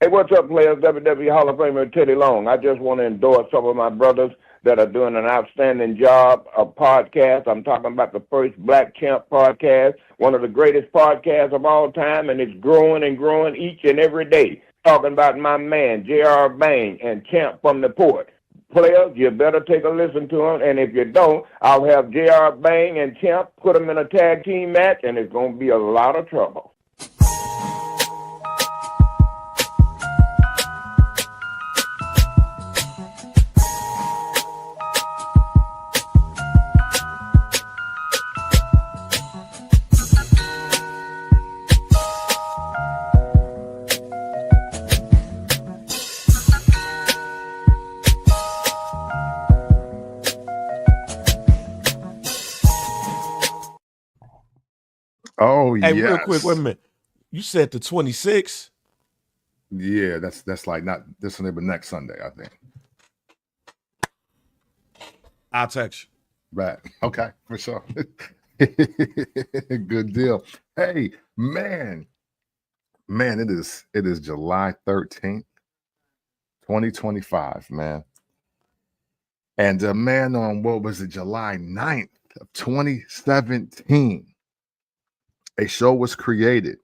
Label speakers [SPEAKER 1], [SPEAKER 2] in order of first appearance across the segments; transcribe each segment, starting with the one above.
[SPEAKER 1] Hey, what's up, players? WWE Hall of Famer Teddy Long. I just want to endorse some of my brothers that are doing an outstanding job of podcast. I'm talking about the first Black Champ podcast, one of the greatest podcasts of all time, and it's growing and growing each and every day. Talking about my man, J.R. Bang and Champ from the Port. Players, you better take a listen to them, and if you don't, I'll have J.R. Bang and Champ put them in a tag team match, and it's going to be a lot of trouble.
[SPEAKER 2] Oh,
[SPEAKER 3] Hey,
[SPEAKER 2] yes.
[SPEAKER 3] real quick, wait a minute. You said the 26th?
[SPEAKER 2] Yeah, that's like not this Sunday, but next Sunday, I think.
[SPEAKER 3] I'll text you.
[SPEAKER 2] Right. Okay, for sure. Good deal. Hey, man, it is July 13th, 2025, man. And man, on what was it, July 9th of 2017, a show was created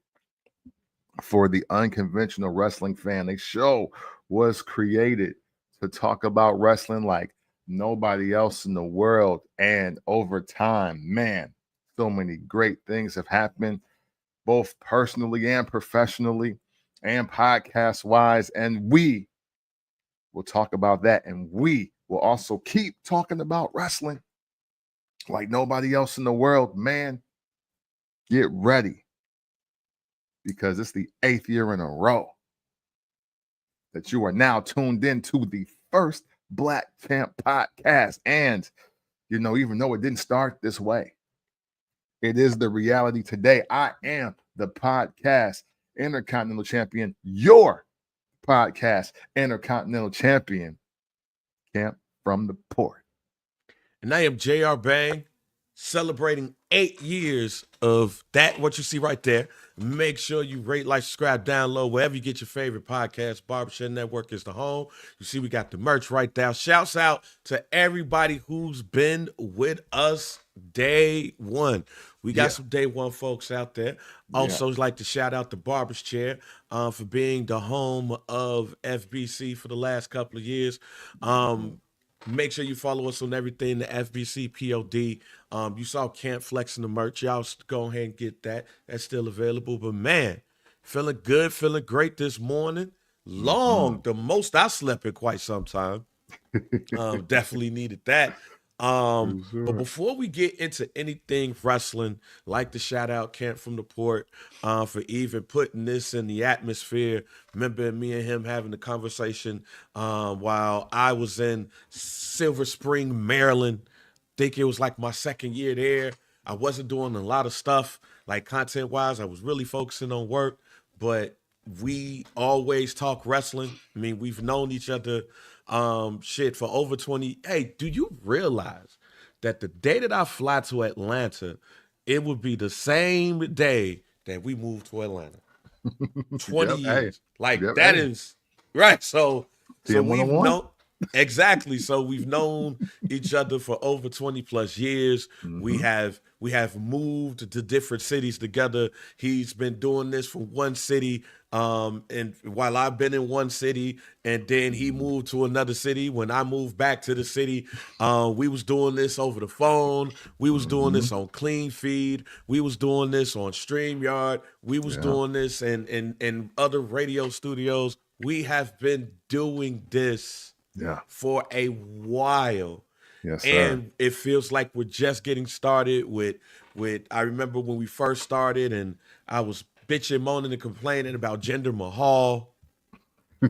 [SPEAKER 2] for the unconventional wrestling fan. A show was created to talk about wrestling like nobody else in the world. And over time, man, so many great things have happened, both personally and professionally and podcast wise. And we will talk about that. And we will also keep talking about wrestling like nobody else in the world. Man, get ready, because it's the 8th year in a row that you are now tuned into the first Black Champ podcast. And, you know, even though it didn't start this way, it is the reality today. I am the podcast Intercontinental Champion, your podcast Intercontinental Champion, Champ from the Port.
[SPEAKER 3] And I am J.R. Bang, celebrating 8 years of that, what you see right there. Make sure you rate, like, subscribe, download, wherever you get your favorite podcast. Barbershop Network is the home. You see we got the merch right there. Shouts out to everybody who's been with us day one. We got some day one folks out there. Also, like to shout out the Barber's Chair for being the home of FBC for the last couple of years. Make sure you follow us on everything, the FBC POD. You saw Camp flexing the merch. Y'all go ahead and get that. That's still available. But man, feeling good, feeling great this morning. The most I slept in quite some time. Definitely needed that. But before we get into anything wrestling, like to shout out Camp from the Port for even putting this in the atmosphere. Remember me and him having a conversation while I was in Silver Spring, Maryland. Think it was like my second year there. I wasn't doing a lot of stuff like content wise. I was really focusing on work, but we always talk wrestling. I mean, we've known each other for over 20. Hey, do you realize that the day that I fly to Atlanta, it would be the same day that we moved to Atlanta? 20 years. That is right. So we've known exactly. So we've known each other for over 20 plus years. We have moved to different cities together. He's been doing this from one city, and while I've been in one city, and then he moved to another city. When I moved back to the city, we was doing this over the phone. We was doing this on Clean Feed. We was doing this on StreamYard. We was doing this in other radio studios. We have been doing this for a while.
[SPEAKER 2] Yes, sir.
[SPEAKER 3] And it feels like we're just getting started with I remember when we first started and I was bitching, moaning, and complaining about Jinder Mahal. We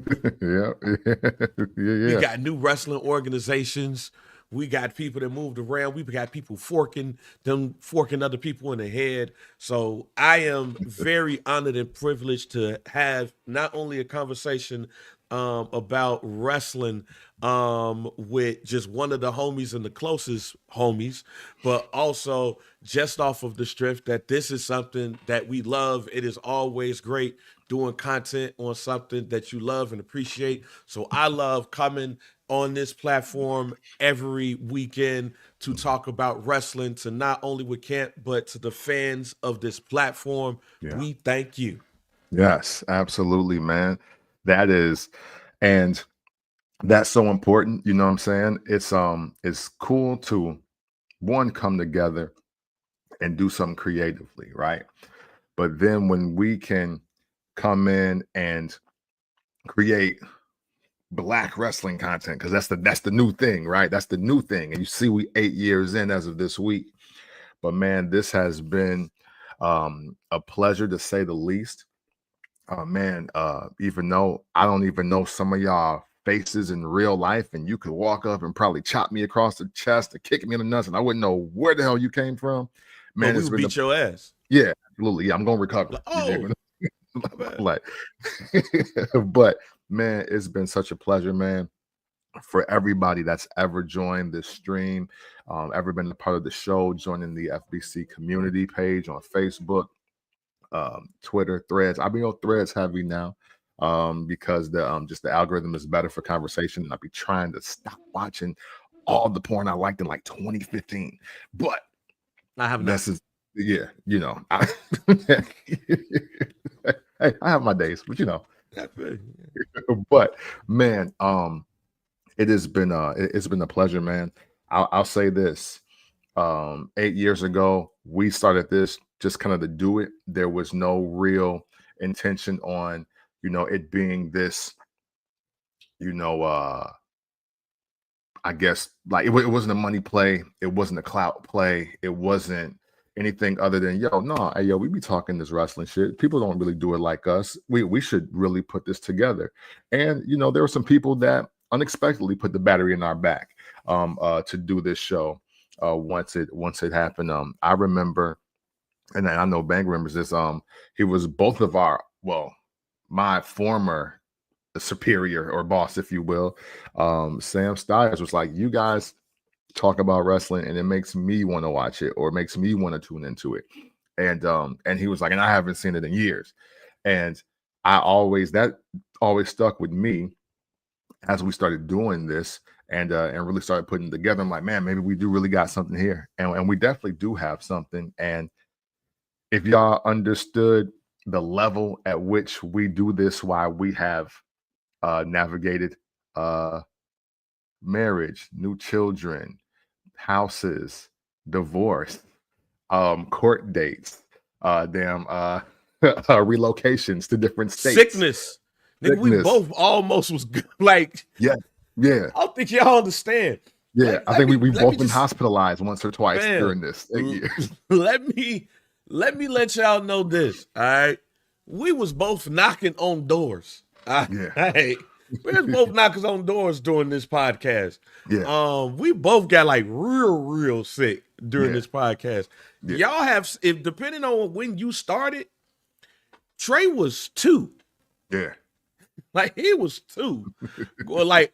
[SPEAKER 3] got new wrestling organizations. We got people that moved around. We got people forking other people in the head. So I am very honored and privileged to have not only a conversation about wrestling with just one of the homies and the closest homies, but also just off of the strength that this is something that we love. It is always great doing content on something that you love and appreciate. So I love coming on this platform every weekend to talk about wrestling to not only with Camp, but to the fans of this platform.
[SPEAKER 2] Yeah.
[SPEAKER 3] We thank you.
[SPEAKER 2] Yes, absolutely, man. That is, and that's so important. You know what I'm saying? It's cool to one come together and do something creatively, right? But then when we can come in and create black wrestling content, because that's the new thing, right? That's the new thing. And you see, we 8 years in as of this week. But man, this has been a pleasure to say the least. Man, even though I don't even know some of y'all faces in real life, and you could walk up and probably chop me across the chest and kick me in the nuts, and I wouldn't know where the hell you came from.
[SPEAKER 3] But
[SPEAKER 2] Man,
[SPEAKER 3] we
[SPEAKER 2] it's
[SPEAKER 3] will
[SPEAKER 2] been
[SPEAKER 3] beat your ass.
[SPEAKER 2] yeah, absolutely. Yeah, I'm gonna
[SPEAKER 3] Like,
[SPEAKER 2] recover. You dig
[SPEAKER 3] oh,
[SPEAKER 2] me?
[SPEAKER 3] my bad.
[SPEAKER 2] Like, but man, it's been such a pleasure, man. For everybody that's ever joined this stream, ever been a part of the show, joining the FBC community page on Facebook, Twitter, Threads. I be on Threads heavy now because the just the algorithm is better for conversation, and I be trying to stop watching all the porn I liked in like 2015. But
[SPEAKER 3] I have not.
[SPEAKER 2] this is yeah, you know, hey, I have my days, but you know, but man, it's been a pleasure, man. I'll say this. 8 years ago, we started this just kind of to do it. There was no real intention on, it being this, I guess like it wasn't a money play, it wasn't a clout play, it wasn't anything other than we be talking this wrestling shit. People don't really do it like us. We should really put this together. And there were some people that unexpectedly put the battery in our back to do this show once it happened. I remember, and I know Bang remembers this. He was both of my former superior or boss, if you will. Sam Stiles was like, you guys talk about wrestling and it makes me want to watch it, or it makes me want to tune into it. And he was like, and I haven't seen it in years. And that always stuck with me as we started doing this and really started putting it together. I'm like, man, maybe we do really got something here. And we definitely do have something. And if y'all understood the level at which we do this, why we have navigated marriage, new children, houses, divorce, court dates, relocations to different states,
[SPEAKER 3] sickness. Nigga, we both almost was like,
[SPEAKER 2] yeah.
[SPEAKER 3] I don't think y'all understand.
[SPEAKER 2] Yeah, I think we both been hospitalized once or twice during this 8 years.
[SPEAKER 3] Let me let y'all know this. All right, we was both knocking on doors. Hey, we was both knocking on doors during this podcast.
[SPEAKER 2] Yeah.
[SPEAKER 3] We both got like real sick during this podcast. Yeah. Y'all have, if depending on when you started, Trey was 2.
[SPEAKER 2] Yeah.
[SPEAKER 3] Like he was 2, or like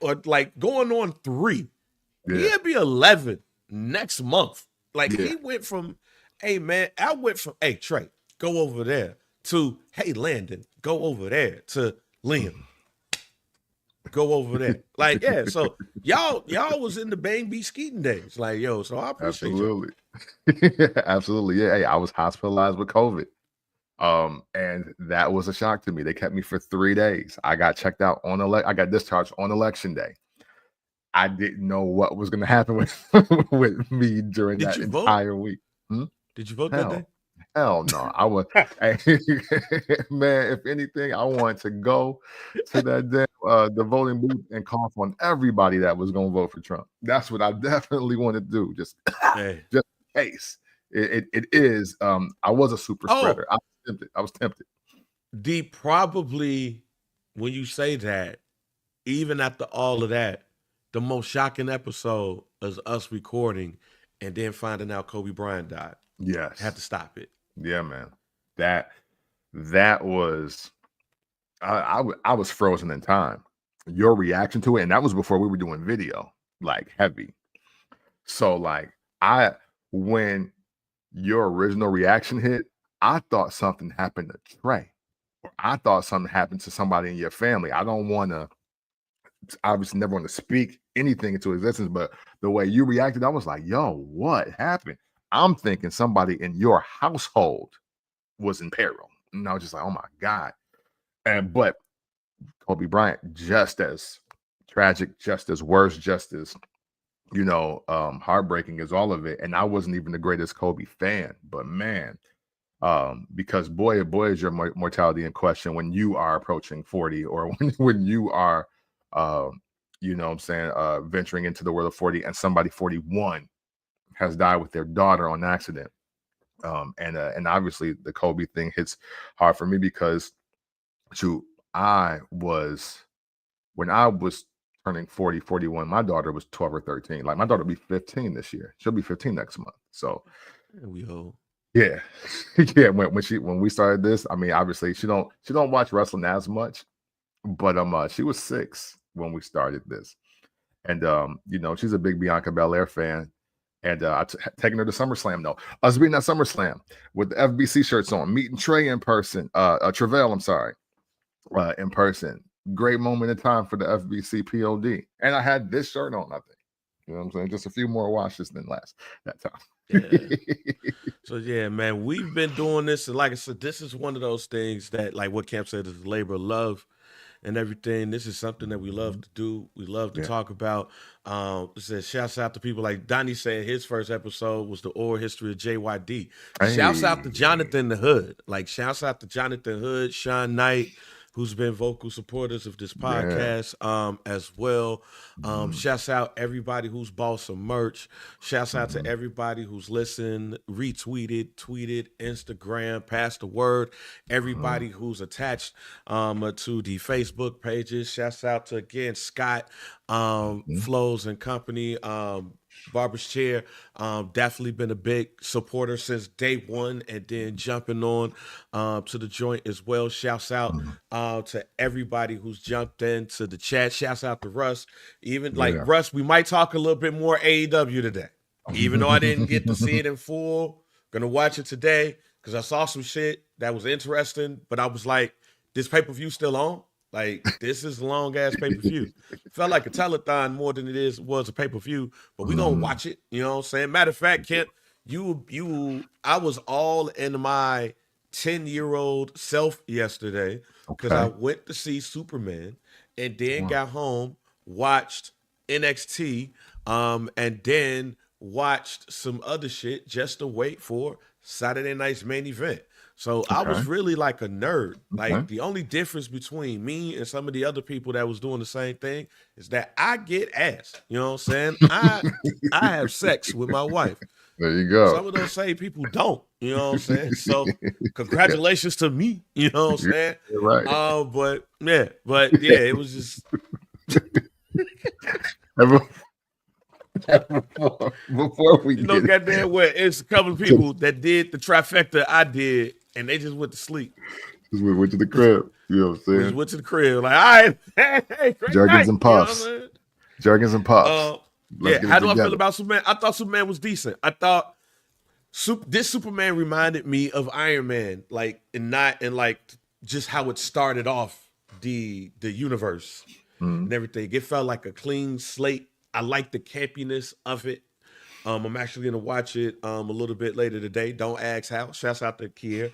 [SPEAKER 3] going on 3. Yeah. He'll be 11 next month. Like he went from, hey man, I went from, hey Trey, go over there, to hey Landon, go over there, to Liam, go over there. Like so y'all was in the Bang B Skeeting days. Like so I appreciate
[SPEAKER 2] absolutely. Absolutely, yeah. Hey, I was hospitalized with COVID. And that was a shock to me. They kept me for 3 days. I got checked out I got discharged on election day. I didn't know what was going to happen with me during that entire week.
[SPEAKER 3] Did you vote that day?
[SPEAKER 2] Hell no. I was, man, if anything, I wanted to go to that day, the voting booth and cough on everybody that was going to vote for Trump. That's what I definitely wanted to do. Just in case. It is. I was a super spreader. I was tempted.
[SPEAKER 3] Probably, when you say that, even after all of that, the most shocking episode is us recording and then finding out Kobe Bryant died.
[SPEAKER 2] Yes.
[SPEAKER 3] Had to stop it.
[SPEAKER 2] Yeah, man. That was, I was frozen in time. Your reaction to it, and that was before we were doing video, like heavy. So like when your original reaction hit, I thought something happened to Trey. I thought something happened to somebody in your family. I don't want to, obviously never want to speak anything into existence, but the way you reacted, I was like, yo, what happened? I'm thinking somebody in your household was in peril. And I was just like, oh my God. But Kobe Bryant, just as tragic, just as worse, just as, heartbreaking as all of it. And I wasn't even the greatest Kobe fan, but man, because boy, oh boy, is your mortality in question when you are approaching 40, or when you are, venturing into the world of 40, and somebody 41 has died with their daughter on accident. And obviously the Kobe thing hits hard for me because when I was turning 40, 41, my daughter was 12 or 13. Like, my daughter will be 15 this year. She'll be 15 next month. So
[SPEAKER 3] we hope.
[SPEAKER 2] Yeah. Yeah. When we started this, I mean, obviously she don't watch wrestling as much, but she was 6 when we started this. And she's a big Bianca Belair fan. And taking her to SummerSlam though. Us being at SummerSlam with the FBC shirts on, meeting Trey in person, Travell, I'm sorry, in person. Great moment in time for the FBC POD. And I had this shirt on, I think. You know what I'm saying? Just a few more washes than that time.
[SPEAKER 3] Yeah. So yeah, man, we've been doing this, and like I said, this is one of those things that, like what Camp said, is labor of love and everything. This is something that we love to do. We love to talk about. Says shouts out to people like Donnie said his first episode was the oral history of JYD.
[SPEAKER 2] Hey.
[SPEAKER 3] Shouts out to Jonathan the Hood. Like, shouts out to Jonathan Hood, Sean Knight, who's been vocal supporters of this podcast as well. Shouts out everybody who's bought some merch. Shouts out to everybody who's listened, retweeted, tweeted, Instagram, passed the word. Everybody who's attached to the Facebook pages. Shouts out to, again, Scott, Flows and Company, Barber's Chair, definitely been a big supporter since day one, and then jumping on to the joint as well. Shouts out to everybody who's jumped into the chat. Shouts out to Russ. Even Russ, we might talk a little bit more AEW today, even though I didn't get to see it in full. Gonna watch it today because I saw some shit that was interesting, but I was like, this pay-per-view still on? Like, this is a long ass pay-per-view. Felt like a telethon more than it was a pay-per-view, but we gonna watch it. You know what I'm saying? Matter of fact, Kent, I was all in my 10-year-old self yesterday because I went to see Superman and then got home, watched NXT, and then watched some other shit just to wait for Saturday night's main event. So I was really like a nerd. Like, the only difference between me and some of the other people that was doing the same thing is that I get ass. You know what I'm saying? I have sex with my wife.
[SPEAKER 2] There you go.
[SPEAKER 3] Some of those same people don't. You know what I'm saying? So congratulations to me. You know what I'm saying?
[SPEAKER 2] You're right.
[SPEAKER 3] But yeah, it was just
[SPEAKER 2] before we
[SPEAKER 3] goddamn well, it's a couple of people that did the trifecta I did, and they just went to sleep.
[SPEAKER 2] Just went to the crib. You know what I'm saying?
[SPEAKER 3] Just went to the crib. Like, all right, hey,
[SPEAKER 2] Jergens and Puffs. Jergens and Puffs.
[SPEAKER 3] How do I feel about Superman? I thought Superman was decent. I thought this Superman reminded me of Iron Man, like, and just how it started off the universe and everything. It felt like a clean slate. I like the campiness of it. I'm actually going to watch it a little bit later today. Don't ask how. Shouts out to Kier.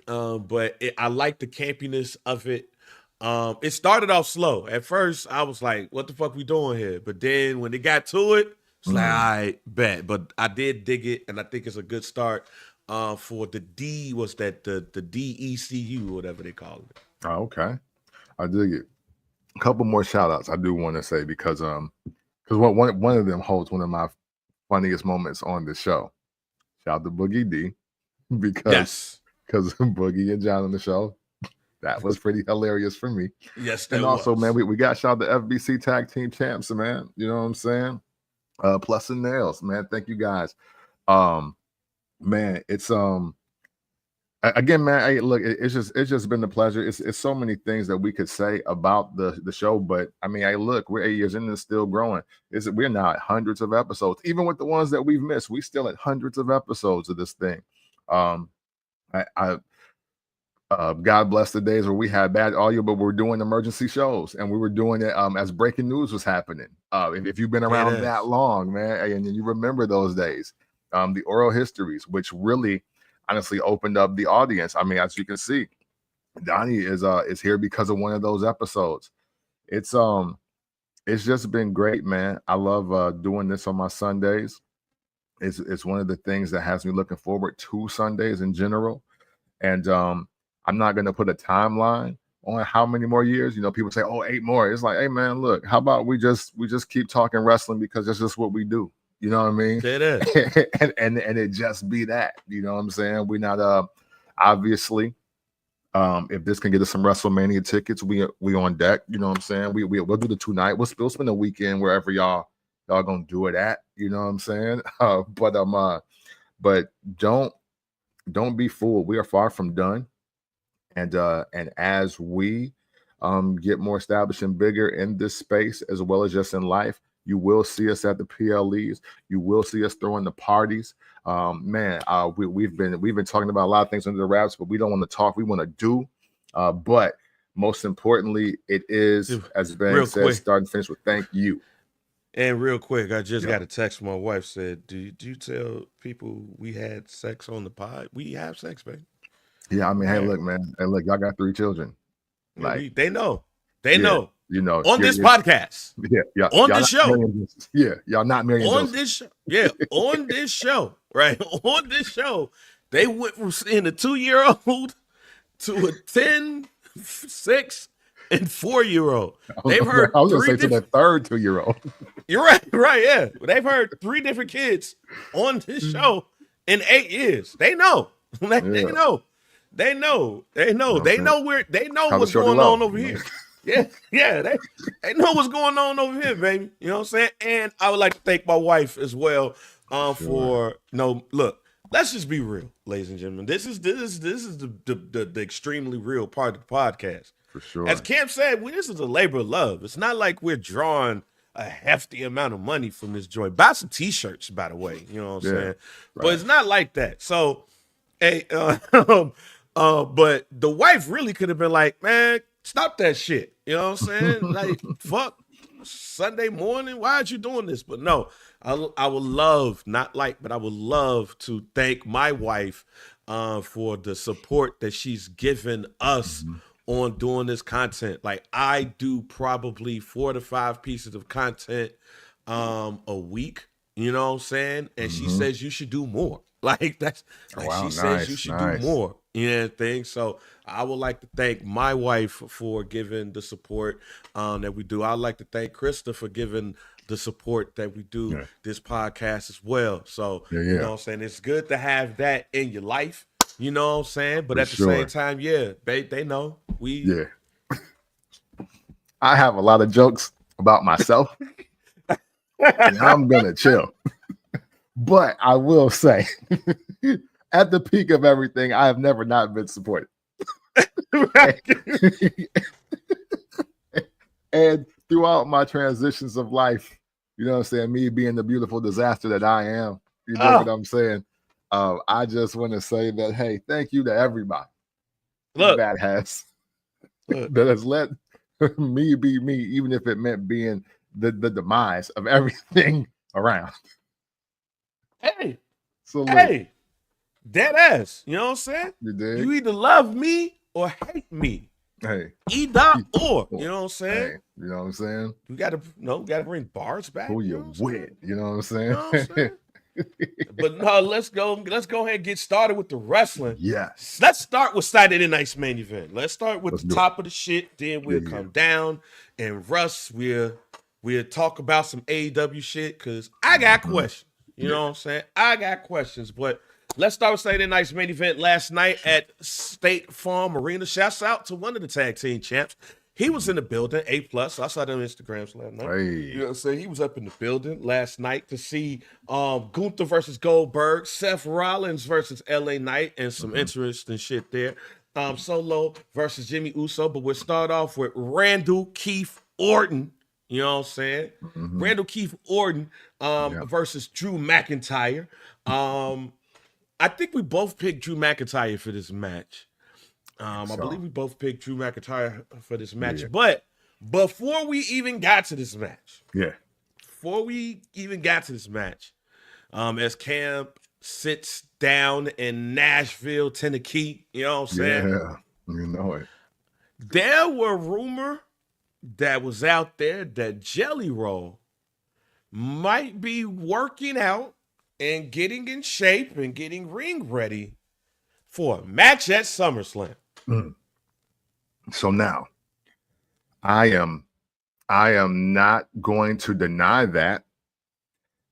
[SPEAKER 3] But I like the campiness of it. It started off slow. At first, I was like, what the fuck we doing here? But then when it got to it, it's like, all right, bet. But I did dig it, and I think it's a good start for the DECU, whatever they call it.
[SPEAKER 2] Oh, okay. I dig it. A couple more shout outs I do want to say because one of them holds one of my funniest moments on the show. Shout out to Boogie D because Boogie and John on the show. That was pretty hilarious for me.
[SPEAKER 3] Yes,
[SPEAKER 2] and also, man, we got shout out to FBC Tag Team Champs, man. You know what I'm saying? Plus and Nails, man. Thank you guys. Man, it's again, man, hey, look, it's just been a pleasure. It's so many things that we could say about the show, but I mean, hey, look, we're 8 years in and still growing. We're now at hundreds of episodes, even with the ones that we've missed. We still at hundreds of episodes of this thing. God bless the days where we had bad audio, but we're doing emergency shows, and we were doing it as breaking news was happening. If you've been around that long, man, and you remember those days, the oral histories, which really, honestly, opened up the audience. I mean, as you can see, Donnie is here because of one of those episodes. It's just been great, man. I love doing this on my Sundays. It's one of the things that has me looking forward to Sundays in general, and I'm not going to put a timeline on how many more years. You know, people say, "Oh, 8 more." It's like, hey, man, look, how about we just keep talking wrestling because that's just what we do. You know what I mean?
[SPEAKER 3] It is.
[SPEAKER 2] and it just be that. You know what I'm saying? We're not obviously. If this can get us some WrestleMania tickets, we on deck. You know what I'm saying? We'll do the 2 night. We'll spend a weekend wherever y'all gonna do it at. You know what I'm saying? But don't be fooled. We are far from done. And as we get more established and bigger in this space, as well as just in life, you will see us at the PLEs. You will see us throwing the parties. Man, we've been talking about a lot of things under the wraps, but we don't want to talk. We want to do. But most importantly, it is, as Ben said, start and finish with thank you.
[SPEAKER 3] And real quick, I just got a text from my wife said, "Did you tell people we had sex on the pod? We have sex, baby."
[SPEAKER 2] Yeah, I mean, hey, look, man. Hey, look, y'all got 3 children.
[SPEAKER 3] Like they know. They know.
[SPEAKER 2] You know,
[SPEAKER 3] on this podcast.
[SPEAKER 2] Yeah.
[SPEAKER 3] On this show.
[SPEAKER 2] Y'all not millions.
[SPEAKER 3] On this show. Yeah, on this show. Right. On this show. They went from seeing a 2-year-old to a 10, 6, and 4-year-old. They've heard.
[SPEAKER 2] I was going to say to the third 2-year-old.
[SPEAKER 3] You're right. Yeah. They've heard 3 different kids on this show in 8 years. They know. They know. They know. They know. They know what's going on over here. Yeah. They know what's going on over here, baby. You know what I'm saying? And I would like to thank my wife as well for look. Let's just be real, ladies and gentlemen. This is the extremely real part of the podcast.
[SPEAKER 2] For sure.
[SPEAKER 3] As Cam said, this is a labor of love. It's not like we're drawing a hefty amount of money from this joint. Buy some t-shirts, by the way. You know what I'm saying? Right. But it's not like that. So, hey, but the wife really could have been like, man, stop that shit. You know what I'm saying? Like, fuck, Sunday morning, why are you doing this? But no, I would love, but I would love to thank my wife for the support that she's given us on doing this content. Like, I do probably 4 to 5 pieces of content a week, you know what I'm saying? And she says you should do more. Like, that's she says you should do more. You know, thing. So I would like to thank my wife for giving the support that we do. I'd like to thank Krista for giving the support that we do this podcast as well. So you know what I'm saying? It's good to have that in your life. You know what I'm saying? But at the same time, they know we.
[SPEAKER 2] I have a lot of jokes about myself, and I'm gonna chill. But I will say, at the peak of everything, I have never not been supported. And throughout my transitions of life, you know what I'm saying, me being the beautiful disaster that I am, you know what I'm saying? I just want to say that, hey, thank you to everybody that has let me be me, even if it meant being the demise of everything around.
[SPEAKER 3] Hey, dead ass. You know what I'm saying? You either love me or hate me.
[SPEAKER 2] Hey,
[SPEAKER 3] either or. You know what I'm saying?
[SPEAKER 2] Hey, you know what I'm saying?
[SPEAKER 3] We gotta bring bars back.
[SPEAKER 2] Who you with? You know what I'm saying?
[SPEAKER 3] You know what I'm saying? But no, let's go ahead and get started with the wrestling.
[SPEAKER 2] Yes.
[SPEAKER 3] Let's start with Saturday night's main event. Let's start with the top of the shit. Then we'll come down, and Russ, we'll talk about some AEW shit because I got questions. You know what I'm saying? I got questions, but let's start with Saturday night's main event last night at State Farm Arena. Shouts out to one of the tag team champs. He was in the building, A+. I saw that on Instagrams last night.
[SPEAKER 2] Hey.
[SPEAKER 3] You know what I'm saying? He was up in the building last night to see Gunther versus Goldberg, Seth Rollins versus LA Knight, and some interesting shit there. Solo versus Jimmy Uso, but we'll start off with Randall Keith Orton. You know what I'm saying? Randall Keith Orton versus Drew McIntyre. I think we both picked Drew McIntyre for this match. I
[SPEAKER 2] So,
[SPEAKER 3] believe we both picked Drew McIntyre for this match.
[SPEAKER 2] Yeah.
[SPEAKER 3] But before we even got to this match,
[SPEAKER 2] yeah,
[SPEAKER 3] as Camp sits down in Nashville, Tennessee, you know what I'm saying?
[SPEAKER 2] yeah, you know it.
[SPEAKER 3] There were rumor that was out there that Jelly Roll might be working out and getting in shape and getting ring ready for a match at SummerSlam.
[SPEAKER 2] Mm. So now, I am not going to deny that,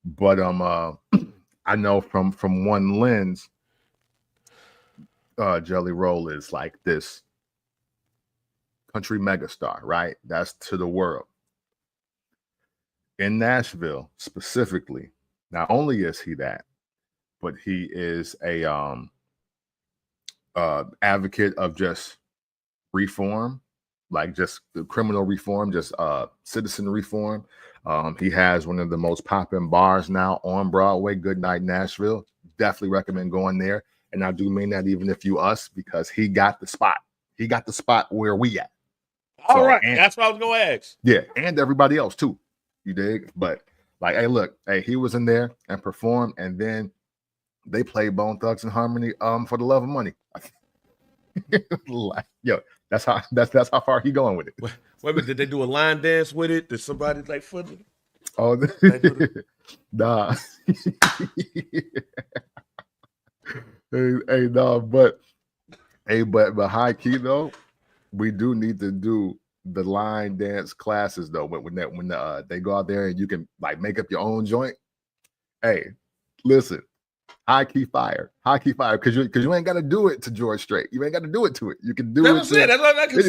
[SPEAKER 2] but I know from one lens, Jelly Roll is like this country megastar, right? That's to the world. In Nashville specifically, not only is he that, but he is a advocate of just reform, like just the criminal reform, just citizen reform. He has one of the most popping bars now on Broadway, Good Night Nashville. Definitely recommend going there. And I do mean that even if you us, because he got the spot. He got the spot where we at.
[SPEAKER 3] All right, that's what I was gonna ask.
[SPEAKER 2] Yeah, and everybody else too. You dig? But like, hey, look, hey, he was in there and performed, and then they played Bone Thugs and Harmony for the love of money. Like, yo, that's how far he going with it.
[SPEAKER 3] Wait a minute, did they do a line dance with it? Did somebody like foot it?
[SPEAKER 2] Oh, nah. hey, nah, but high key though, we do need to do the line dance classes though. When they go out there and you can like make up your own joint. Hey, listen, high key fire, because you ain't got to do it to George Strait. You ain't got to do it to it. You can do
[SPEAKER 3] That's
[SPEAKER 2] it.
[SPEAKER 3] That's what I can.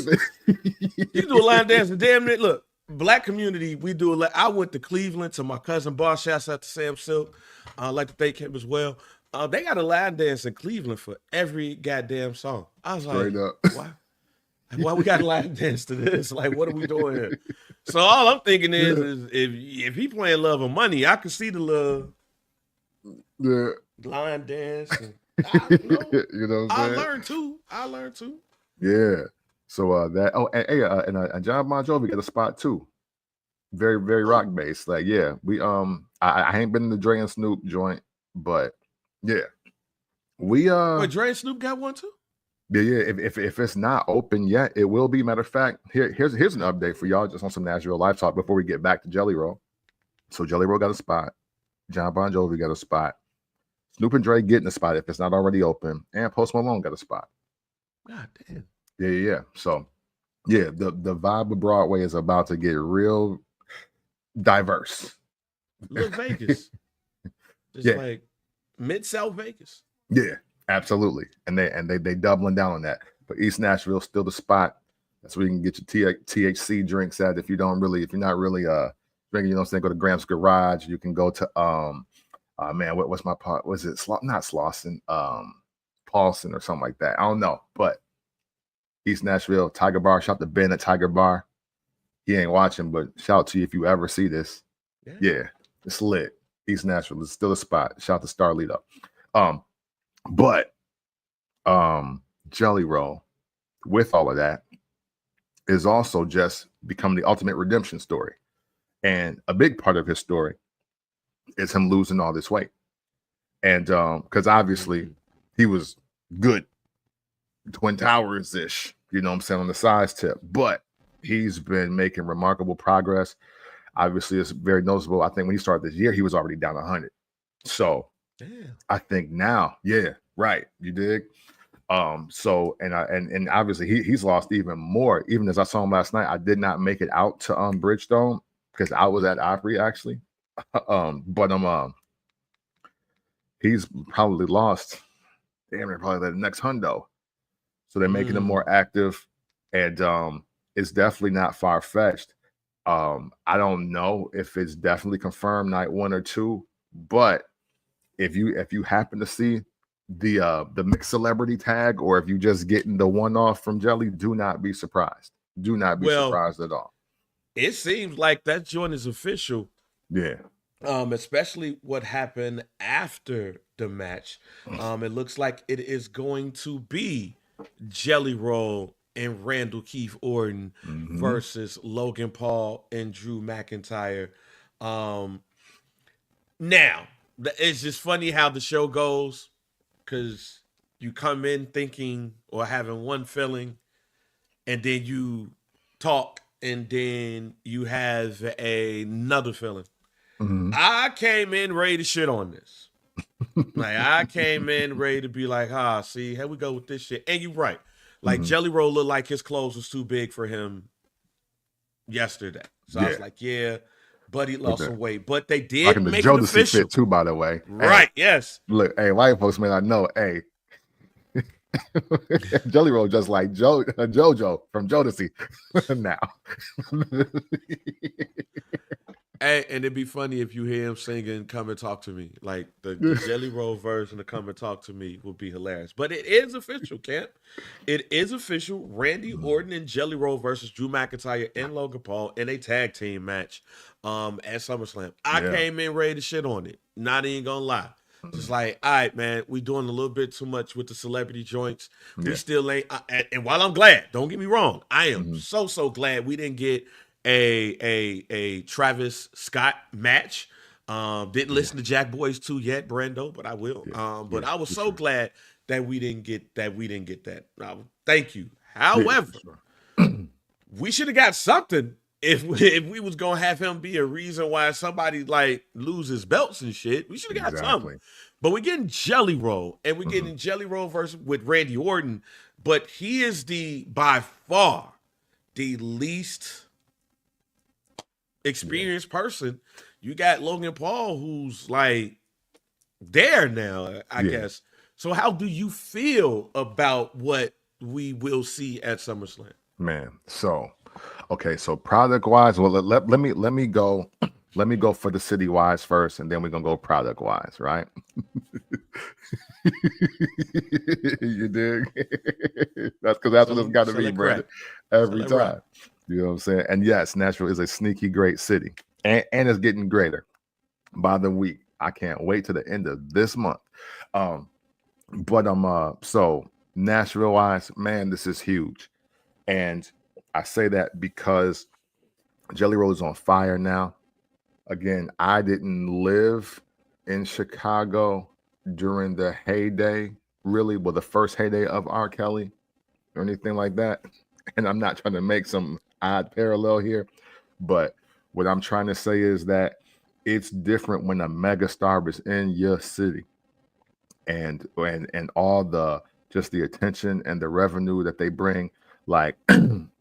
[SPEAKER 3] You do a line dance and damn it. Look, black community, we do a lot. I went to Cleveland to my cousin Bar. Shouts out to Sam Silk. I like to thank him as well. They got a line dance in Cleveland for every goddamn song. I was
[SPEAKER 2] Straight
[SPEAKER 3] like,
[SPEAKER 2] up.
[SPEAKER 3] why? Why we got a line dance to this? Like, what are we doing here? So all I'm thinking is if he playing Love or Money, I could see the love.
[SPEAKER 2] Yeah.
[SPEAKER 3] Line dance. And,
[SPEAKER 2] you know what I'm saying?
[SPEAKER 3] I learned too.
[SPEAKER 2] Yeah. So and John Bon Jovi got a spot too. Very, very rock based. Like, yeah, we I ain't been in the Dre and Snoop joint, but yeah.
[SPEAKER 3] Wait, Dre and Snoop got one too?
[SPEAKER 2] Yeah. If it's not open yet, it will be. Matter of fact, here's an update for y'all just on some Nashville live talk before we get back to Jelly Roll. So Jelly Roll got a spot. John Bon Jovi got a spot. Snoop and Dre getting a spot if it's not already open, and Post Malone got a spot.
[SPEAKER 3] God damn.
[SPEAKER 2] Yeah. So, yeah, the vibe of Broadway is about to get real diverse.
[SPEAKER 3] Little Vegas, just like Mid-South Vegas.
[SPEAKER 2] Yeah, absolutely, and they doubling down on that. But East Nashville's still the spot. That's where you can get your THC drinks at. If you're not really drinking, you know what I'm saying, go to Graham's Garage. You can go to man, what's my part? Was it not Slauson, Paulson or something like that? I don't know, but East Nashville, Tiger Bar. Shout out to Ben at Tiger Bar. He ain't watching, but shout out to you if you ever see this. Yeah, it's lit. East Nashville is still a spot. Shout out to Starlito. But Jelly Roll, with all of that, is also just become the ultimate redemption story. And a big part of his story is him losing all this weight. And because obviously he was good, Twin Towers-ish, you know what I'm saying, on the size tip. But he's been making remarkable progress. Obviously, it's very noticeable. I think when he started this year, he was already down 100. So I think now, yeah, right. You dig? So and obviously he's lost even more. Even as I saw him last night, I did not make it out to Bridgestone because I was at Opry actually. But he's probably lost probably the next hundo. So they're making him more active, and it's definitely not far-fetched. I don't know if it's definitely confirmed night 1 or 2, but if you happen to see the mixed celebrity tag, or if you just getting the one-off from Jelly, do not be surprised. Do not be surprised at all.
[SPEAKER 3] It seems like that joint is official.
[SPEAKER 2] Yeah.
[SPEAKER 3] Especially what happened after the match. It looks like it is going to be Jelly Roll and Randall Keith Orton
[SPEAKER 2] Mm-hmm.
[SPEAKER 3] versus Logan Paul and Drew McIntyre. Um, Now, it's just funny how the show goes because you come in thinking or having one feeling, and then you talk, and then you have another feeling.
[SPEAKER 2] Mm-hmm.
[SPEAKER 3] I came in ready to shit on this. Like, I came in ready to be like, see, here we go with this shit. And you're right. Like,
[SPEAKER 2] Mm-hmm.
[SPEAKER 3] Jelly Roll looked like his clothes was too big for him yesterday. So I
[SPEAKER 2] Yeah,
[SPEAKER 3] was like, yeah, Buddy
[SPEAKER 2] with
[SPEAKER 3] lost
[SPEAKER 2] the
[SPEAKER 3] some weight. But they
[SPEAKER 2] rocking
[SPEAKER 3] did
[SPEAKER 2] the
[SPEAKER 3] make it
[SPEAKER 2] Jodeci
[SPEAKER 3] official.
[SPEAKER 2] fit too, by the way. Hey,
[SPEAKER 3] Right, yes.
[SPEAKER 2] look, hey, white folks may not know, hey, Jelly Roll just like JoJo from Jodeci now.
[SPEAKER 3] And it'd be funny if you hear him singing "Come and Talk to Me." Like the Jelly Roll version of "Come and Talk to Me" would be hilarious. But it is official, Camp. It is official. Randy Orton and Jelly Roll versus Drew McIntyre and Logan Paul in a tag team match at SummerSlam. I
[SPEAKER 2] Yeah.
[SPEAKER 3] came in ready to shit on it. Not even gonna lie. Just like, all right, man, we doing a little bit too much with the celebrity joints. We
[SPEAKER 2] Yeah.
[SPEAKER 3] still ain't. And while I'm glad, don't get me wrong, I am
[SPEAKER 2] Mhm.
[SPEAKER 3] so glad we didn't get a Travis Scott match. Didn't listen to Jack Boys 2 yet, Brando, but I will. But
[SPEAKER 2] Yeah,
[SPEAKER 3] I was
[SPEAKER 2] for
[SPEAKER 3] so
[SPEAKER 2] sure.
[SPEAKER 3] glad that we didn't get that. Thank you.
[SPEAKER 2] Yeah,
[SPEAKER 3] However,
[SPEAKER 2] for sure.
[SPEAKER 3] we should have got something if we was gonna have him be a reason why somebody like loses belts and shit. We should have got something.
[SPEAKER 2] Exactly.
[SPEAKER 3] But we're getting Jelly Roll, and we're
[SPEAKER 2] Mhm.
[SPEAKER 3] getting Jelly Roll versus with Randy Orton. But he is by far the least experienced person. You got Logan Paul, who's like there now, I
[SPEAKER 2] Yeah.
[SPEAKER 3] guess. So how do you feel about what we will see at SummerSlam?
[SPEAKER 2] Man, so okay, so product wise, well let me go for the city wise first, and then we're gonna go product wise, right? You dig? That's because that's what it's got to be,
[SPEAKER 3] Select
[SPEAKER 2] Brandon.
[SPEAKER 3] crack.
[SPEAKER 2] Every
[SPEAKER 3] Select rock.
[SPEAKER 2] time. You know what I'm saying? And yes, Nashville is a sneaky great city. And it's getting greater by the week. I can't wait to the end of this month. But so Nashville wise, man, this is huge. And I say that because Jelly Roll is on fire now. Again, I didn't live in Chicago during the heyday, really, well, the first heyday of R. Kelly or anything like that. And I'm not trying to make some odd parallel here, but what I'm trying to say is that it's different when a megastar is in your city and all the just the attention and the revenue that they bring. Like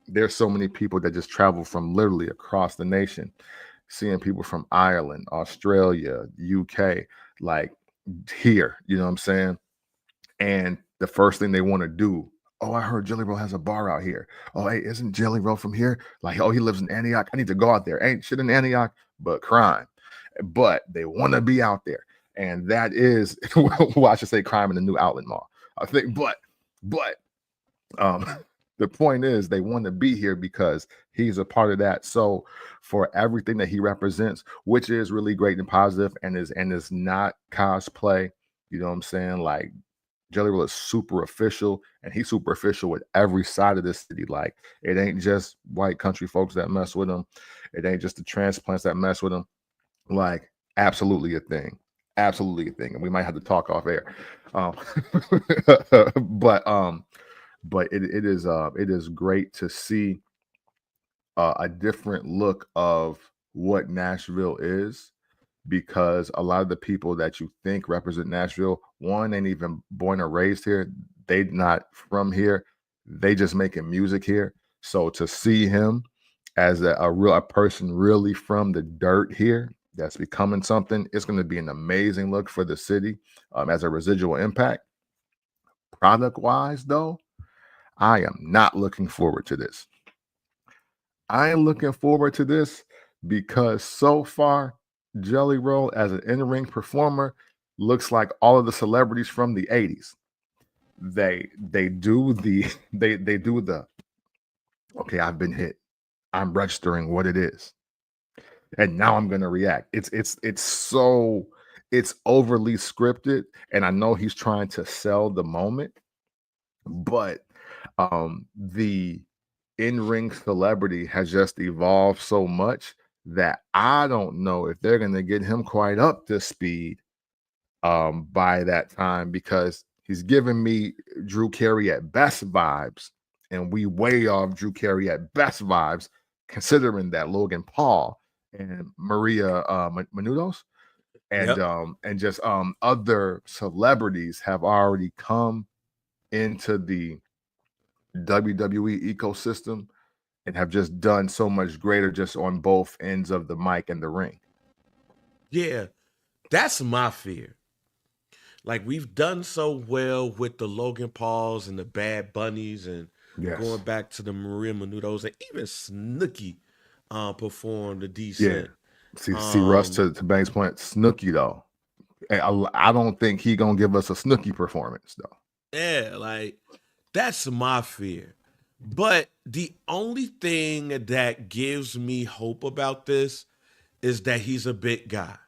[SPEAKER 2] there's so many people that just travel from literally across the nation, seeing people from Ireland, Australia, UK, like here, you know what I'm saying? And the first thing they want to do, oh, I heard Jelly Roll has a bar out here. Oh, hey, isn't Jelly Roll from here? Like, oh, he lives in Antioch. I need to go out there. Ain't shit in Antioch, but crime. But they want to be out there. And that is, well, I should say crime in the new outlet mall. I think, but um, the point is they want to be here because he's a part of that. So for everything that he represents, which is really great and positive and is not cosplay, you know what I'm saying? Like Jelly Roll is super official, and he's super official with every side of this city. Like it ain't just white country folks that mess with him. It ain't just the transplants that mess with him. Like absolutely a thing. Absolutely a thing. And we might have to talk off air. Um, but it is great to see a different look of what Nashville is, because a lot of the people that you think represent Nashville, one ain't even born or raised here. They not from here. They just making music here. So to see him as a person really from the dirt here that's becoming something, it's going to be an amazing look for the city as a residual impact. Product wise, though, I am not looking forward to this. I am looking forward to this because so far, Jelly Roll as an in-ring performer looks like all of the celebrities from the 80s. They do the they do the okay, I've been hit. I'm registering what it is. And now I'm gonna react. It's overly scripted, and I know he's trying to sell the moment, but The in-ring celebrity has just evolved so much that I don't know if they're going to get him quite up to speed by that time, because he's giving me Drew Carey at best vibes, and we way off Drew Carey at best vibes, considering that Logan Paul and Maria Menounos and just other celebrities have already come into the WWE ecosystem and have just done so much greater just on both ends of the mic and the ring.
[SPEAKER 3] Yeah, that's my fear. Like, we've done so well with the Logan Pauls and the Bad Bunnies, and going
[SPEAKER 2] Yes.
[SPEAKER 3] back to the Maria Menounos, and even Snooki performed a
[SPEAKER 2] Yeah.
[SPEAKER 3] decent.
[SPEAKER 2] See Russ, to Banks' point, Snooki though. I don't think he gonna give us a Snooki performance though.
[SPEAKER 3] Yeah, like, that's my fear. But the only thing that gives me hope about this is that he's a big guy.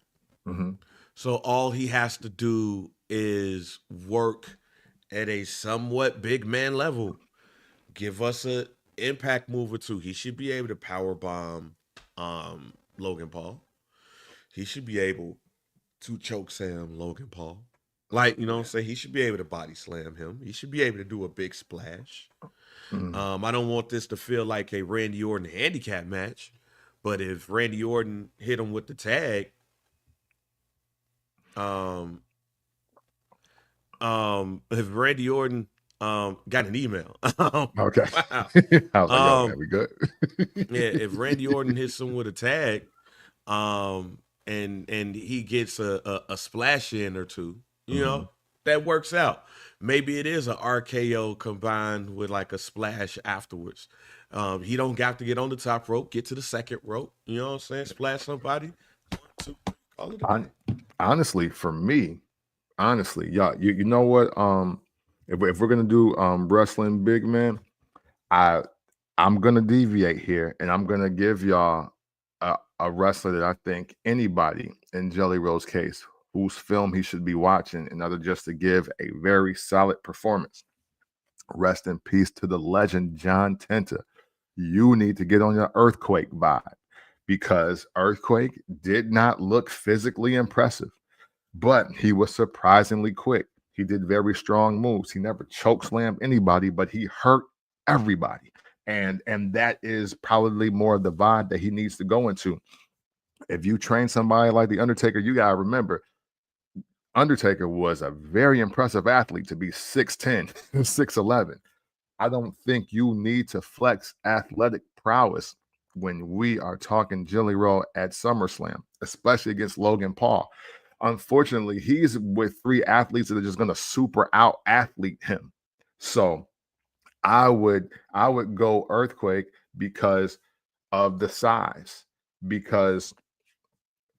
[SPEAKER 2] Mm-hmm.
[SPEAKER 3] So all he has to do is work at a somewhat big man level. Give us a impact move or two. He should be able to power bomb Logan Paul. He should be able to choke slam Logan Paul. Like, you know what I'm saying? He should be able to body slam him. He should be able to do a big splash.
[SPEAKER 2] Mm-hmm.
[SPEAKER 3] I don't want this to feel like a Randy Orton handicap match, but if Randy Orton hit him with the tag, if Randy Orton got an email.
[SPEAKER 2] Okay.
[SPEAKER 3] Wow.
[SPEAKER 2] I was like, oh man, we good.
[SPEAKER 3] Yeah, if Randy Orton hits him with a tag, and he gets a splash in or two, you know, that works out. Maybe it is a RKO combined with like a splash afterwards. He don't have to get on the top rope, get to the second rope, you know what I'm saying? Splash somebody. 1, 2, 3, call it a day.
[SPEAKER 2] Honestly, for me, y'all, you know what? If we're gonna do wrestling big man, I'm gonna deviate here, and I'm gonna give y'all a wrestler that I think anybody in Jelly Roll's case, whose film he should be watching in order just to give a very solid performance. Rest in peace to the legend John Tenta. You need to get on your Earthquake vibe, because Earthquake did not look physically impressive, but he was surprisingly quick. He did very strong moves. He never chokeslammed anybody, but he hurt everybody. And that is probably more of the vibe that he needs to go into. If you train somebody like the Undertaker, you gotta remember, Undertaker was a very impressive athlete to be 6'10, 6'11. I don't think you need to flex athletic prowess when we are talking Jelly Roll at SummerSlam, especially against Logan Paul. Unfortunately, he's with 3 athletes that are just going to super out athlete him. So I would go Earthquake because of the size. Because,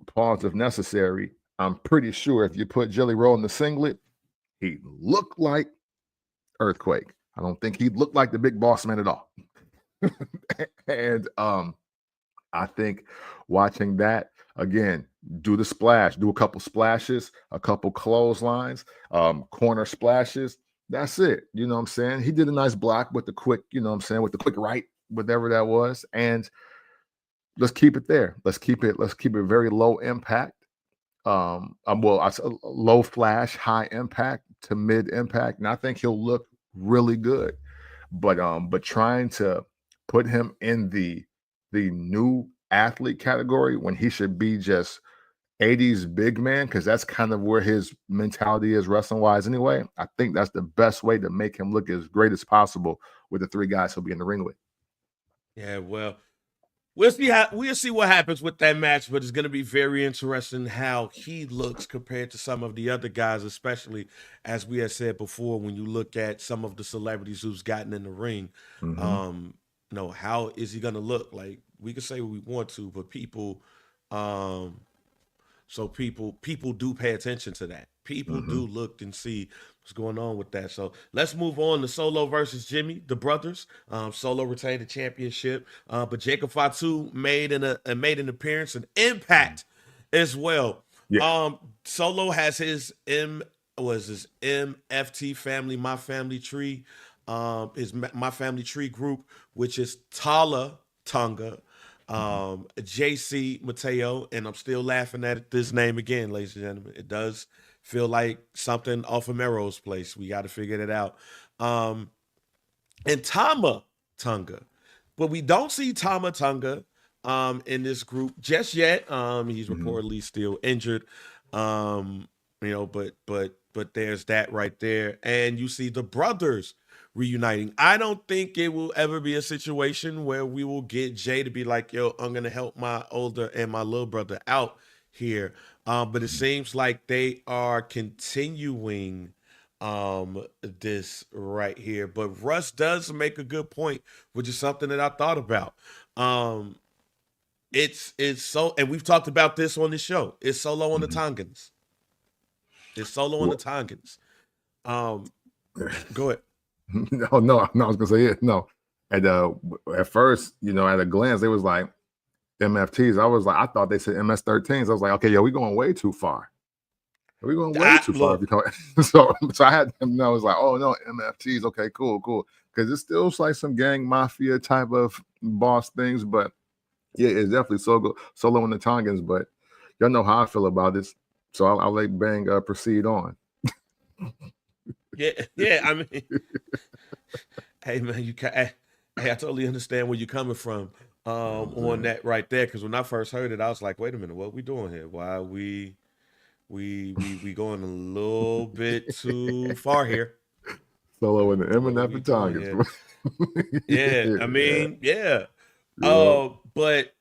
[SPEAKER 2] pause if necessary, I'm pretty sure if you put Jelly Roll in the singlet, he'd look like Earthquake. I don't think he'd look like the big boss man at all. And I think watching that again, do the splash, do a couple splashes, a couple clotheslines, corner splashes. That's it. You know what I'm saying? He did a nice block with the quick, you know what I'm saying, with the quick right, whatever that was. And let's keep it there. Let's keep it very low impact. Low flash, high impact to mid impact. And I think he'll look really good. But trying to put him in the new athlete category when he should be just 80s big man, because that's kind of where his mentality is wrestling wise anyway. I think that's the best way to make him look as great as possible with the 3 guys he'll be in the ring with.
[SPEAKER 3] Yeah, well, we'll see what happens with that match, but it's going to be very interesting how he looks compared to some of the other guys, especially as we had said before. When you look at some of the celebrities who's gotten in the ring, how is he going to look? Like, we can say what we want to, but people do pay attention to that. People do look and see what's going on with that. So let's move on to Solo versus Jimmy, the brothers. Solo retained the championship, but Jacob Fatu made an appearance, an impact as well.
[SPEAKER 2] Yeah.
[SPEAKER 3] Solo has his MFT family, my family tree. his My Family Tree group, which is Tala Tonga, JC Mateo, and I'm still laughing at this name again, ladies and gentlemen. It does feel like something off of Mero's place. We got to figure that out. And Tama Tonga. But we don't see Tama Tonga in this group just yet. He's reportedly still injured. But there's that right there. And you see the brothers reuniting. I don't think it will ever be a situation where we will get Jay to be like, yo, I'm gonna help my older and my little brother out here. But it seems like they are continuing this right here. But Russ does make a good point, which is something that I thought about. It's so, and we've talked about this on this show. It's solo on the Tongans. It's solo on the Tongans. Go ahead.
[SPEAKER 2] No, I was gonna say it. No, at first, at a glance, they was like MFTs. I thought they said MS-13s. I was like, okay, yo, we going way too far. We're going way too far. So I had them know. I was like, oh no, MFTs. Okay, cool. Because it's still like some gang mafia type of boss things, but yeah, it's definitely solo in the Tongans. But y'all know how I feel about this, so I'll let Bang proceed on.
[SPEAKER 3] Yeah. I mean, hey man, I totally understand where you're coming from on that right there. Because when I first heard it, I was like, wait a minute, what are we doing here? Why are we going a little bit too far here?
[SPEAKER 2] Solo in the M&F and Tongans.
[SPEAKER 3] Yeah, I mean, yeah. But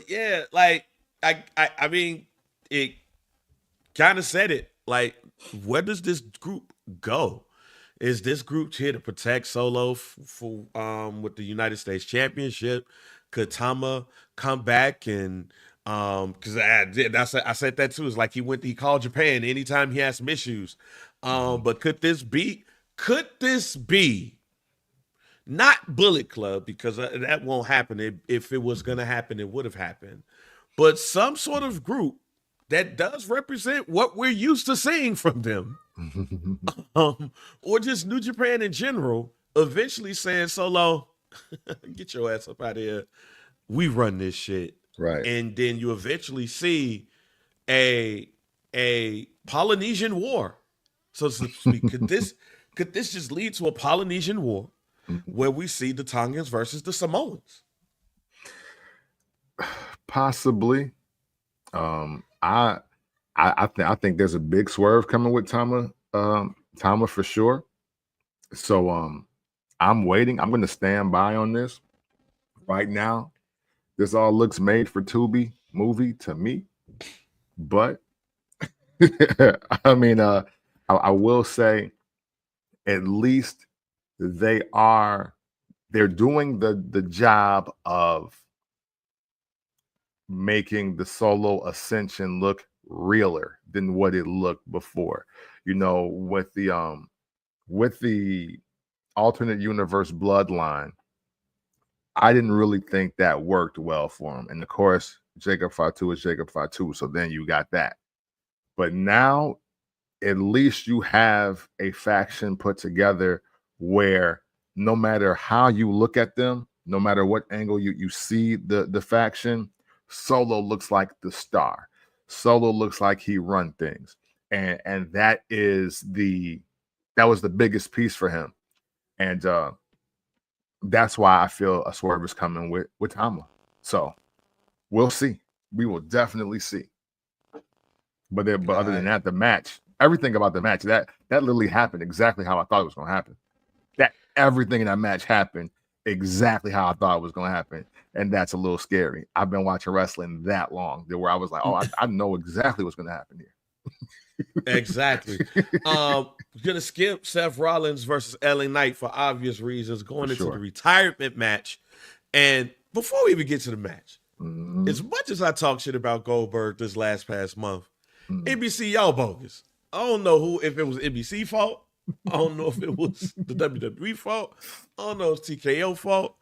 [SPEAKER 3] yeah, like I mean, it kind of said it. Like, where does this group go? Is this group here to protect Solo for with the United States Championship? Could Tama come back and because I said that too. It's like he called Japan anytime he has some issues. But could this be not Bullet Club, because that won't happen. If it was going to happen, it would have happened. But some sort of group that does represent what we're used to seeing from them, or just New Japan in general, eventually saying, Solo, get your ass up out of here. We run this shit.
[SPEAKER 2] Right.
[SPEAKER 3] And then you eventually see a Polynesian war, so to speak. Could this just lead to a Polynesian war where we see the Tongans versus the Samoans?
[SPEAKER 2] Possibly. I think there's a big swerve coming with Tama for sure. So I'm waiting. I'm going to stand by on this right now. This all looks made for Tubi movie to me, but I mean, I will say at least they're doing the job of making the Solo ascension look realer than what it looked before. With the alternate universe bloodline, I didn't really think that worked well for him. And of course, Jacob Fatu is Jacob Fatu. So then you got that. But now at least you have a faction put together where no matter how you look at them, no matter what angle you see the faction, Solo looks like the star. Solo looks like he run things. And that was the biggest piece for him. And that's why I feel a swerve is coming with Tama. So we'll see. We will definitely see. But other than that, the match, everything about the match, that literally happened exactly how I thought it was going to happen. That everything in that match happened exactly how I thought it was going to happen. And that's a little scary. I've been watching wrestling that long where I was like, oh, I know exactly what's going to happen here.
[SPEAKER 3] Exactly. Gonna skip Seth Rollins versus LA Knight for obvious reasons, going into the retirement match. And before we even get to the match, as much as I talk shit about Goldberg this past month, NBC, y'all bogus. I don't know if it was NBC fault. I don't know if it was the WWE fault. I don't know if it's TKO fault.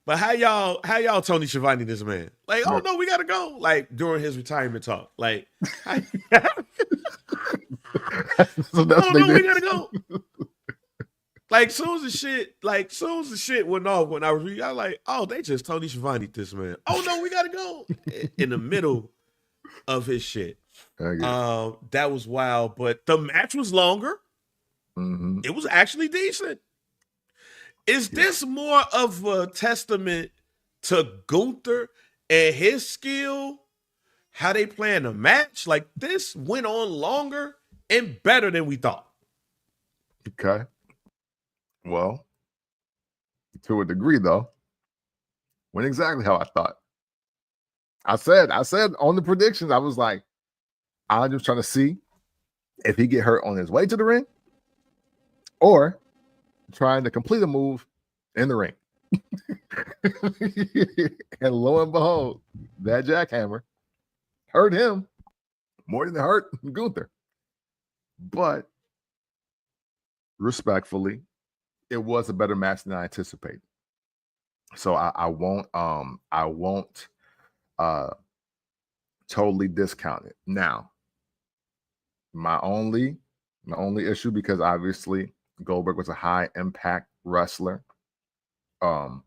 [SPEAKER 3] But how y'all Tony Schiavone this man? Like, oh no, we gotta go. Like during his retirement talk. Like
[SPEAKER 2] so that's
[SPEAKER 3] oh no, we gotta go. soon as the shit went off when I was reading, I was like, oh, they just Tony Schiavone this man. Oh no, we gotta go in the middle of his shit. That was wild, but the match was longer.
[SPEAKER 2] Mm-hmm.
[SPEAKER 3] It was actually decent. Is this more of a testament to Gunther and his skill? How they playing the match? Like, this went on longer and better than we thought.
[SPEAKER 2] Okay. Well, to a degree, though, went exactly how I thought. I said on the predictions, I was like, I'm just trying to see if he get hurt on his way to the ring or trying to complete a move in the ring. And lo and behold, that jackhammer hurt him more than it hurt Gunther. But respectfully, it was a better match than I anticipated. So I won't totally discount it. Now, my only issue, because obviously Goldberg was a high impact wrestler. The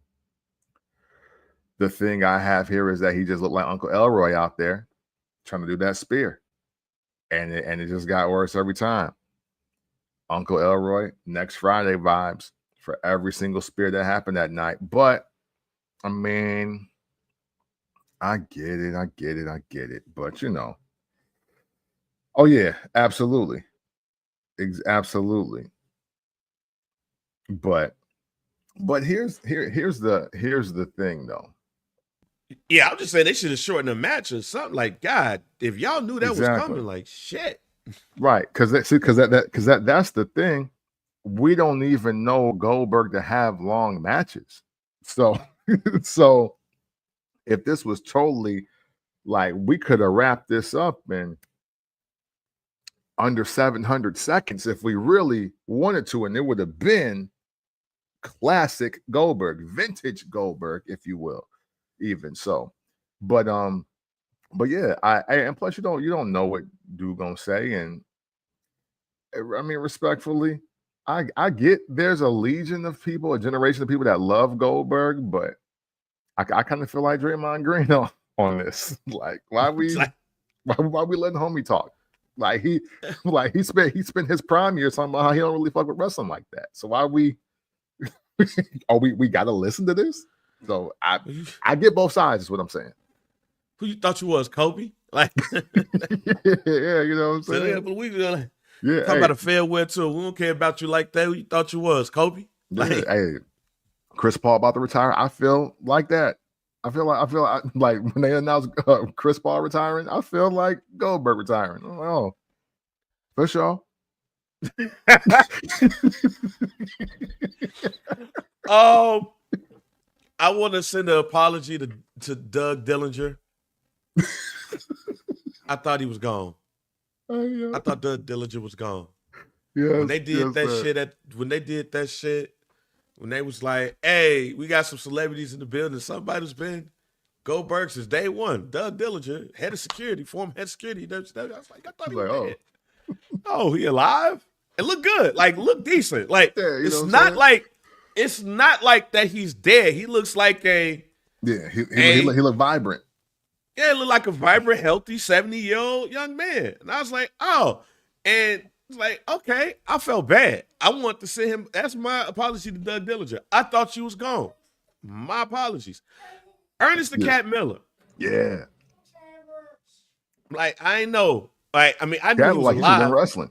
[SPEAKER 2] thing I have here is that he just looked like Uncle Elroy out there trying to do that spear. And it just got worse every time. Uncle Elroy, next Friday vibes for every single spear that happened that night. But I mean, I get it. But oh yeah, absolutely. Absolutely. But here's the thing though.
[SPEAKER 3] Yeah, I'm just saying they should have shortened the match or something. Like, God, if y'all knew that was coming, like shit.
[SPEAKER 2] Right, because that's the thing. We don't even know Goldberg to have long matches. So if this was totally like, we could have wrapped this up in under 700 seconds if we really wanted to, and it would have been classic Goldberg, vintage Goldberg, if you will, even so. But yeah, and plus you don't know what dude gonna say, and I mean, respectfully, I get there's a legion of people, a generation of people that love Goldberg, but I kind of feel like Draymond Green on this. Like, why we letting homie talk? Like he spent his prime years talking about how he don't really fuck with wrestling like that. So why we we gotta listen to this? So I get both sides, is what I'm saying.
[SPEAKER 3] Who you thought you was, Kobe? Like,
[SPEAKER 2] yeah, you know what I'm saying?
[SPEAKER 3] But we talk about a farewell tour. We don't care about you like that. Who you thought you was, Kobe? Like,
[SPEAKER 2] hey, Chris Paul about to retire. I feel like that. I feel like when they announced Chris Paul retiring, I feel like Goldberg retiring. Oh, for sure.
[SPEAKER 3] I want to send an apology to Doug Dillinger. I thought he was gone. I thought Doug Dillinger was gone.
[SPEAKER 2] Yes,
[SPEAKER 3] when they did that shit, when they was like, hey, we got some celebrities in the building. Somebody's been Goldberg since day one. Doug Dillinger, head of security, former head of security. I was like, I thought he was dead. Oh, he alive? And look good. Like, look decent. Like, yeah, it's not like that he's dead. He looks like he
[SPEAKER 2] look vibrant.
[SPEAKER 3] Yeah, he looked like a vibrant, healthy 70-year-old young man. And I was like, oh. And it's like, okay, I felt bad. I want to send him. That's my apology to Doug Dillinger. I thought you was gone. My apologies. Ernest the Cat Miller.
[SPEAKER 2] Yeah.
[SPEAKER 3] Like, I ain't know. Like, I mean, I knew he was
[SPEAKER 2] like
[SPEAKER 3] alive.
[SPEAKER 2] He's been wrestling.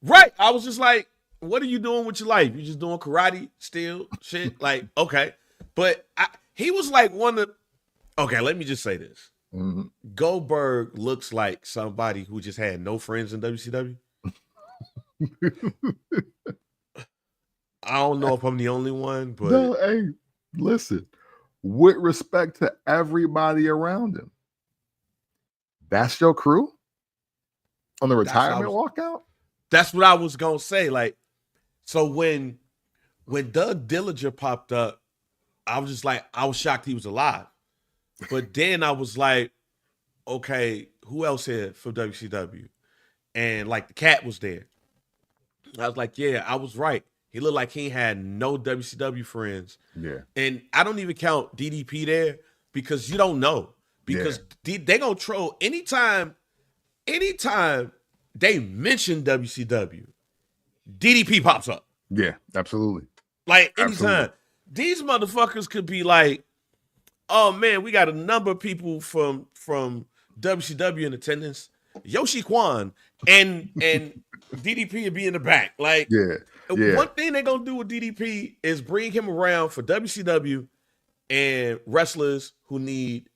[SPEAKER 3] Right. I was just like, what are you doing with your life? You just doing karate still? Shit? Like, okay. But he was like okay, let me just say this.
[SPEAKER 2] Mm-hmm.
[SPEAKER 3] Goldberg looks like somebody who just had no friends in WCW. I don't know if I'm the only one, but
[SPEAKER 2] no, hey, listen, with respect to everybody around him, that's your crew on the retirement walkout.
[SPEAKER 3] That's what I was gonna say. Like, so when Doug Dillinger popped up, I was just like, I was shocked he was alive. But then I was like, okay, who else here for WCW? And like the Cat was there. I was like, yeah, I was right. He looked like he had no WCW friends.
[SPEAKER 2] Yeah.
[SPEAKER 3] And I don't even count DDP there because you don't know. Because they gonna troll anytime they mention WCW, DDP pops up.
[SPEAKER 2] Yeah, absolutely.
[SPEAKER 3] Like anytime.
[SPEAKER 2] Absolutely.
[SPEAKER 3] These motherfuckers could be like, oh man, we got a number of people from WCW in attendance. Yoshi Kwan and DDP would be in the back. Like, one thing they're gonna do with DDP is bring him around for WCW and wrestlers who need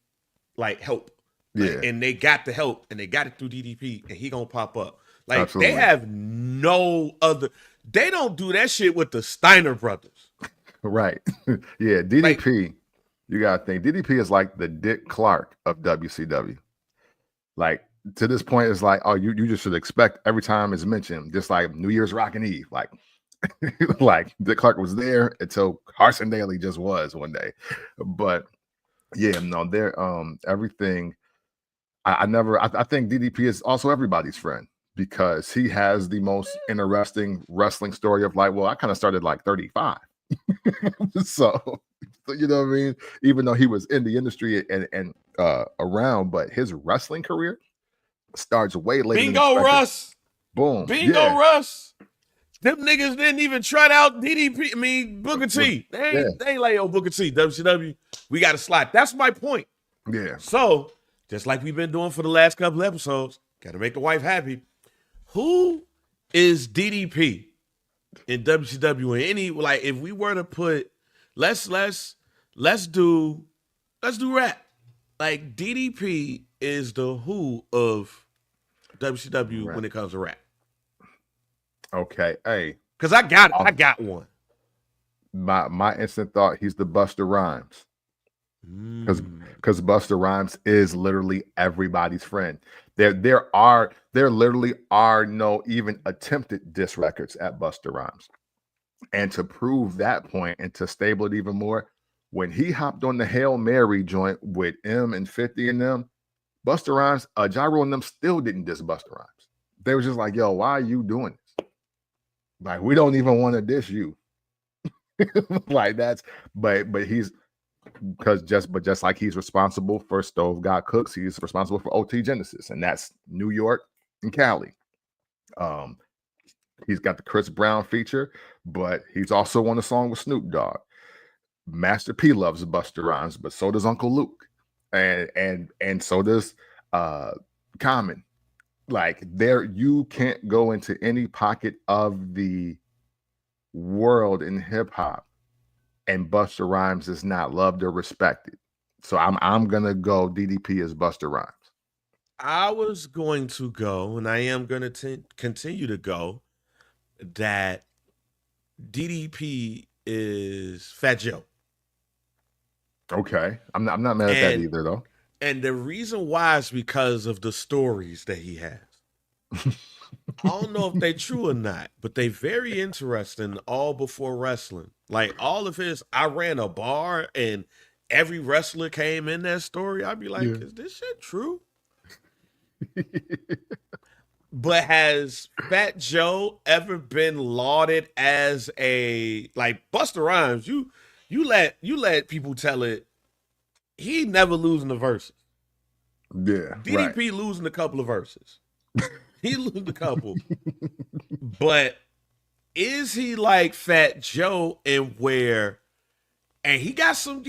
[SPEAKER 3] like help. Like, and they got the help and they got it through DDP and he gonna pop up. Like Absolutely. They have no other. They don't do that shit with the Steiner brothers.
[SPEAKER 2] Right. Yeah. DDP. Like, you gotta think DDP is like the Dick Clark of WCW. Like to this point, it's like, oh, you just should expect every time it's mentioned, just like New Year's Rockin' Eve, like, like Dick Clark was there until Carson Daly just was one day. But yeah, no, they're everything. I think DDP is also everybody's friend because he has the most interesting wrestling story of like, well, I kind of started like 35. So you know what I mean? Even though he was in the industry and around, but his wrestling career starts way later.
[SPEAKER 3] Bingo, Russ.
[SPEAKER 2] Boom.
[SPEAKER 3] Bingo, Russ. Them niggas didn't even try out DDP. I mean, Booker T. They ain't like, oh, Booker T. WCW. We got to slide. That's my point.
[SPEAKER 2] Yeah.
[SPEAKER 3] So, just like we've been doing for the last couple episodes, got to make the wife happy. Who is DDP in WCW? And any, like, if we were to put, let's do rap. Like, DDP is the who of WCW when it comes to rap.
[SPEAKER 2] Okay, hey,
[SPEAKER 3] because I got one.
[SPEAKER 2] My instant thought, he's the Busta Rhymes, because Busta Rhymes is literally everybody's friend. There literally are no even attempted diss records at Busta Rhymes, and to prove that point and to stable it even more, when he hopped on the Hail Mary joint with M and 50 and them, Busta Rhymes, Gyro and them still didn't diss Busta Rhymes. They were just like, yo, why are you doing this? Like, we don't even want to diss you. Like that's, but he's just like he's responsible for Stove Got Cooks, he's responsible for OT Genesis, and that's New York and Cali. He's got the Chris Brown feature, but he's also on a song with Snoop Dogg. Master P loves Busta Rhymes, but so does Uncle Luke, and so does Common. Like there, you can't go into any pocket of the world in hip hop and Busta Rhymes is not loved or respected. So I'm gonna go DDP as Busta Rhymes.
[SPEAKER 3] I was going to go, and I am going to continue to go, that DDP is Fat Joe.
[SPEAKER 2] Okay, I'm not mad at that either, though.
[SPEAKER 3] And the reason why is because of the stories that he has. I don't know if they're true or not, but they very interesting all before wrestling. Like all of his, I ran a bar and every wrestler came in that story. I'd be like, is this shit true? But has Fat Joe ever been lauded as a, like Busta Rhymes, you let people tell it, he never losing the verses.
[SPEAKER 2] Yeah.
[SPEAKER 3] DDP losing a couple of verses. He losing a couple. But is he like Fat Joe and he got some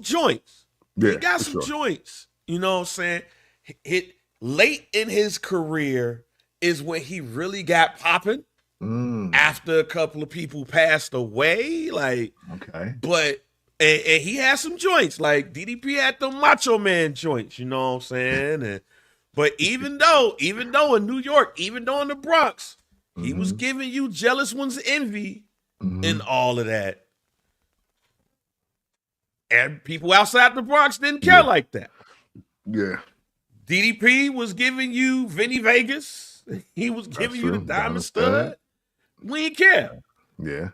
[SPEAKER 3] joints.
[SPEAKER 2] Yeah,
[SPEAKER 3] he got some joints. You know what I'm saying? Late in his career is when he really got popping. After a couple of people passed away. Like,
[SPEAKER 2] okay.
[SPEAKER 3] But and he had some joints. Like DDP had the Macho Man joints, you know what I'm saying? But even though in New York, even though in the Bronx, he was giving you Jealous One's Envy and all of that. And people outside the Bronx didn't care like that.
[SPEAKER 2] Yeah.
[SPEAKER 3] DDP was giving you Vinny Vegas. He was giving you the Diamond Stud. We didn't care.
[SPEAKER 2] Yeah.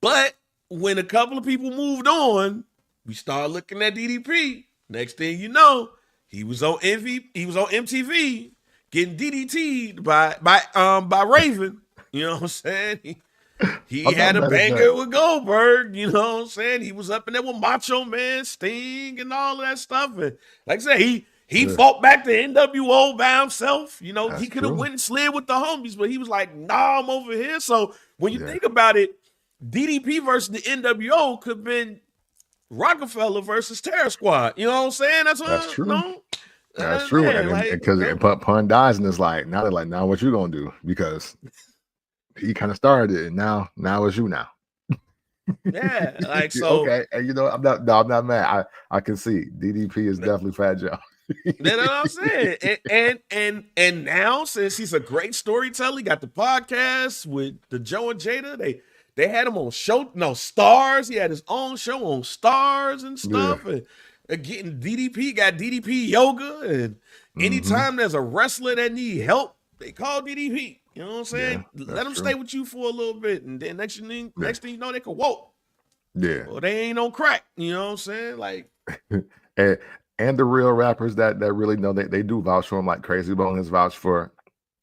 [SPEAKER 3] But when a couple of people moved on, we started looking at DDP. Next thing you know, he was on MTV getting DDT'd by Raven. You know what I'm saying? He
[SPEAKER 2] I'm not
[SPEAKER 3] had a
[SPEAKER 2] mad at
[SPEAKER 3] banger
[SPEAKER 2] that.
[SPEAKER 3] with Goldberg, you know what I'm saying? He was up in there with Macho Man, Sting, and all of that stuff. And like I said, he
[SPEAKER 2] Yeah,
[SPEAKER 3] fought back to NWO by himself. You know, he
[SPEAKER 2] that's
[SPEAKER 3] could have
[SPEAKER 2] true.
[SPEAKER 3] went and slid with the homies, but he was like, nah, I'm over here. So when you
[SPEAKER 2] Yeah,
[SPEAKER 3] think about it, DDP versus the NWO could have been Rockefeller versus Terror Squad. You know what I'm saying? That's
[SPEAKER 2] that's
[SPEAKER 3] what,
[SPEAKER 2] true.
[SPEAKER 3] no.
[SPEAKER 2] That's true. And
[SPEAKER 3] Man,
[SPEAKER 2] then
[SPEAKER 3] like,
[SPEAKER 2] because Pun dies, and it's like now they're like, now what you gonna do? Because he kind of started it, and now it's you now.
[SPEAKER 3] yeah, like so.
[SPEAKER 2] Okay, and I'm not. No, I'm not mad. I can see DDP is definitely Fat Joe.
[SPEAKER 3] That's what I'm saying. And now since he's a great storyteller, he got the podcast with the Joe and Jada. They had him on Stars. He had his own show on Stars and
[SPEAKER 2] Yeah.
[SPEAKER 3] stuff. And again, DDP got DDP yoga. And
[SPEAKER 2] Mm-hmm.
[SPEAKER 3] anytime there's a wrestler that need help, they call DDP. You know what I'm
[SPEAKER 2] Yeah,
[SPEAKER 3] saying? Let
[SPEAKER 2] that's
[SPEAKER 3] them
[SPEAKER 2] true.
[SPEAKER 3] stay with you for a little bit, and then next thing
[SPEAKER 2] Yeah.
[SPEAKER 3] you know, they can walk.
[SPEAKER 2] Yeah.
[SPEAKER 3] Or they ain't on crack. You know what I'm saying? Like,
[SPEAKER 2] and, and the real rappers that really know they do vouch for him, like Crazy Bone has vouched for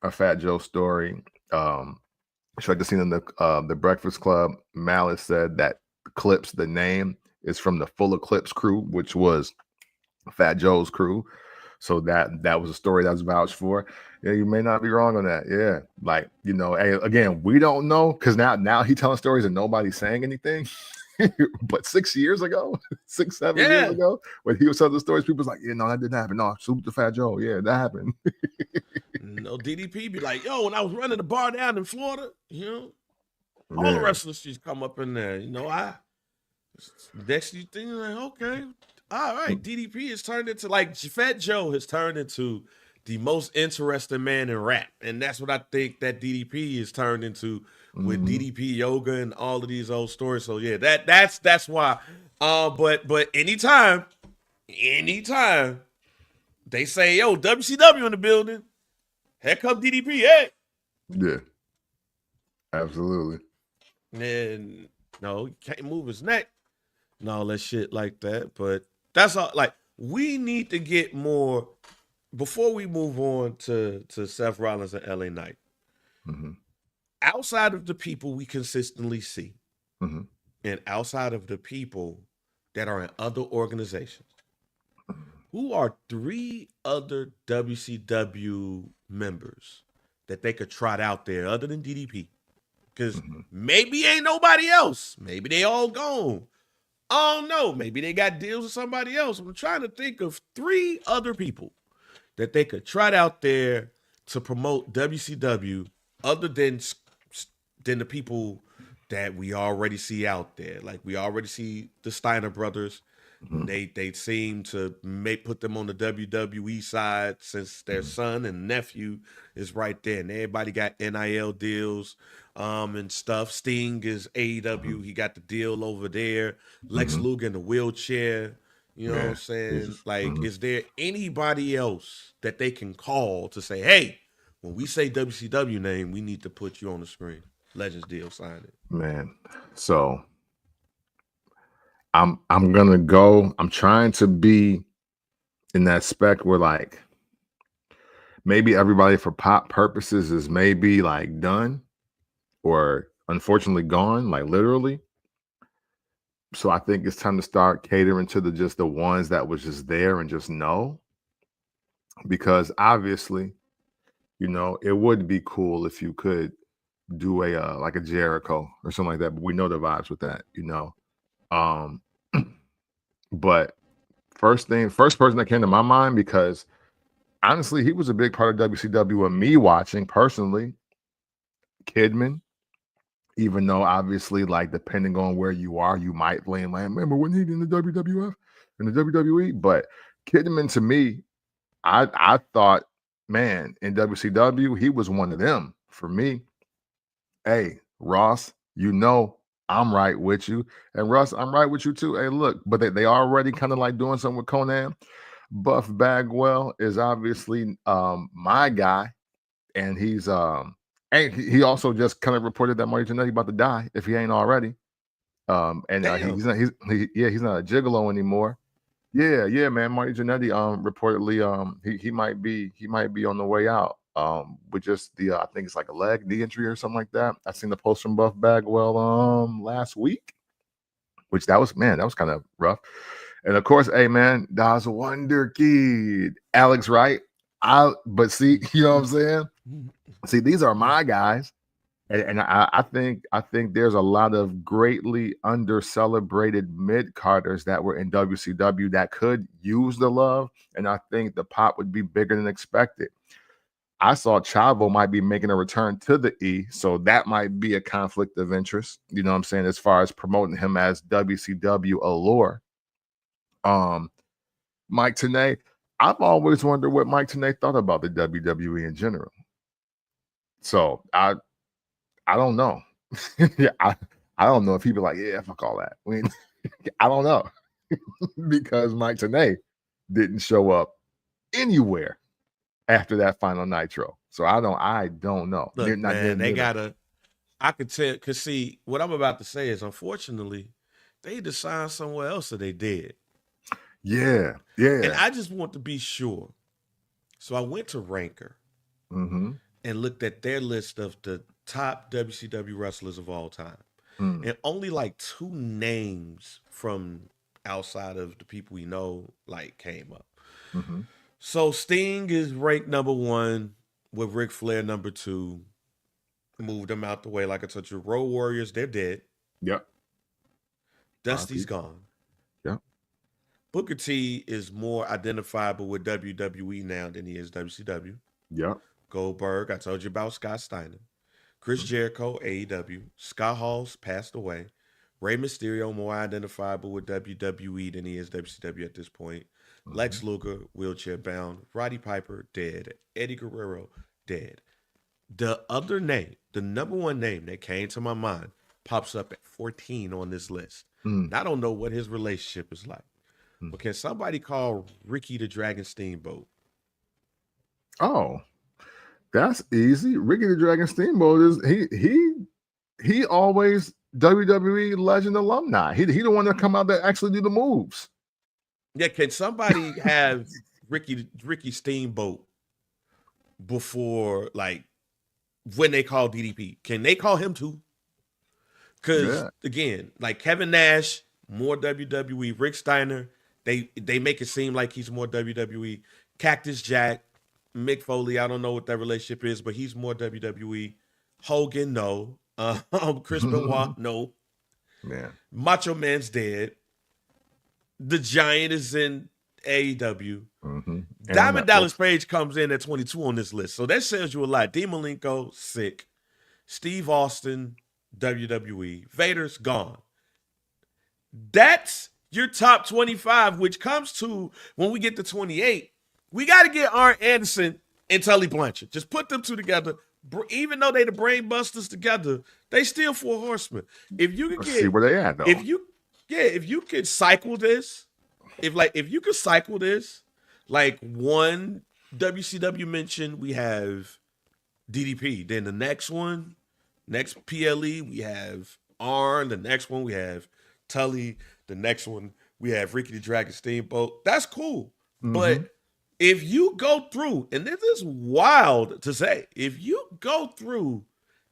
[SPEAKER 2] a Fat Joe story. It's like the scene in the Breakfast Club. Malice said that Clips, the name, is from the Full Eclipse crew, which was Fat Joe's crew. So that was a story that's vouched for. Yeah, you may not be wrong on that. Yeah, like hey, again, we don't know because now he telling stories and nobody's saying anything. But 6 years ago, 6-7 years
[SPEAKER 3] yeah.
[SPEAKER 2] ago, when he was telling the stories, people was like, "Yeah, no, that didn't happen. No, salute to Fat Joe. Yeah, that happened."
[SPEAKER 3] No, DDP be like, yo, when I was running the bar down in Florida, all the
[SPEAKER 2] Yeah,
[SPEAKER 3] wrestlers just come up in there. Next thing like, okay, all right, DDP has turned into like Fat Joe has turned into the most interesting man in rap, and that's what I think that DDP is turned into with DDP yoga and all of these old stories. So yeah, that's why. But anytime they say, yo, WCW in the building, here come DDP, hey.
[SPEAKER 2] yeah, absolutely.
[SPEAKER 3] And no, he can't move his neck and all that shit like that. But that's all. Like, we need to get more before we move on to Seth Rollins and LA Knight.
[SPEAKER 2] Mm-hmm.
[SPEAKER 3] Outside of the people we consistently see,
[SPEAKER 2] Mm-hmm.
[SPEAKER 3] and outside of the people that are in other organizations, who are 3 other WCW members that they could trot out there other than DDP? Because maybe ain't nobody else. Maybe they all gone. I don't know. Maybe they got deals with somebody else. I'm trying to think of 3 other people that they could trot out there to promote WCW other than the people that we already see out there. Like, we already see the Steiner brothers. They seem to put them on the WWE side since their son and nephew is right there, and everybody got NIL deals and stuff. Sting is AEW; he got the deal over there. Lex Luger in the wheelchair. You know what I'm saying? Like, is there anybody else that they can call to say, "Hey, when we say WCW name, we need to put you on the screen"? Legends deal, sign it.
[SPEAKER 2] Man, so I'm gonna go. I'm trying to be in that spec where like maybe everybody for pop purposes is maybe like done or unfortunately gone, like literally. So I think it's time to start catering to the ones that was just there and just know. Because obviously, it would be cool if you could do a like a Jericho or something like that, but we know the vibes with that, Um but first person that came to my mind, because honestly, he was a big part of WCW and me watching personally, Kidman, even though obviously, like, depending on where you are, you might blame, like, remember when he in the WWF and the WWE? But Kidman, to me, I thought, man, in WCW, he was one of them. For me, hey, Ross, I'm right with you. And Russ, I'm right with you too. Hey, look, but they already kind of like doing something with Conan. Buff Bagwell is obviously my guy, and he's and he also just kind of reported that Marty Jannetty about to die if he ain't already. And he's not he's not a gigolo anymore. Yeah, man. Marty Jannetty reportedly he might be on the way out. with just the I think it's like a knee injury or something like that. I seen the post from Buff Bagwell last week, which that was kind of rough. And of course, hey man, that's a wonder kid, Alex Wright. But see, you know what I'm saying? See, these are my guys. And I think there's a lot of greatly under-celebrated mid-carders that were in WCW that could use the love, and I think the pop would be bigger than expected. I saw Chavo might be making a return to the E, so that might be a conflict of interest, you know what I'm saying, as far as promoting him as WCW allure. Mike Tenay, I've always wondered what Mike Tenay thought about the WWE in general. So I don't know. Yeah, I don't know if he'd be like, yeah, fuck all that. I mean, I don't know. Because Mike Tenay didn't show up anywhere after that final Nitro. So I don't know.
[SPEAKER 3] Look, man, they gotta. I could tell, because see, what I'm about to say is, unfortunately, they either signed somewhere else or they did.
[SPEAKER 2] Yeah.
[SPEAKER 3] And I just want to be sure. So I went to Ranker and looked at their list of the top WCW wrestlers of all time. And only like 2 names from outside of the people we know like came up. So Sting is ranked number 1 with Ric Flair number 2. Moved them out the way like I told you. Road Warriors, they're dead.
[SPEAKER 2] Yep.
[SPEAKER 3] Dusty's gone.
[SPEAKER 2] Yep.
[SPEAKER 3] Booker T is more identifiable with WWE now than he is WCW.
[SPEAKER 2] Yep.
[SPEAKER 3] Goldberg, I told you about Scott Steiner. Chris Jericho, AEW. Scott Hall's passed away. Rey Mysterio, more identifiable with WWE than he is WCW at this point. Lex Luger, wheelchair bound. Roddy Piper, dead. Eddie Guerrero, dead. The other name, the number 1 name that came to my mind, pops up at 14 on this list. I don't know what his relationship is like. But can somebody call Ricky the Dragon Steamboat?
[SPEAKER 2] Oh, that's easy. Ricky the Dragon Steamboat is he always WWE legend alumni. He the one that come out that actually do the moves.
[SPEAKER 3] Yeah, can somebody have Ricky Steamboat before, like, when they call DDP? Can they call him too? Because again, like Kevin Nash, more WWE. Rick Steiner, they make it seem like he's more WWE. Cactus Jack, Mick Foley, I don't know what that relationship is, but he's more WWE. Hogan, no. Chris Benoit, no.
[SPEAKER 2] Man.
[SPEAKER 3] Macho Man's dead. The Giant is in AEW. Diamond Dallas Page comes in at 22 on this list. So that says you a lot. Dean Malenko, sick. Steve Austin, WWE. Vader's gone. That's your top 25, which comes to, when we get to 28, we got to get Arn Anderson and Tully Blanchard. Just put them 2 together. Even though they the brain busters together, they still 4 horsemen. If you could
[SPEAKER 2] see where they at though.
[SPEAKER 3] If you could cycle this, if you could cycle this, like one WCW mention, we have DDP. Then the next PLE, we have Arn. The next one, we have Tully. The next one, we have Ricky the Dragon Steamboat. That's cool. But if you go through, and this is wild to say, if you go through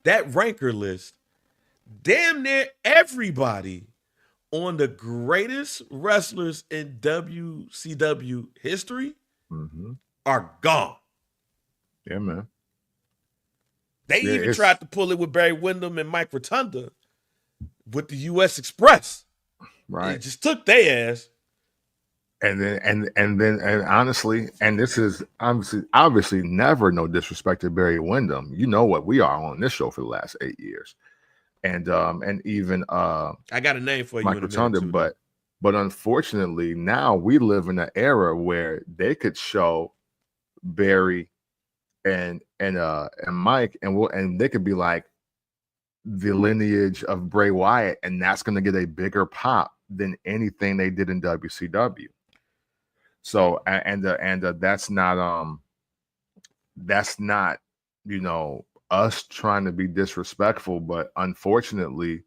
[SPEAKER 3] that ranker list, damn near everybody on the greatest wrestlers in WCW history are gone.
[SPEAKER 2] Yeah, man.
[SPEAKER 3] They even tried to pull it with Barry Windham and Mike Rotunda with the U.S. Express.
[SPEAKER 2] Right.
[SPEAKER 3] It just took their ass.
[SPEAKER 2] And honestly, and this is obviously never no disrespect to Barry Windham. You know what we are on this show for the last 8 years. And even
[SPEAKER 3] I got a name for you.
[SPEAKER 2] Mike Rotunda, but unfortunately now we live in an era where they could show Barry and Mike and they could be like the lineage of Bray Wyatt, and that's going to get a bigger pop than anything they did in WCW. So that's not us trying to be disrespectful, but unfortunately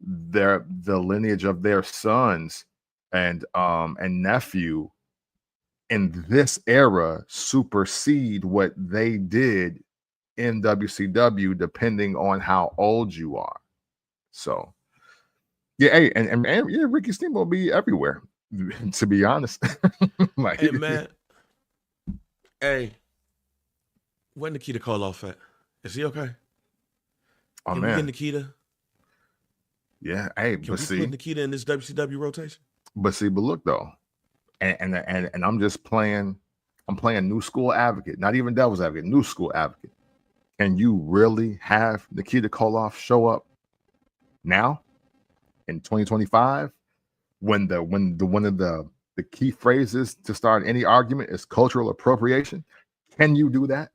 [SPEAKER 2] the lineage of their sons and nephew in this era supersede what they did in WCW, depending on how old you are. So, yeah, hey, and yeah, Ricky Steamboat be everywhere. To be honest, like,
[SPEAKER 3] Hey man, hey, where Nikita Koloff at? Is he okay?
[SPEAKER 2] oh
[SPEAKER 3] Can we get
[SPEAKER 2] man,
[SPEAKER 3] Nikita?
[SPEAKER 2] yeah, hey,
[SPEAKER 3] Can we put Nikita in this WCW rotation?
[SPEAKER 2] but look though, and I'm just playing. I'm playing new school advocate, not even devil's advocate, new school advocate. Can you really have Nikita Koloff show up now in 2025 when one of the key phrases to start any argument is cultural appropriation? Can you do that?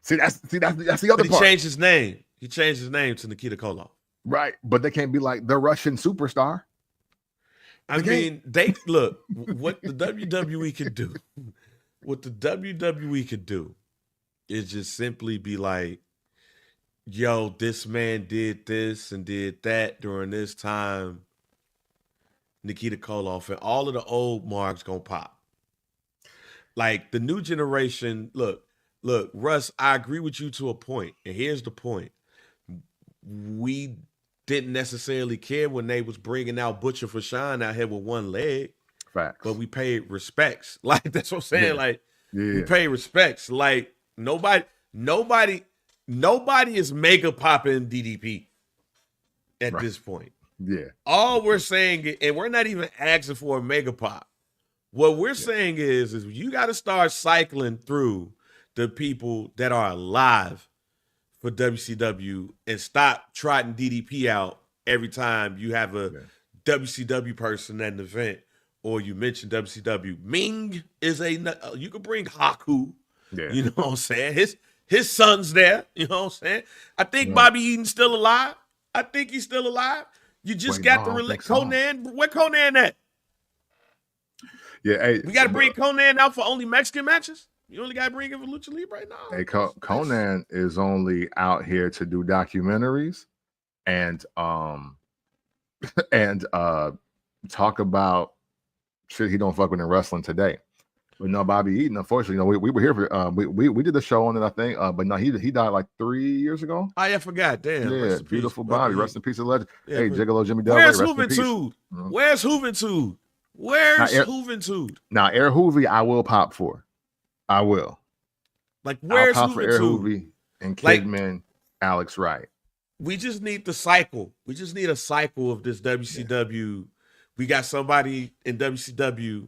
[SPEAKER 2] See, that's the other
[SPEAKER 3] But
[SPEAKER 2] part.
[SPEAKER 3] He changed his name. He changed his name to Nikita Koloff.
[SPEAKER 2] Right, but they can't be like the Russian superstar.
[SPEAKER 3] I mean, they look what the WWE can do. What the WWE could do is just simply be like, yo, this man did this and did that during this time. Nikita Koloff, and all of the old marks gonna pop. Like the new generation, look, Russ, I agree with you to a point. And here's the point. We didn't necessarily care when they was bringing out Butcher for Shine out here with one leg.
[SPEAKER 2] Facts.
[SPEAKER 3] But we paid respects. Like, that's what I'm saying.
[SPEAKER 2] Yeah.
[SPEAKER 3] Like,
[SPEAKER 2] Yeah.
[SPEAKER 3] we pay respects. Like, nobody is mega popping DDP at this point.
[SPEAKER 2] Yeah.
[SPEAKER 3] All we're saying, and we're not even asking for a mega pop. What we're saying is you got to start cycling through the people that are alive for WCW and stop trotting DDP out every time you have a WCW person at an event or you mention WCW. Ming is you could bring Haku.
[SPEAKER 2] Yeah.
[SPEAKER 3] You know what I'm saying? His son's there. You know what I'm saying? I think Bobby Eaton's still alive. I think he's still alive. You just got to Conan. Where Conan at?
[SPEAKER 2] Yeah, hey,
[SPEAKER 3] we got to bring Conan out for only Mexican matches. You only got to bring him for Lucha Libre right now.
[SPEAKER 2] Hey, Conan is only out here to do documentaries and talk about shit he don't fuck with in wrestling today. But no, Bobby Eaton, unfortunately, we were here for we did the show on it, I think. But no, he died like 3 years ago.
[SPEAKER 3] Oh, yeah, I forgot. Damn.
[SPEAKER 2] Yeah, beautiful Bobby. Rest in peace, a legend.
[SPEAKER 3] Yeah,
[SPEAKER 2] hey, Gigolo Jimmy Del
[SPEAKER 3] Where's Juventud? Where's Juventud? Where's Juventud?
[SPEAKER 2] Now, Air Hoovy, I will pop for. I will.
[SPEAKER 3] Like, where's
[SPEAKER 2] I'll pop for Air Hoovy and Kidman, Alex Wright.
[SPEAKER 3] We just need the cycle. We just need a cycle of this WCW. Yeah. We got somebody in WCW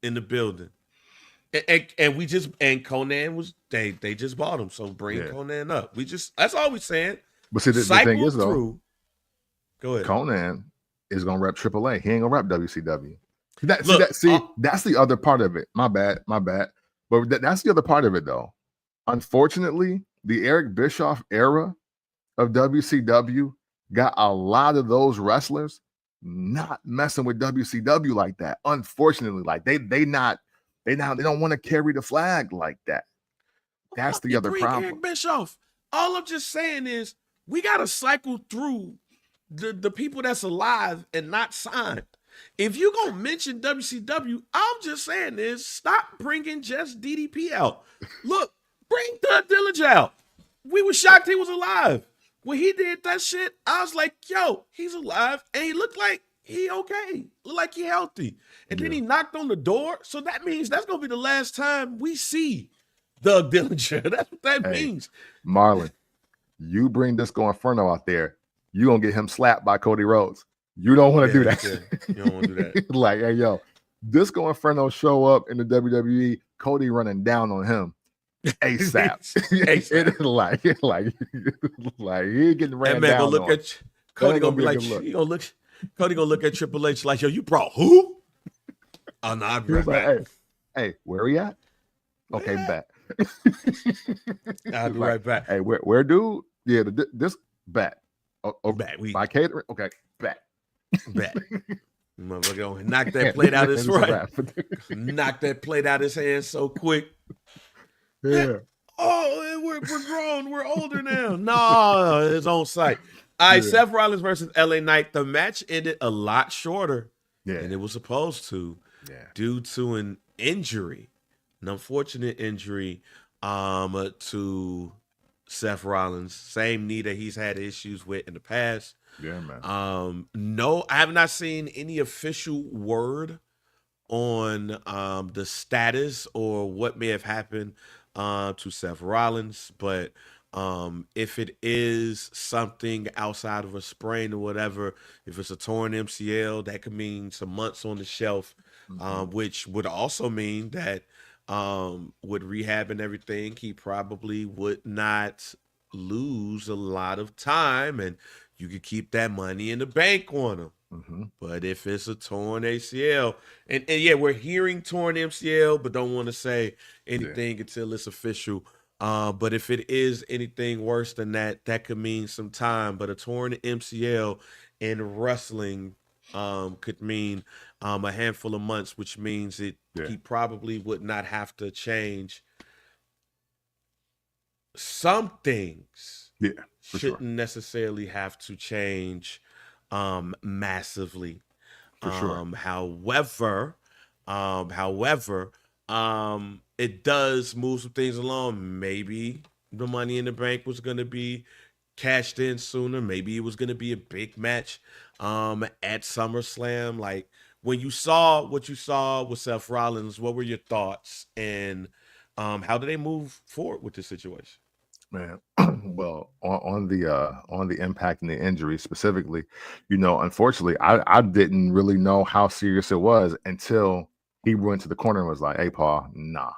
[SPEAKER 3] in the building. And we just Conan was they just bought him, so bring Conan up. That's all we're saying.
[SPEAKER 2] But see, the thing is though,
[SPEAKER 3] go ahead.
[SPEAKER 2] Conan is gonna rep AAA. He ain't gonna rep WCW. That's the other part of it. My bad. But that's the other part of it though. Unfortunately, the Eric Bischoff era of WCW got a lot of those wrestlers not messing with WCW like that. Unfortunately, like they don't want to carry the flag like that. That's the other problem.
[SPEAKER 3] Eric Bischoff. All I'm just saying is we got to cycle through the people that's alive and not signed. If you're going to mention WCW, I'm just saying is stop bringing just DDP out. Look, bring Doug Dillinger out. We were shocked he was alive. When he did that shit, I was like, yo, he's alive. And he looked like he okay. Looked like he healthy. And then he knocked on the door. So that means that's going to be the last time we see Doug Dillinger. That's what that means.
[SPEAKER 2] Marlon, you bring Disco Inferno out there, you're going to get him slapped by Cody Rhodes. You don't want to do that.
[SPEAKER 3] You don't want to do that.
[SPEAKER 2] Like, hey, yo, Disco Inferno show up in the WWE, Cody running down on him ASAP. like he getting ran down.
[SPEAKER 3] Gonna look at Cody gonna be like, Cody gonna look at Triple H like, yo, you brought who? Oh no, I'll be right back.
[SPEAKER 2] Hey, where we at? Okay, back.
[SPEAKER 3] I'll be right back.
[SPEAKER 2] Hey, where dude? Yeah, this back.
[SPEAKER 3] Back.
[SPEAKER 2] By catering. Okay, back.
[SPEAKER 3] Motherfucker gonna knock that plate out his right. Knock that plate out his hand so quick.
[SPEAKER 2] Yeah.
[SPEAKER 3] Oh, we're grown. We're older now. No, it's on site. All right,
[SPEAKER 2] Yeah.
[SPEAKER 3] Seth Rollins versus LA Knight. The match ended a lot shorter
[SPEAKER 2] Yeah.
[SPEAKER 3] than it was supposed to
[SPEAKER 2] Yeah.
[SPEAKER 3] due to an injury, an unfortunate injury to Seth Rollins. Same knee that he's had issues with in the past.
[SPEAKER 2] Yeah, man.
[SPEAKER 3] No, I have not seen any official word on the status or what may have happened to Seth Rollins, but if it is something outside of a sprain or whatever, if it's a torn MCL, that could mean some months on the shelf, which would also mean that with rehab and everything, he probably would not lose a lot of time, and you could keep that money in the bank on him.
[SPEAKER 2] Mm-hmm.
[SPEAKER 3] But if it's a torn ACL, and yeah, we're hearing torn MCL, but don't want to say anything until it's official. But if it is anything worse than that, that could mean some time. But a torn MCL in wrestling could mean a handful of months, which means he probably would not have to change some things.
[SPEAKER 2] Yeah,
[SPEAKER 3] Shouldn't necessarily have to change massively.
[SPEAKER 2] For sure.
[SPEAKER 3] However, it does move some things along. Maybe the Money in the Bank was going to be cashed in sooner. Maybe it was going to be a big match at SummerSlam. Like when you saw what you saw with Seth Rollins, what were your thoughts, and how do they move forward with this situation?
[SPEAKER 2] Man, well, on the impact and the injury specifically, unfortunately, I didn't really know how serious it was until he went to the corner and was like, "Hey, Paul, nah,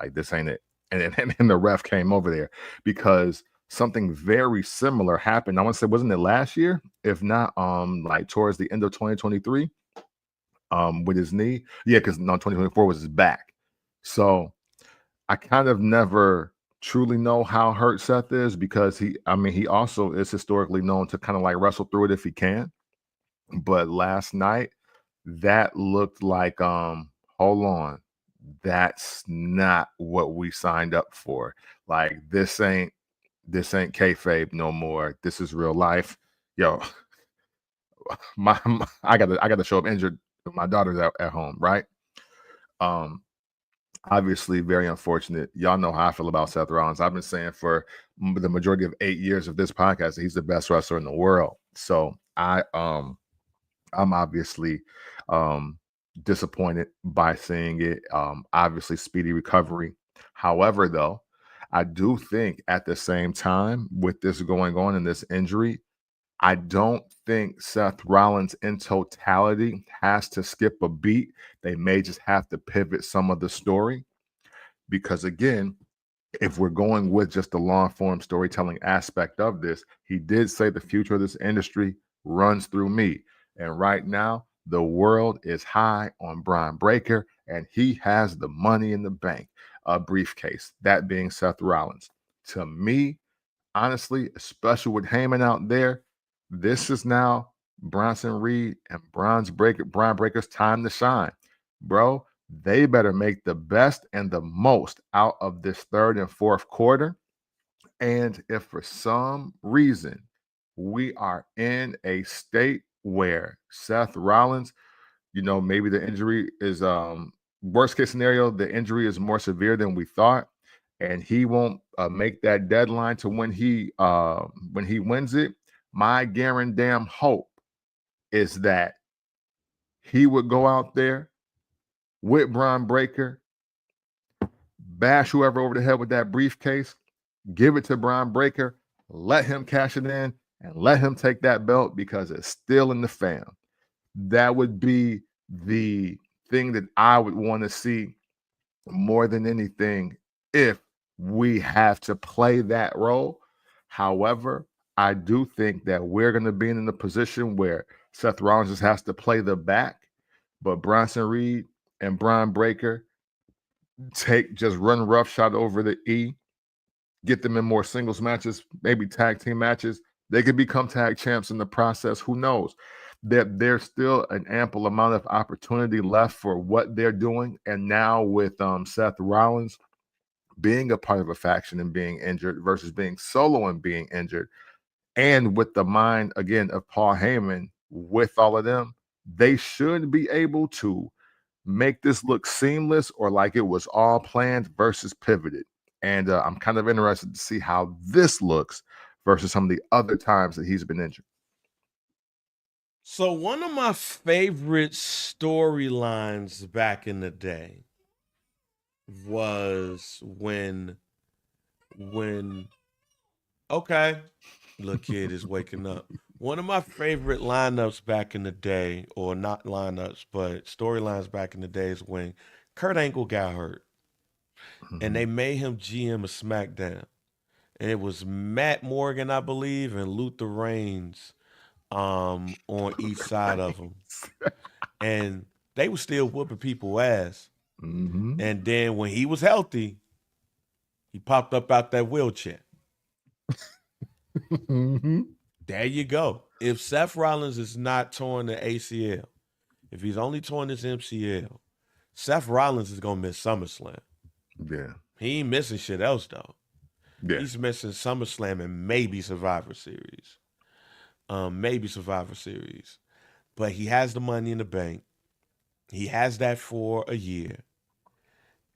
[SPEAKER 2] like this ain't it." And the ref came over there because something very similar happened. I want to say, wasn't it last year? If not, like towards the end of 2023, with his knee. Yeah, because no, 2024 was his back. So I kind of never truly know how hurt Seth is because he also is historically known to kind of like wrestle through it if he can. But last night, that looked like, hold on, that's not what we signed up for. Like this ain't kayfabe no more. This is real life. Yo, I gotta show up injured. My daughter's at home, right? Um, Obviously, very unfortunate. Y'all know how I feel about Seth Rollins. I've been saying for the majority of 8 years of this podcast that he's the best wrestler in the world. So I'm obviously disappointed by seeing it. Obviously, speedy recovery. However, though, I do think at the same time with this going on and this injury, I don't think Seth Rollins in totality has to skip a beat. They may just have to pivot some of the story because, again, if we're going with just the long form storytelling aspect of this, he did say the future of this industry runs through me. And right now, the world is high on Brian Breaker, and he has the money in the bank, a briefcase, that being Seth Rollins. To me, honestly, especially with Heyman out there, this is now Bronson Reed and Brian Breaker's time to shine. Bro, they better make the best and the most out of this third and fourth quarter. And if for some reason we are in a state where Seth Rollins, maybe the injury is worst case scenario, the injury is more severe than we thought, and he won't make that deadline to when he wins it. My guaranteed hope is that he would go out there with Bron Breakker, bash whoever over the head with that briefcase, give it to Bron Breakker, let him cash it in, and let him take that belt because it's still in the fam. That would be the thing that I would want to see more than anything if we have to play that role. However, I do think that we're going to be in a position where Seth Rollins just has to play the back, but Bronson Reed and Bron Breakker just run roughshod over the E, get them in more singles matches, maybe tag team matches. They could become tag champs in the process. Who knows? There's still an ample amount of opportunity left for what they're doing. And now with Seth Rollins being a part of a faction and being injured versus being solo and being injured, And with the mind again of Paul Heyman, with all of them, they should be able to make this look seamless or like it was all planned versus pivoted. And I'm kind of interested to see how this looks versus some of the other times that he's been injured.
[SPEAKER 3] So one of my favorite storylines back in the day was when okay, little kid is waking up. One of my favorite lineups back in the day, or not lineups, but storylines back in the day, is when Kurt Angle got hurt and they made him GM of SmackDown. And it was Matt Morgan, I believe, and Luther Reigns on each side of him. And they were still whooping people's ass. And then when he was healthy, he popped up out that wheelchair. There you go. If Seth Rollins is not torn the ACL, if he's only torn his MCL, Seth Rollins is gonna miss SummerSlam.
[SPEAKER 2] Yeah.
[SPEAKER 3] He ain't missing shit else though.
[SPEAKER 2] Yeah.
[SPEAKER 3] He's missing SummerSlam and maybe Survivor Series. Maybe Survivor Series. But he has the money in the bank. He has that for a year.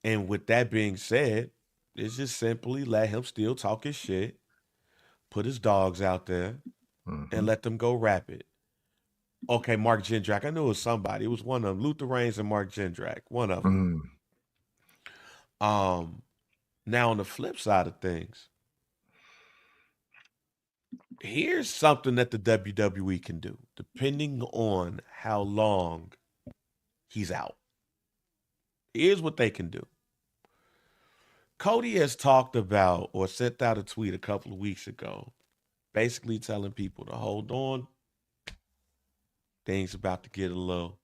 [SPEAKER 3] And with that being said, it's just simply let him still talk his shit, put his dogs out there, and let them go rapid. Okay, Mark Jindrak. I knew it was somebody. It was one of them. Luther Reigns and Mark Jindrak. One of them. Now on the flip side of things, here's something that the WWE can do, depending on how long he's out. Here's what they can do. Cody has talked about or sent out a tweet a couple of weeks ago, basically telling people to hold on. Things about to get a little,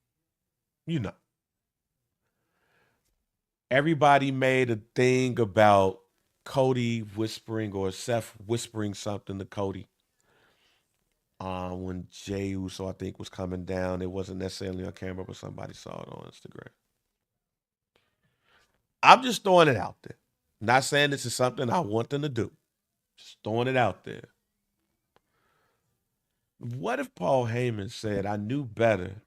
[SPEAKER 3] Everybody made a thing about Cody whispering or Seth whispering something to Cody. When Jey Uso, I think, was coming down. It wasn't necessarily on camera, but somebody saw it on Instagram. I'm just throwing it out there. Not saying this is something I want them to do. Just throwing it out there. What if Paul Heyman said, I knew better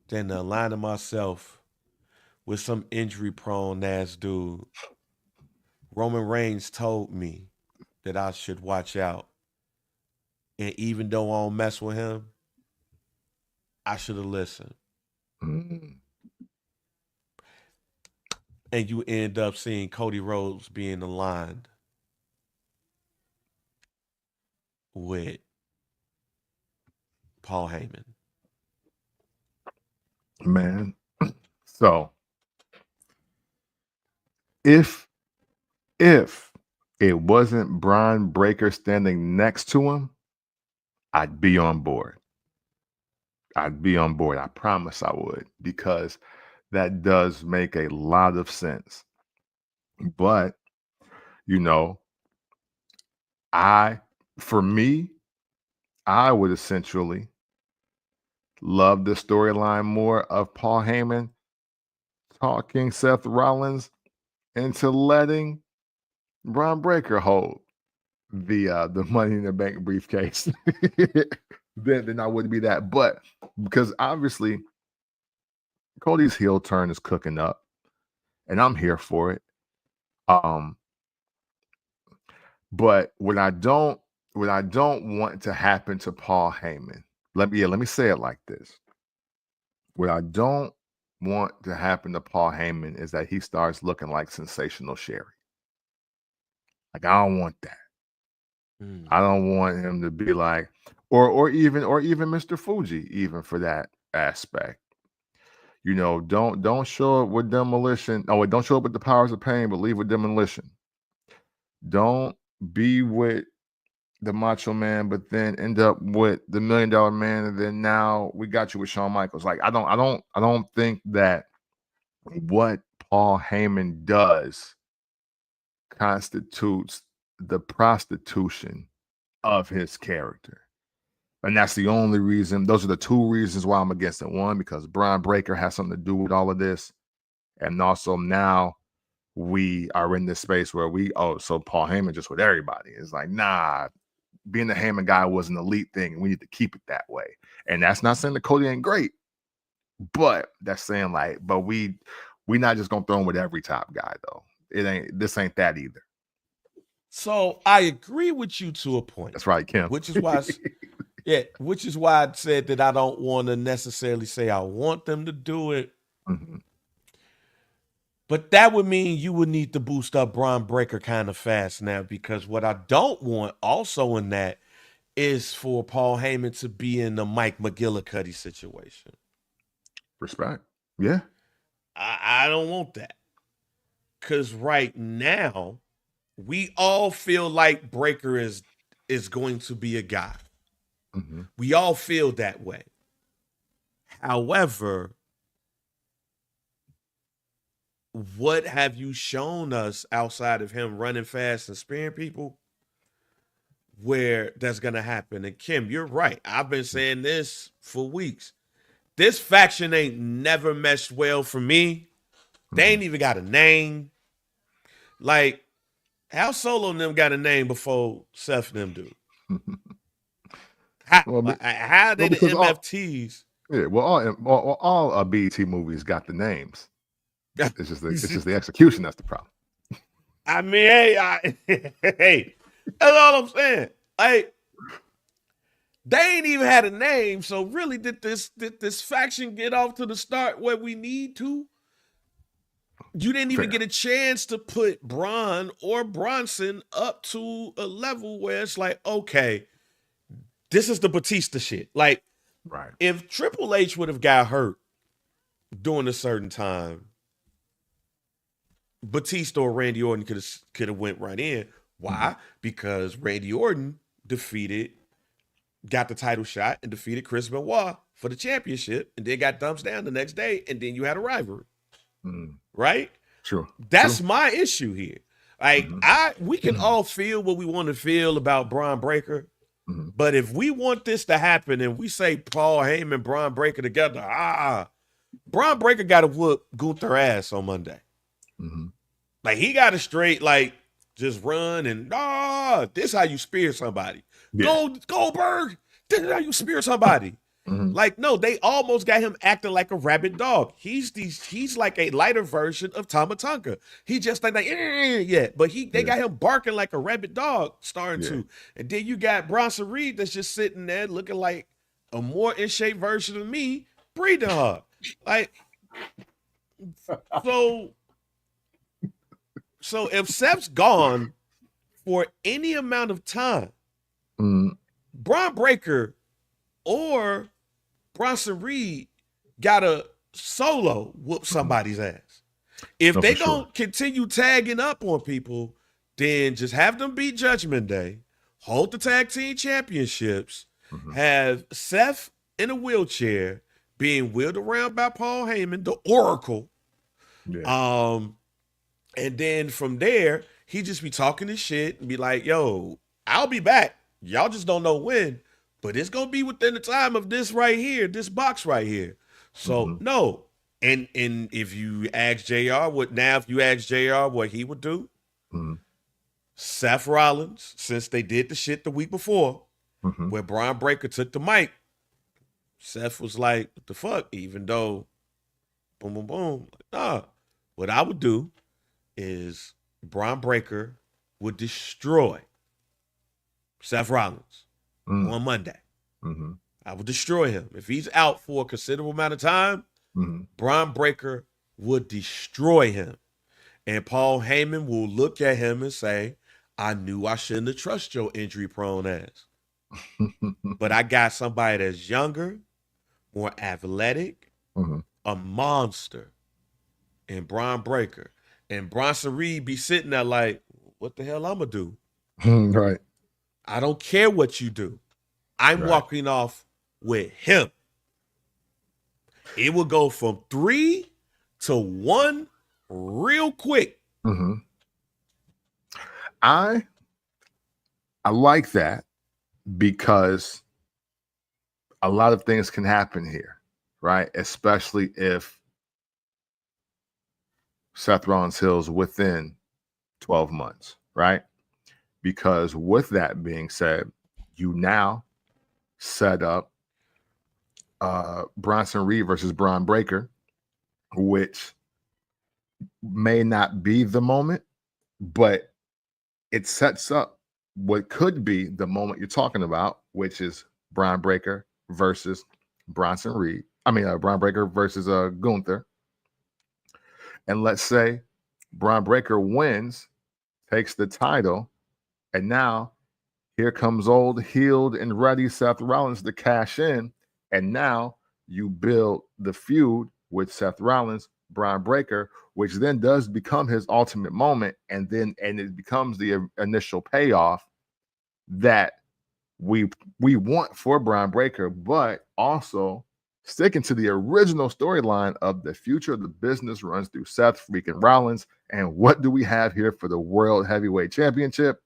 [SPEAKER 3] than to align myself with some injury-prone ass dude? Roman Reigns told me that I should watch out. And even though I don't mess with him, I should have listened. And you end up seeing Cody Rhodes being aligned with Paul Heyman.
[SPEAKER 2] Man. So if it wasn't Braun Breaker standing next to him, I'd be on board. I promise I would, because that does make a lot of sense. But, I would essentially love the storyline more of Paul Heyman talking Seth Rollins into letting Braun Breaker hold the Money in the Bank briefcase. then I wouldn't be that. But because obviously Cody's heel turn is cooking up, and I'm here for it. But what I don't want to happen to Paul Heyman, let me say it like this. What I don't want to happen to Paul Heyman is that he starts looking like Sensational Sherry. Like, I don't want that. I don't want him to be like, or even Mr. Fuji, even for that aspect. Don't show up with demolition. Oh, don't show up with the powers of pain, but leave with demolition. Don't be with the Macho Man, but then end up with the $1 Million Man, and then now we got you with Shawn Michaels. Like, I don't think that what Paul Heyman does constitutes the prostitution of his character. And that's the only reason. Those are the two reasons why I'm against it. One, because Braun Breaker has something to do with all of this. And also now we are in this space where so Paul Heyman just with everybody. It's like, nah, being the Heyman guy was an elite thing, and we need to keep it that way. And that's not saying that Cody ain't great, but that's saying like, but we not just gonna throw him with every top guy though. This ain't that either.
[SPEAKER 3] So I agree with you to a point.
[SPEAKER 2] That's right, Kim.
[SPEAKER 3] Which is why I said that I don't want to necessarily say I want them to do it.
[SPEAKER 2] Mm-hmm.
[SPEAKER 3] But that would mean you would need to boost up Braun Breaker kind of fast now, because what I don't want also in that is for Paul Heyman to be in the Mike McGillicuddy situation.
[SPEAKER 2] Respect. Yeah.
[SPEAKER 3] I don't want that. Because right now, we all feel like Breaker is going to be a guy.
[SPEAKER 2] Mm-hmm.
[SPEAKER 3] We all feel that way. However, what have you shown us outside of him running fast and spearing people where that's going to happen? And Kim, you're right. I've been saying this for weeks. This faction ain't never meshed well for me. They ain't even got a name. Like, how Solo and them got a name before Seth and them do? How are they the MFTs?
[SPEAKER 2] All BET movies got the names. It's just the execution that's the problem.
[SPEAKER 3] I mean, hey, that's all I'm saying. Like, they ain't even had a name, so really, did this faction get off to the start where we need to? You didn't even get a chance to put Braun or Bronson up to a level where it's like, okay, this is the Batista shit. Like,
[SPEAKER 2] right.
[SPEAKER 3] If Triple H would have got hurt during a certain time, Batista or Randy Orton could have went right in. Why? Mm-hmm. Because Randy Orton got the title shot and defeated Chris Benoit for the championship, and then got thumbs down the next day, and then you had a rivalry. Right?
[SPEAKER 2] Sure.
[SPEAKER 3] That's my issue here. Like, we can all feel what we want to feel about Braun Breaker, but if we want this to happen and we say Paul Heyman, Braun Breaker together, Braun Breaker got to whoop Gunther ass on Monday. Like, he got to straight, like, just run and, this is how you spear somebody. Yeah. Goldberg, this is how you spear somebody. Like, no, they almost got him acting like a rabid dog. He's like a lighter version of Tama Tonga. He just like but they got him barking like a rabid dog starting to. And then you got Bronson Reed that's just sitting there looking like a more in shape version of me, breathing hard. Like, so if Seth's gone for any amount of time, Braun Breaker or Bronson Reed gotta solo whoop somebody's ass. If they don't continue tagging up on people, then just have them beat Judgment Day, hold the tag team championships, have Seth in a wheelchair being wheeled around by Paul Heyman, the Oracle. Yeah. And then from there, he just be talking his shit and be like, yo, I'll be back. Y'all just don't know when. But it's going to be within the time of this right here, this box right here. So, no. And if you ask JR what he would do, Seth Rollins, since they did the shit the week before, where Braun Breaker took the mic, Seth was like, what the fuck? Even though, boom, boom, boom. Nah. What I would do is Braun Breaker would destroy Seth Rollins on Monday. I would destroy him. If he's out for a considerable amount of time, Braun Breaker would destroy him. And Paul Heyman will look at him and say, I knew I shouldn't have trusted your injury-prone ass. But I got somebody that's younger, more athletic, a monster, and Braun Breaker. And Bronson Reed be sitting there like, what the hell I'm going to do?
[SPEAKER 2] Right.
[SPEAKER 3] I don't care what you do. I'm walking off with him. It will go from 3 to 1 real quick.
[SPEAKER 2] I like that because a lot of things can happen here, right? Especially if Seth Rollins heals within 12 months, right? Because with that being said, you now set up Bronson Reed versus Braun Breaker, which may not be the moment, but it sets up what could be the moment you're talking about, which is Braun Breaker versus Bronson Reed. Braun Breaker versus Gunther. And let's say Braun Breaker wins, takes the title, and now here comes old, healed, and ready Seth Rollins to cash in. And now you build the feud with Seth Rollins, Braun Breaker, which then does become his ultimate moment, and it becomes the initial payoff that we want for Braun Breaker, but also sticking to the original storyline of the future of the business runs through Seth freaking Rollins. And what do we have here for the World Heavyweight Championship?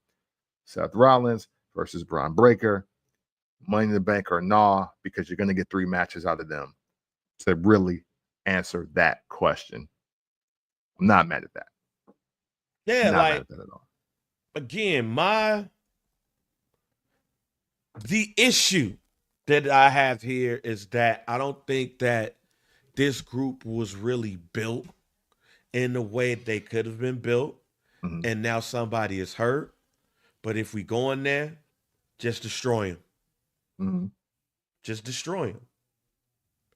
[SPEAKER 2] Seth Rollins versus Braun Breaker. Money in the Bank or nah, because you're going to get 3 matches out of them to really answer that question. I'm not mad at that.
[SPEAKER 3] Yeah,
[SPEAKER 2] not
[SPEAKER 3] like,
[SPEAKER 2] mad at that at all.
[SPEAKER 3] Again, the issue that I have here is that I don't think that this group was really built in the way they could have been built.
[SPEAKER 2] Mm-hmm.
[SPEAKER 3] And now somebody is hurt. But if we go in there, just destroy him.
[SPEAKER 2] Mm-hmm.
[SPEAKER 3] Just destroy him.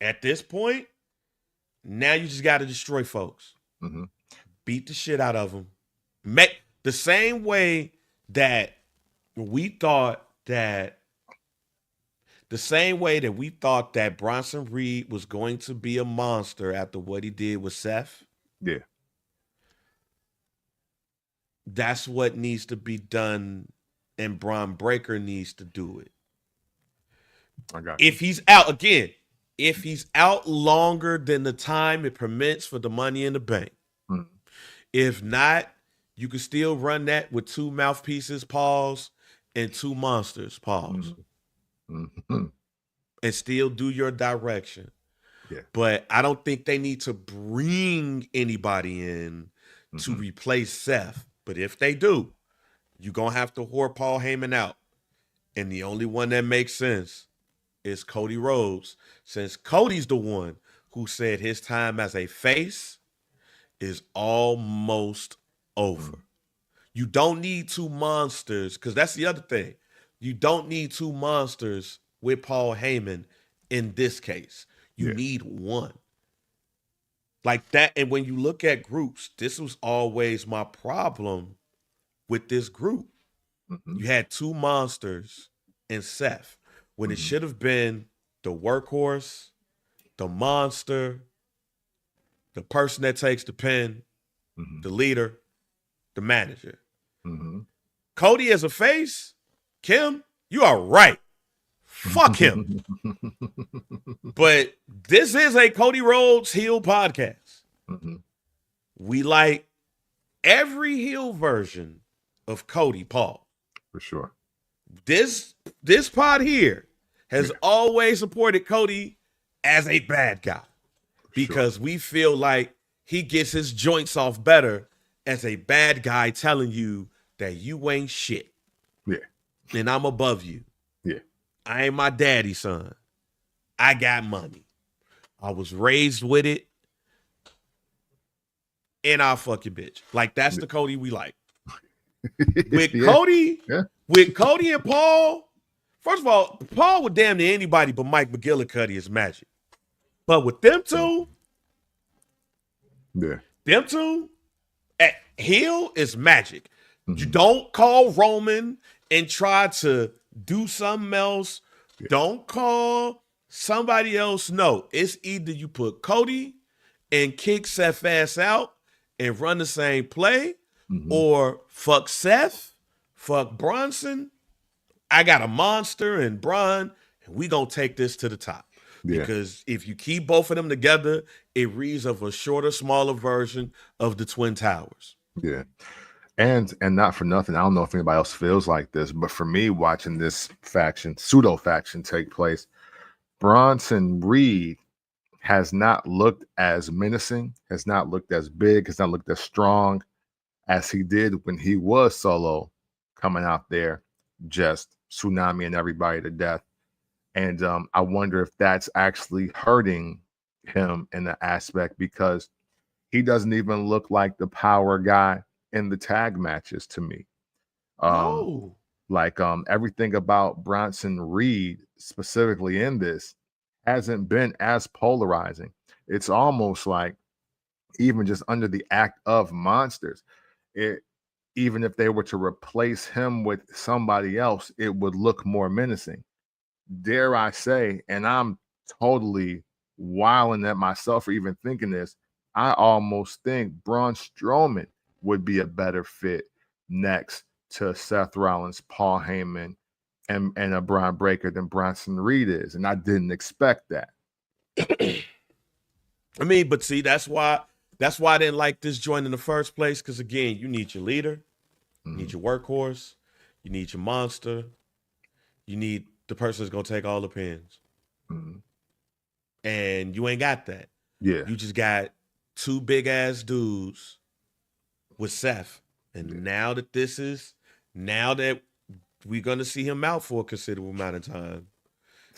[SPEAKER 3] At this point, now you just got to destroy folks.
[SPEAKER 2] Mm-hmm.
[SPEAKER 3] Beat the shit out of them. Make the same way that we thought that Bronson Reed was going to be a monster after what he did with Seth.
[SPEAKER 2] Yeah.
[SPEAKER 3] That's what needs to be done, and Braun Breaker needs to do it.
[SPEAKER 2] I got you.
[SPEAKER 3] If he's out longer than the time it permits for the Money in the Bank.
[SPEAKER 2] Mm-hmm.
[SPEAKER 3] If not, you can still run that with 2 mouthpieces, pause, and 2 monsters, pause.
[SPEAKER 2] Mm-hmm.
[SPEAKER 3] And still do your direction.
[SPEAKER 2] Yeah.
[SPEAKER 3] But I don't think they need to bring anybody in to replace Seth. But if they do, you're going to have to whore Paul Heyman out. And the only one that makes sense is Cody Rhodes, since Cody's the one who said his time as a face is almost over. You don't need 2 monsters, because that's the other thing. You don't need 2 monsters with Paul Heyman in this case. You need 1. Like that. And when you look at groups, this was always my problem with this group.
[SPEAKER 2] Mm-hmm.
[SPEAKER 3] You had 2 monsters in Seth when it should have been the workhorse, the monster, the person that takes the pin, the leader, the manager.
[SPEAKER 2] Mm-hmm.
[SPEAKER 3] Cody as a face, Kim, you are right. Fuck him. But this is a Cody Rhodes heel podcast.
[SPEAKER 2] Mm-hmm.
[SPEAKER 3] We like every heel version of Cody, Paul.
[SPEAKER 2] For sure.
[SPEAKER 3] This pod here has always supported Cody as a bad guy because we feel like he gets his joints off better as a bad guy telling you that you ain't shit.
[SPEAKER 2] Yeah.
[SPEAKER 3] And I'm above you.
[SPEAKER 2] Yeah.
[SPEAKER 3] I ain't my daddy's son. I got money. I was raised with it. And I'll fuck your bitch. Like, that's the Cody we like. With Cody and Paul, first of all, Paul would damn near anybody but Mike McGillicuddy is magic. But with them two, at heel is magic. You don't call Roman and try to do something else. Don't call somebody else. No, it's either you put Cody and kick Seth ass out and run the same play, or fuck Seth, fuck Bronson. I got a monster and Braun, and we gonna take this to the top. Because if you keep both of them together, it reads of a shorter, smaller version of the Twin Towers.
[SPEAKER 2] Yeah. And not for nothing, I don't know if anybody else feels like this, but for me, watching this pseudo faction take place, Bronson Reed has not looked as menacing, has not looked as big, has not looked as strong as he did when he was solo coming out there just tsunami and everybody to death. And I wonder if that's actually hurting him in the aspect, because he doesn't even look like the power guy in the tag matches to me.
[SPEAKER 3] No.
[SPEAKER 2] Like everything about Bronson Reed specifically in this hasn't been as polarizing. It's almost like, even just under the act of monsters, even if they were to replace him with somebody else, it would look more menacing. Dare I say, and I'm totally wilding at myself for even thinking this, I almost think Braun Strowman would be a better fit next to Seth Rollins, Paul Heyman, and a Brian Breaker than Bronson Reed is. And I didn't expect that.
[SPEAKER 3] I mean, but see, that's why I didn't like this joint in the first place. Because again, you need your leader, you need your workhorse, you need your monster, you need the person that's gonna take all the pins, and you ain't got that.
[SPEAKER 2] Yeah.
[SPEAKER 3] You just got two big ass dudes with Seth, and now that we're gonna see him out for a considerable amount of time,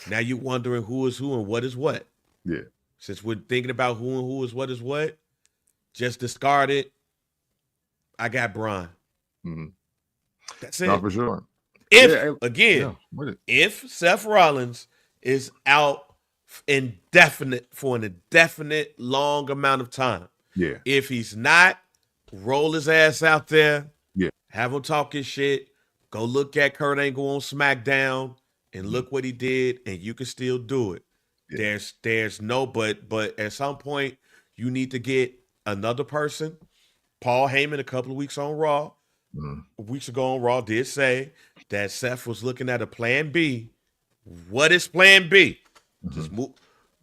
[SPEAKER 3] now you're wondering who is who and what is what.
[SPEAKER 2] Yeah.
[SPEAKER 3] Since we're thinking about who and who is what, just discard it. I got Braun. That's it.
[SPEAKER 2] No, for sure.
[SPEAKER 3] If Seth Rollins is out for an indefinite long amount of time, if he's not, roll his ass out there, have him talk his shit, go look at Kurt Angle on SmackDown and look what he did, and you can still do it. There's no but at some point you need to get another person. Paul Heyman a couple of weeks on Raw, weeks ago on Raw, did say that Seth was looking at a plan B. What is plan B? Just move.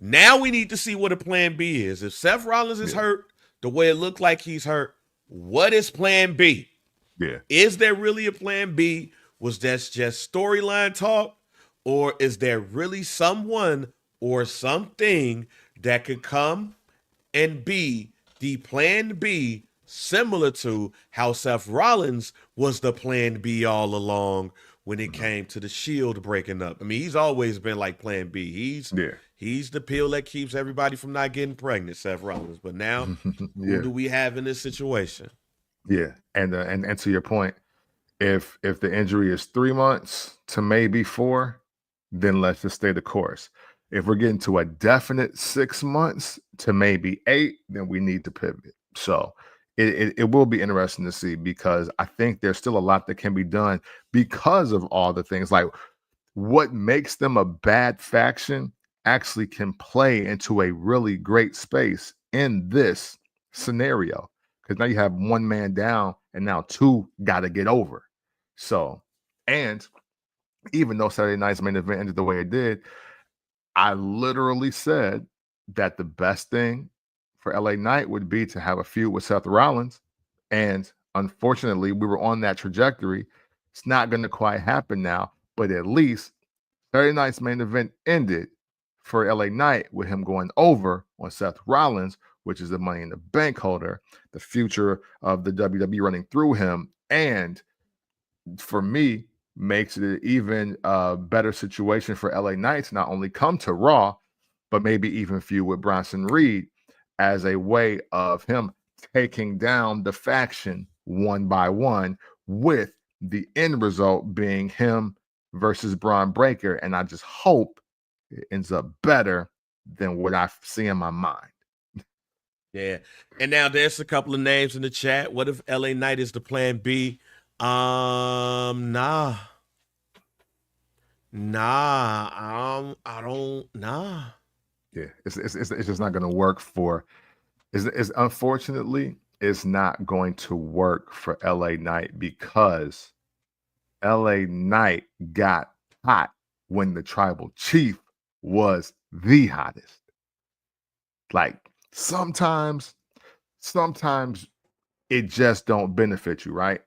[SPEAKER 3] Now we need to see what a plan B is. If Seth Rollins is hurt the way it looked like he's hurt, what is plan B? Is there really a plan B? Was that just storyline talk? Or is there really someone or something that could come and be the plan B, similar to how Seth Rollins was the plan B all along when it came to the Shield breaking up? I mean, he's always been like plan B. He's the pill that keeps everybody from not getting pregnant, Seth Rollins. But now, who do we have in this situation?
[SPEAKER 2] Yeah, and to your point, if the injury is 3 months to maybe 4, then let's just stay the course. If we're getting to a definite 6 months to maybe 8, then we need to pivot. So it will be interesting to see, because I think there's still a lot that can be done because of all the things. Like, what makes them a bad faction actually can play into a really great space in this scenario, because now you have one man down and now 2 got to get over. So, and even though Saturday night's main event ended the way it did, I literally said that the best thing for LA Knight would be to have a feud with Seth Rollins. And unfortunately, we were on that trajectory. It's not going to quite happen now, but at least Saturday night's main event ended for LA Knight with him going over on Seth Rollins, which is the Money in the Bank holder, the future of the WWE running through him. And for me, makes it an even better situation for LA Knight to not only come to Raw, but maybe even feud with Bronson Reed as a way of him taking down the faction one by one, with the end result being him versus Braun Breaker. And I just hope it ends up better than what I see in my mind.
[SPEAKER 3] Yeah. And now there's a couple of names in the chat. What if LA Knight is the plan B? Nah. I don't. Nah.
[SPEAKER 2] Yeah, it's just not going to work for. It's unfortunately, it's not going to work for LA Knight, because LA Knight got hot when the tribal chief was the hottest. Like, sometimes it just don't benefit you, right?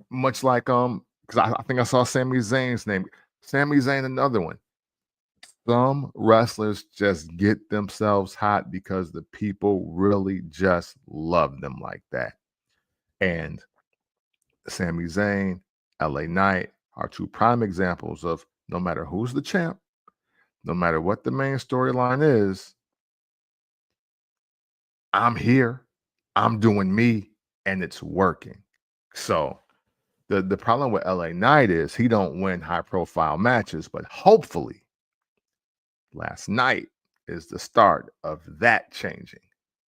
[SPEAKER 2] Much like because I think I saw Sami Zayn's name. Sami Zayn, another one. Some wrestlers just get themselves hot because the people really just love them like that. And Sami Zayn, LA Knight are two prime examples of no matter who's the champ, no matter what the main storyline is, I'm here, I'm doing me, and it's working. So the problem with LA Knight is he don't win high profile matches, but hopefully last night is the start of that changing,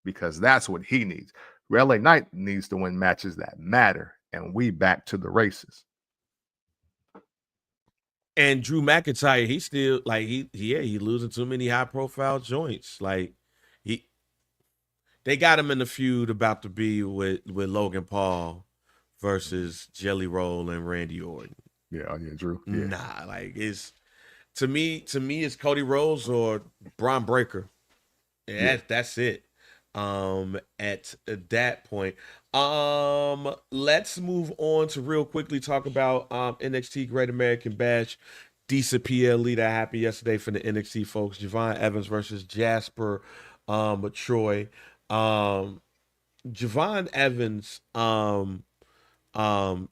[SPEAKER 2] because that's what he needs. LA Knight needs to win matches that matter, and we back to the races.
[SPEAKER 3] And Drew McIntyre, he still like he losing too many high profile joints. Like they got him in the feud about to be with Logan Paul versus Jelly Roll and Randy Orton.
[SPEAKER 2] Yeah, Drew. Yeah.
[SPEAKER 3] Nah, like it's to me it's Cody Rhodes or Braun Breaker. That's it. At that point. Let's move on to real quickly talk about NXT Great American Bash. Decent PLE that happened yesterday for the NXT folks. Javon Evans versus Jasper Troy. Javon Evans,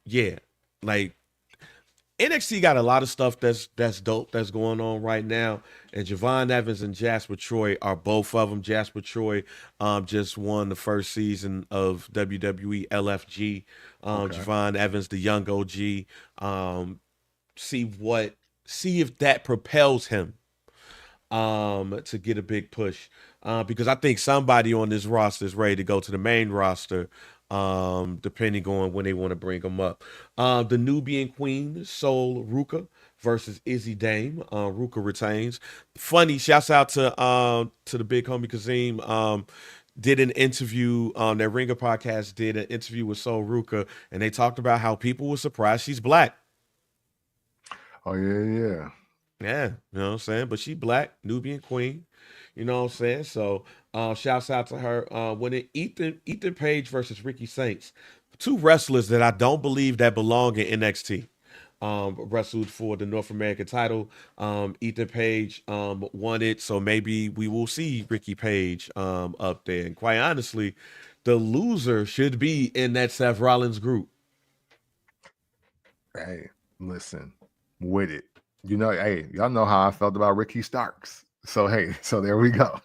[SPEAKER 3] yeah, like NXT got a lot of stuff that's dope that's going on right now. And Javon Evans and Jasper Troy are both of them. Jasper Troy just won the first season of WWE LFG. Javon Evans, the young OG. See if that propels him to get a big push. Because I think somebody on this roster is ready to go to the main roster, depending on when they want to bring them up. The Nubian Queen, Sol Ruka versus Izzy Dame. Ruka retains. Funny, shouts out to the big homie Kazim. Did an interview on their Ringer podcast, did an interview with Sol Ruka, and they talked about how people were surprised she's black.
[SPEAKER 2] Oh, yeah.
[SPEAKER 3] Yeah, you know what I'm saying? But she black, Nubian Queen. You know what I'm saying? So shouts out to her. When it Ethan Page versus Ricky Saints, two wrestlers that I don't believe that belong in NXT. Wrestled for the North American title. Ethan Page won it, so maybe we will see Ricky Page up there. And quite honestly, the loser should be in that Seth Rollins group.
[SPEAKER 2] Hey, listen, with it. You know, hey, y'all know how I felt about Ricky Starks. So hey, so there we go.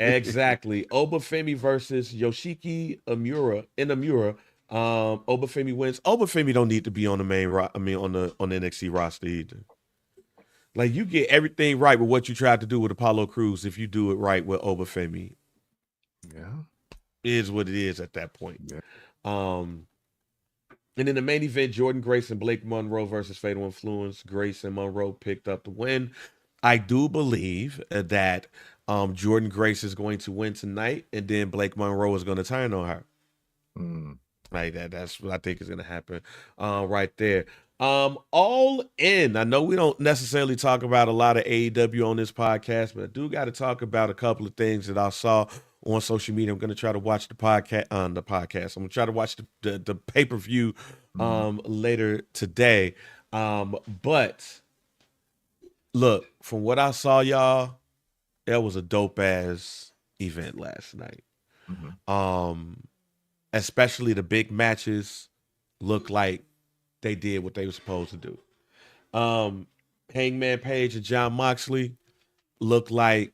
[SPEAKER 3] Exactly. Obafemi versus Yoshiki Amura in Amura. Obafemi wins. Obafemi don't need to be on the main on the NXT roster either. Like you get everything right with what you tried to do with Apollo Crews if you do it right with Obafemi.
[SPEAKER 2] Yeah.
[SPEAKER 3] It is what it is at that point.
[SPEAKER 2] Yeah.
[SPEAKER 3] And in the main event, Jordan Grace and Blake Monroe versus Fatal Influence. Grace and Monroe picked up the win. I do believe that Jordan Grace is going to win tonight, and then Blake Monroe is going to turn on her. Like that's what I think is going to happen right there. All in. I know we don't necessarily talk about a lot of AEW on this podcast, but I do got to talk about a couple of things that I saw on social media. I'm going to try to watch the podcast. I'm going to try to watch the pay-per-view later today. But look, from what I saw, y'all, that was a dope ass event last night. Especially the big matches looked like they did what they were supposed to do. Hangman Page and Jon Moxley looked like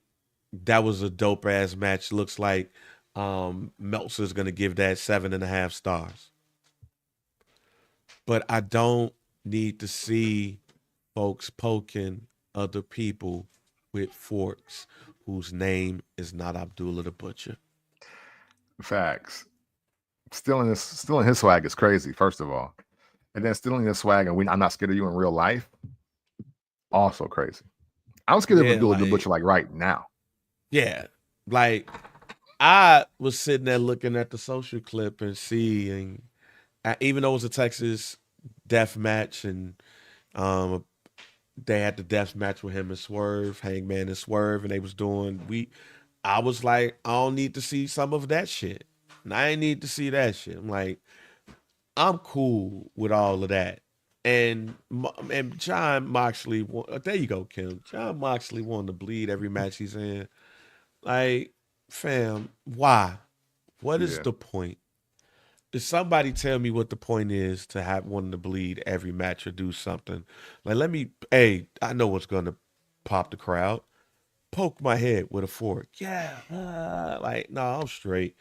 [SPEAKER 3] that was a dope ass match. Looks like Meltzer's gonna give that 7.5 stars. But I don't need to see folks poking other people with forks whose name is not Abdullah the Butcher.
[SPEAKER 2] Facts. Stealing his swag is crazy, first of all. And then stealing his swag and I'm not scared of you in real life. Also crazy. I'm scared of Abdullah the Butcher like right now.
[SPEAKER 3] Yeah. Like I was sitting there looking at the social clip and seeing, even though it was a Texas death match and they had the death match with him and Swerve, Hangman and Swerve, and they was doing, I was like, I don't need to see some of that shit. And I ain't need to see that shit. I'm like, I'm cool with all of that. And Jon Moxley, there you go, Kim. Jon Moxley wanted to bleed every match he's in. Like, fam, why? What is the point? somebody tell me what the point is to have wanting to bleed every match or do something. Like, I know what's going to pop the crowd. Poke my head with a fork. Yeah. No, I'm straight.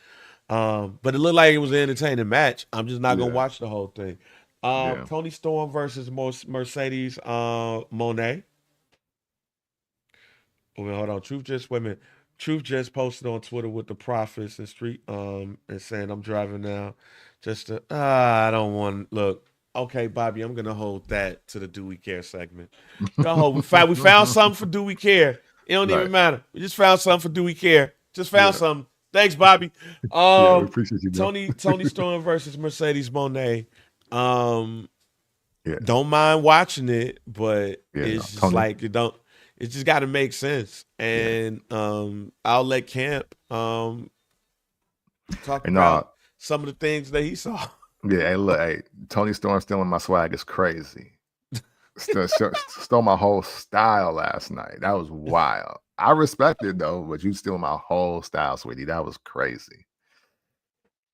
[SPEAKER 3] But it looked like it was an entertaining match. I'm just not going to
[SPEAKER 2] Yeah.
[SPEAKER 3] watch the whole thing.
[SPEAKER 2] Yeah.
[SPEAKER 3] Tony Storm versus Mercedes Monet. Wait, hold on. Wait a minute. Truth just posted on Twitter with the Prophets and Street and saying I'm driving now. I don't want look. Okay, Bobby, I'm gonna hold that to the Do We Care segment. Go hold. We found something for Do We Care. It don't even
[SPEAKER 2] Right.
[SPEAKER 3] matter. We just found something for Do We Care. Just found
[SPEAKER 2] Yeah.
[SPEAKER 3] something. Thanks, Bobby.
[SPEAKER 2] Yeah, we appreciate you, bro.
[SPEAKER 3] Tony Storm versus Mercedes Monet.
[SPEAKER 2] Yeah.
[SPEAKER 3] Don't mind watching it, but
[SPEAKER 2] Yeah,
[SPEAKER 3] it's just
[SPEAKER 2] Tony.
[SPEAKER 3] like it just got to make sense. And I'll let Camp talk about some of the things that he saw.
[SPEAKER 2] Yeah, hey, look, Tony Storm stealing my swag is crazy. Stole my whole style last night. That was wild. I respect it though, but you stealing my whole style, sweetie. That was crazy.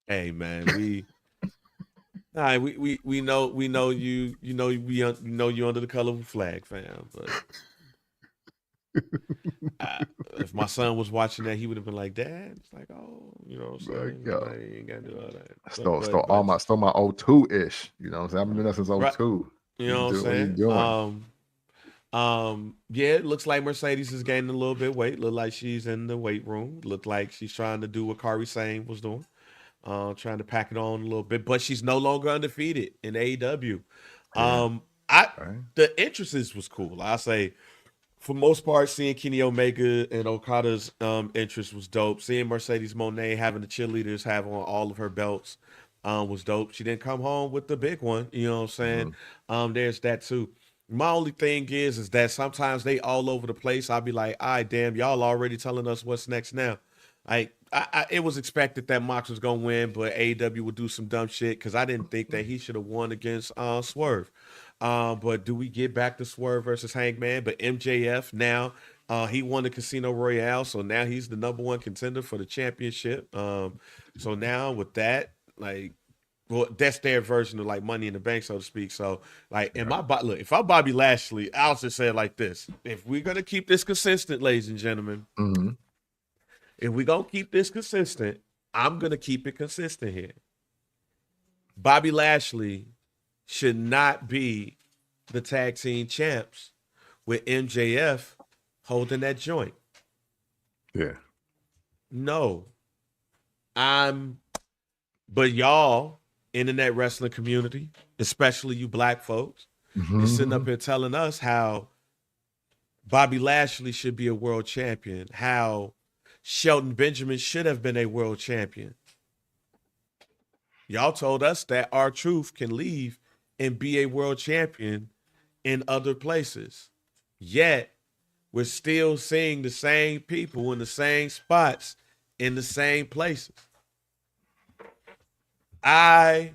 [SPEAKER 3] Hey man, we know you know you under the colorful flag, fam. But if my son was watching that, he would have been like, "Dad," it's like, "Oh, you know what I'm saying? You ain't gotta do all that."
[SPEAKER 2] Stole my 02-ish. You know what I'm saying? I've been doing that since 02.
[SPEAKER 3] Right. You know what I'm saying?
[SPEAKER 2] What are you doing?
[SPEAKER 3] Yeah, it looks like Mercedes is gaining a little bit of weight. Look like she's in the weight room. Look like she's trying to do what Kari Sane was doing. Trying to pack it on a little bit, but she's no longer undefeated in AEW. The entrances was cool. I say, for most part, seeing Kenny Omega and Okada's interest was dope. Seeing Mercedes Moné having the cheerleaders have on all of her belts was dope. She didn't come home with the big one. You know what I'm saying? There's that too. My only thing is that sometimes they all over the place. I'll be like, all right, damn, y'all already telling us what's next now. Like, it was expected that Mox was gonna win, but AEW would do some dumb shit because I didn't think that he should have won against Swerve. But do we get back to Swerve versus Hangman? But MJF now, he won the Casino Royale, so now he's the #1 contender for the championship. So now with that, like, well, that's their version of like Money in the Bank, so to speak. So, like, look, if I'm Bobby Lashley, I'll just say it like this: if we're gonna keep this consistent, ladies and gentlemen. If we gonna keep this consistent, I'm gonna keep it consistent here. Bobby Lashley should not be the tag team champs with MJF holding that joint.
[SPEAKER 2] Yeah.
[SPEAKER 3] No. But y'all, internet wrestling community, especially you black folks, is sitting up here telling us how Bobby Lashley should be a world champion, how Shelton Benjamin should have been a world champion. Y'all told us that R-Truth can leave and be a world champion in other places. Yet, we're still seeing the same people in the same spots in the same places. I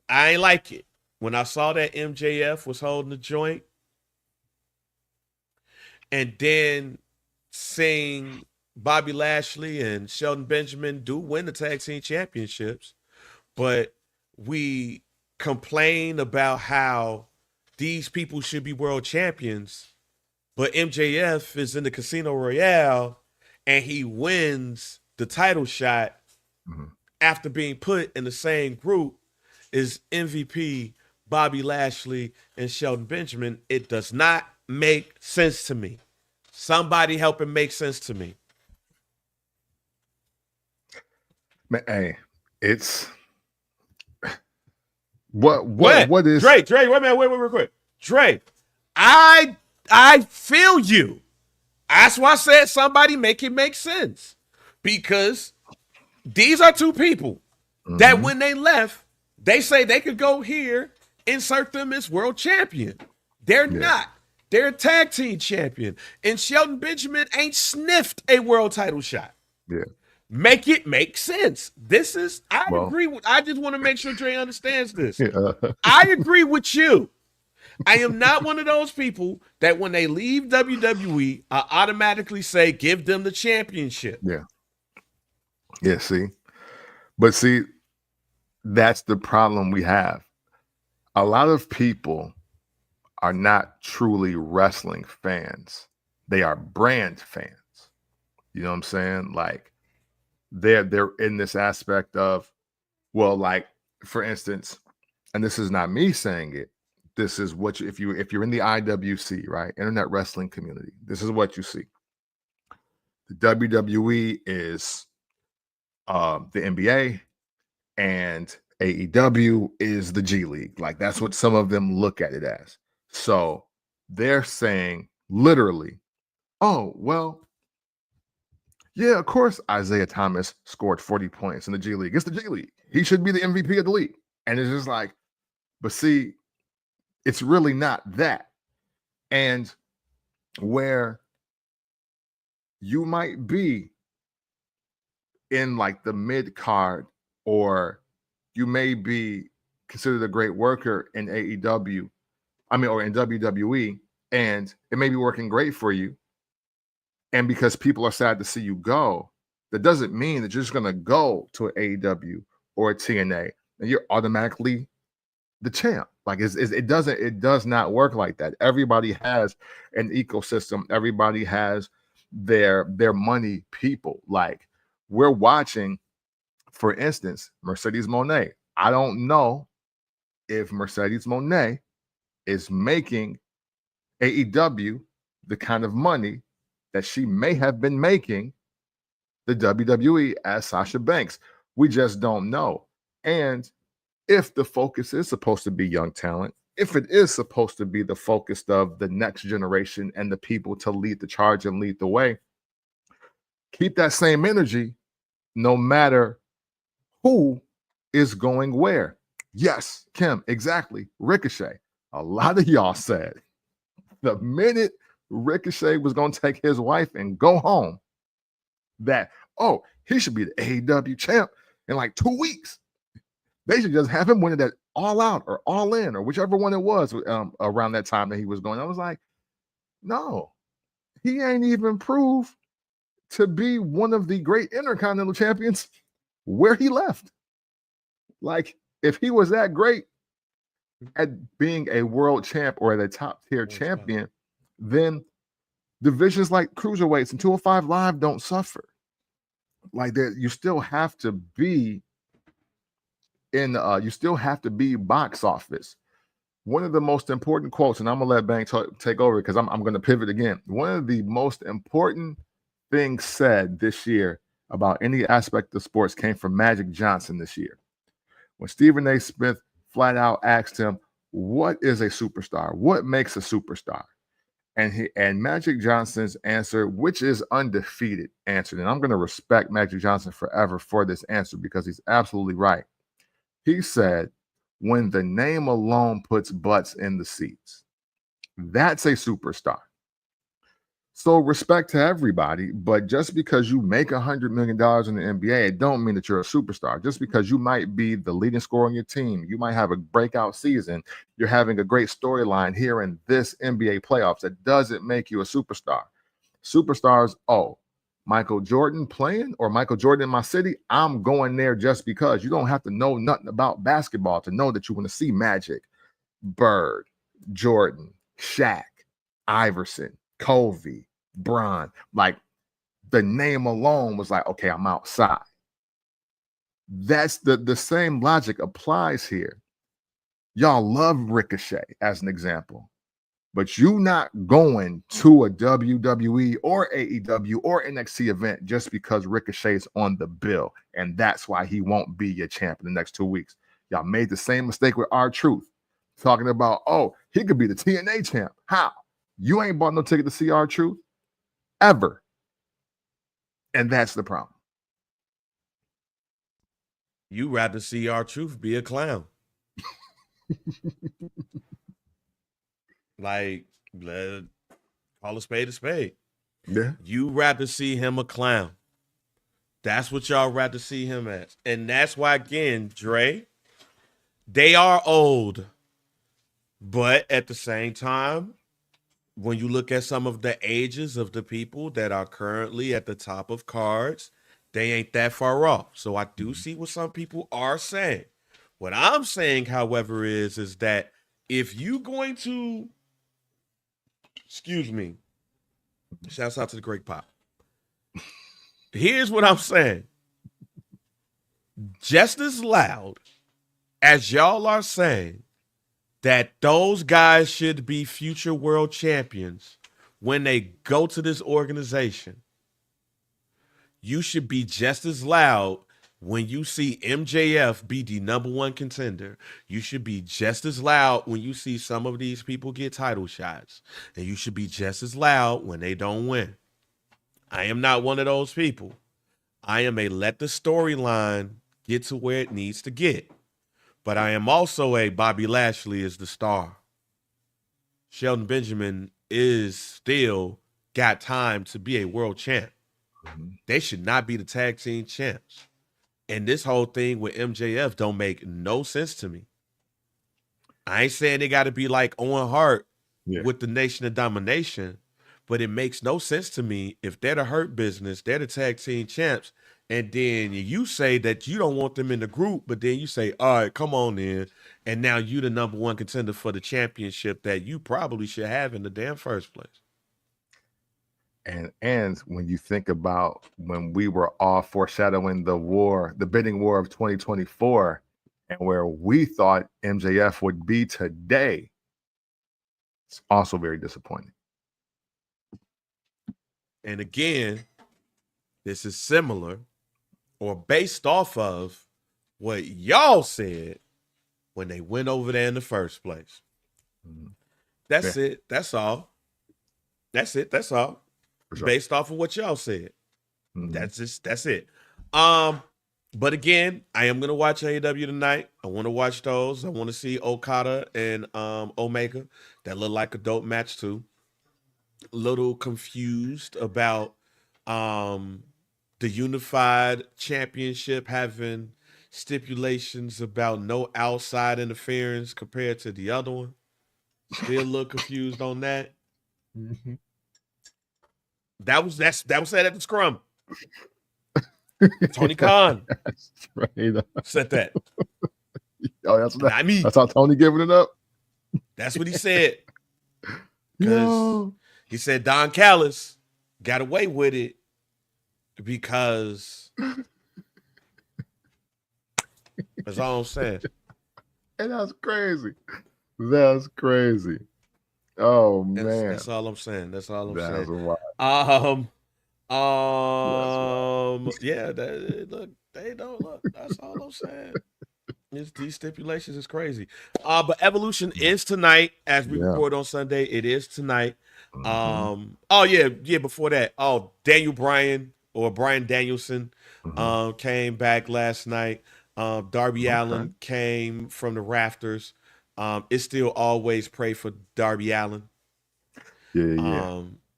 [SPEAKER 3] ain't like it. When I saw that MJF was holding the joint, and then seeing Bobby Lashley and Shelton Benjamin do win the tag team championships, but we complain about how these people should be world champions, but MJF is in the Casino Royale and he wins the title shot after being put in the same group as MVP Bobby Lashley and Shelton Benjamin. It does not make sense to me. Somebody help it make sense to me.
[SPEAKER 2] Man, hey, it's what is
[SPEAKER 3] Dre, wait a minute, wait real quick. Dre, I feel you. That's why I said somebody make it make sense. Because these are two people that when they left, they say they could go here, insert them as world champion. They're not. They're a tag team champion. And Shelton Benjamin ain't sniffed a world title shot.
[SPEAKER 2] Yeah.
[SPEAKER 3] Make it make sense. I agree with, I just want to make sure Dre understands this. I agree with you. I am not one of those people that when they leave WWE, I automatically say, give them the championship.
[SPEAKER 2] Yeah. Yeah, see. But see, That's the problem we have. A lot of people are not truly wrestling fans. They are brand fans. You know what I'm saying? Like they're in this aspect of, well, like for instance, and this is not me saying it. This is what if you're in the IWC, right? Internet wrestling community, this is what you see. The WWE is the NBA, and AEW is the G League. Like that's what some of them look at it as. So they're saying literally, oh, well, yeah, of course, Isaiah Thomas scored 40 points in the G League. It's the G League. He should be the MVP of the league. And it's just like, but see, it's really not that. And where you might be in like the mid card, or you may be considered a great worker in AEW, or in WWE, and it may be working great for you. And because people are sad to see you go, that doesn't mean that you're just going to go to an AEW or a TNA and you're automatically the champ. Like it does not work like that. Everybody has an ecosystem. Everybody has their money people. Like we're watching, for instance, Mercedes Moné. I don't know if Mercedes Moné is making AEW the kind of money that she may have been making the WWE as Sasha Banks. We just don't know. And if the focus is supposed to be young talent, if it is supposed to be the focus of the next generation and the people to lead the charge and lead the way, keep that same energy no matter who is going where. Yes, Kim, exactly. Ricochet. A lot of y'all said the minute Ricochet was going to take his wife and go home, that, oh, he should be the AEW champ in like 2 weeks. They should just have him winning that All Out or All In or whichever one it was around that time that he was going. I was like, no, he ain't even proved to be one of the great Intercontinental champions where he left. Like, if he was that great at being a world champ or at a top tier champion, then divisions like cruiserweights and 205 Live don't suffer. Like that, you still have to be you still have to be box office. One of the most important quotes, and I'm gonna let Bang take over because I'm gonna pivot again. One of the most important things said this year about any aspect of sports came from Magic Johnson this year. When Stephen A. Smith flat out asked him, "What is a superstar? What makes a superstar?" And Magic Johnson's answer, which is undefeated, answered, and I'm going to respect Magic Johnson forever for this answer because he's absolutely right. He said, when the name alone puts butts in the seats, that's a superstar. So respect to everybody, but just because you make $100 million in the NBA, it don't mean that you're a superstar. Just because you might be the leading scorer on your team, you might have a breakout season, you're having a great storyline here in this NBA playoffs, that doesn't make you a superstar. Superstars, oh, Michael Jordan playing or Michael Jordan in my city, I'm going there just because. You don't have to know nothing about basketball to know that you want to see Magic, Bird, Jordan, Shaq, Iverson, Kobe, Bron. Like the name alone was like, okay, I'm outside. That's the same logic applies here. Y'all love Ricochet as an example, but you not going to a WWE or AEW or NXT event just because Ricochet's on the bill, and that's why he won't be your champ in the next 2 weeks. Y'all made the same mistake with R-Truth, talking about, oh, he could be the TNA champ. How? You ain't bought no ticket to see R-Truth ever. And that's the problem.
[SPEAKER 3] You rather see R-Truth be a clown. Like, call a spade a spade.
[SPEAKER 2] Yeah.
[SPEAKER 3] You rather see him a clown. That's what y'all rather see him as. And that's why, again, Dre, they are old. But at the same time, when you look at some of the ages of the people that are currently at the top of cards, they ain't that far off. So I do see what some people are saying. What I'm saying, however, is that if you going to, excuse me, shouts out to the Great Pop. Here's what I'm saying. Just as loud as y'all are saying that those guys should be future world champions when they go to this organization, you should be just as loud when you see MJF be the number one contender. You should be just as loud when you see some of these people get title shots. And you should be just as loud when they don't win. I am not one of those people. I am a let the storyline get to where it needs to get. But I am also a Bobby Lashley is the star. Shelton Benjamin is still got time to be a world champ. They should not be the tag team champs. And this whole thing with MJF don't make no sense to me. I ain't saying they got to be like Owen Hart with the Nation of Domination, but it makes no sense to me if they're the Hurt Business, they're the tag team champs, and then you say that you don't want them in the group, but then you say, all right, come on in, and now you the number one contender for the championship that you probably should have in the damn first place.
[SPEAKER 2] And when you think about when we were all foreshadowing the bidding war of 2024, and where we thought MJF would be today, it's also very disappointing.
[SPEAKER 3] And again, this is similar or based off of what y'all said when they went over there in the first place. That's it. That's all. That's it. That's all. Sure. Based off of what y'all said. That's it. But again, I am gonna watch AEW tonight. I want to watch those. I want to see Okada and Omega. That looked like a dope match too. A little confused about the Unified Championship having stipulations about no outside interference compared to the other one. Still a little confused on that. That was said at the scrum. Tony Khan said that.
[SPEAKER 2] Oh, that's
[SPEAKER 3] not me.
[SPEAKER 2] That's how Tony giving it up.
[SPEAKER 3] That's what he said. Because he said Don Callis got away with it because that's all I'm saying.
[SPEAKER 2] And that's crazy. That's crazy. Oh man,
[SPEAKER 3] that's all I'm saying. That's all I'm saying.
[SPEAKER 2] Wild.
[SPEAKER 3] Yeah. Look, they don't look. That's all I'm saying. These stipulations is crazy. But Evolution is tonight as we record on Sunday. It is tonight. Before that, Daniel Bryan or Bryan Danielson came back last night. Darby Allin came from the rafters. It's still always pray for Darby Allin.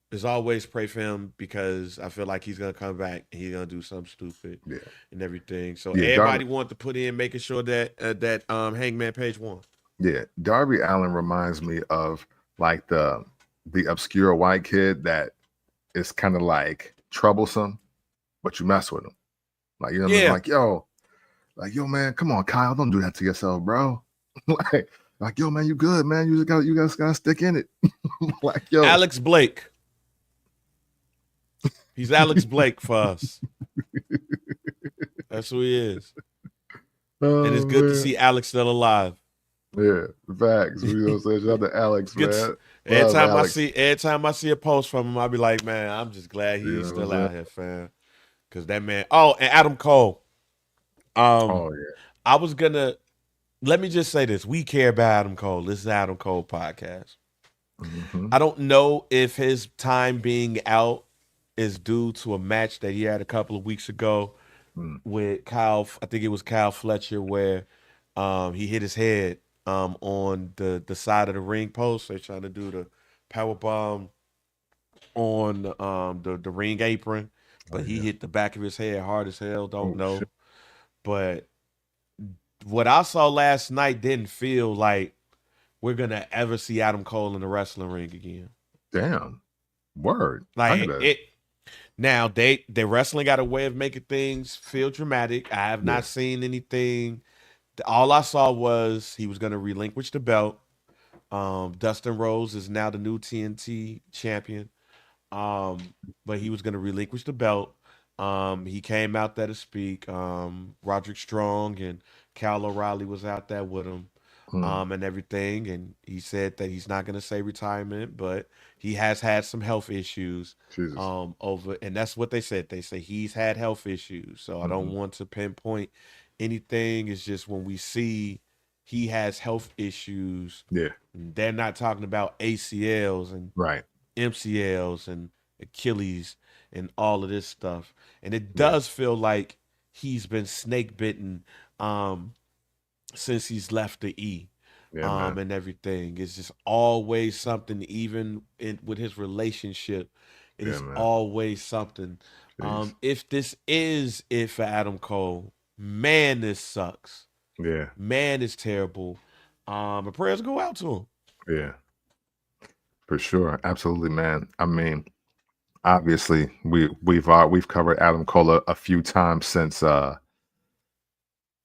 [SPEAKER 3] It's always pray for him because I feel like he's gonna come back and he's gonna do something stupid and everything. So everybody wanted to put in making sure that Hangman Page won.
[SPEAKER 2] Yeah, Darby Allin reminds me of like the obscure white kid that is kind of like troublesome, but you mess with him. Like, you know what I mean? Like, yo, man, come on, Kyle, don't do that to yourself, bro. like, yo, man, you good, man. You guys gotta stick in it. Like, yo,
[SPEAKER 3] Alex Blake. He's Alex Blake for us. That's who he is. And it's good to see Alex still alive.
[SPEAKER 2] Yeah, facts. You know what I'm saying? Shout out to Alex, man.
[SPEAKER 3] Every time I see a post from him, I'll be like, man, I'm just glad he's still out here, fam. Because that man. Oh, and Adam Cole. I was gonna let me just say this. We care about Adam Cole. This is Adam Cole podcast. I don't know if his time being out is due to a match that he had a couple of weeks ago with Kyle. I think it was Kyle Fletcher, where he hit his head on the side of the ring post. They're trying to do the power bomb on the ring apron, but he hit the back of his head hard as hell. Don't know. Shit. But what I saw last night didn't feel like we're gonna ever see Adam Cole in the wrestling ring again.
[SPEAKER 2] Damn. Word.
[SPEAKER 3] Like it. Now they wrestling got a way of making things feel dramatic. I have not seen anything All I saw was he was going to relinquish the belt. Dustin Rhodes is now the new TNT champion. But he was going to relinquish the belt. He came out there to speak. Roderick Strong and Cal O'Reilly was out there with him, and everything. And he said that he's not going to say retirement, but he has had some health issues.
[SPEAKER 2] Jesus.
[SPEAKER 3] And that's what they said. They say he's had health issues. So I don't want to pinpoint anything. It's just when we see he has health issues,
[SPEAKER 2] Yeah.
[SPEAKER 3] they're not talking about ACLs and
[SPEAKER 2] Right.
[SPEAKER 3] MCLs and Achilles and all of this stuff. And it does feel like he's been snake bitten since he's left the E.
[SPEAKER 2] Yeah, man.
[SPEAKER 3] And everything. It's just always something, even with his relationship. It is
[SPEAKER 2] man.
[SPEAKER 3] always something.
[SPEAKER 2] Jeez.
[SPEAKER 3] If this is it for Adam Cole, man, this sucks.
[SPEAKER 2] Yeah.
[SPEAKER 3] Man, it's terrible. And prayers go out to him.
[SPEAKER 2] Yeah. For sure. Absolutely, man. I mean, obviously we've covered Adam Cole a few times since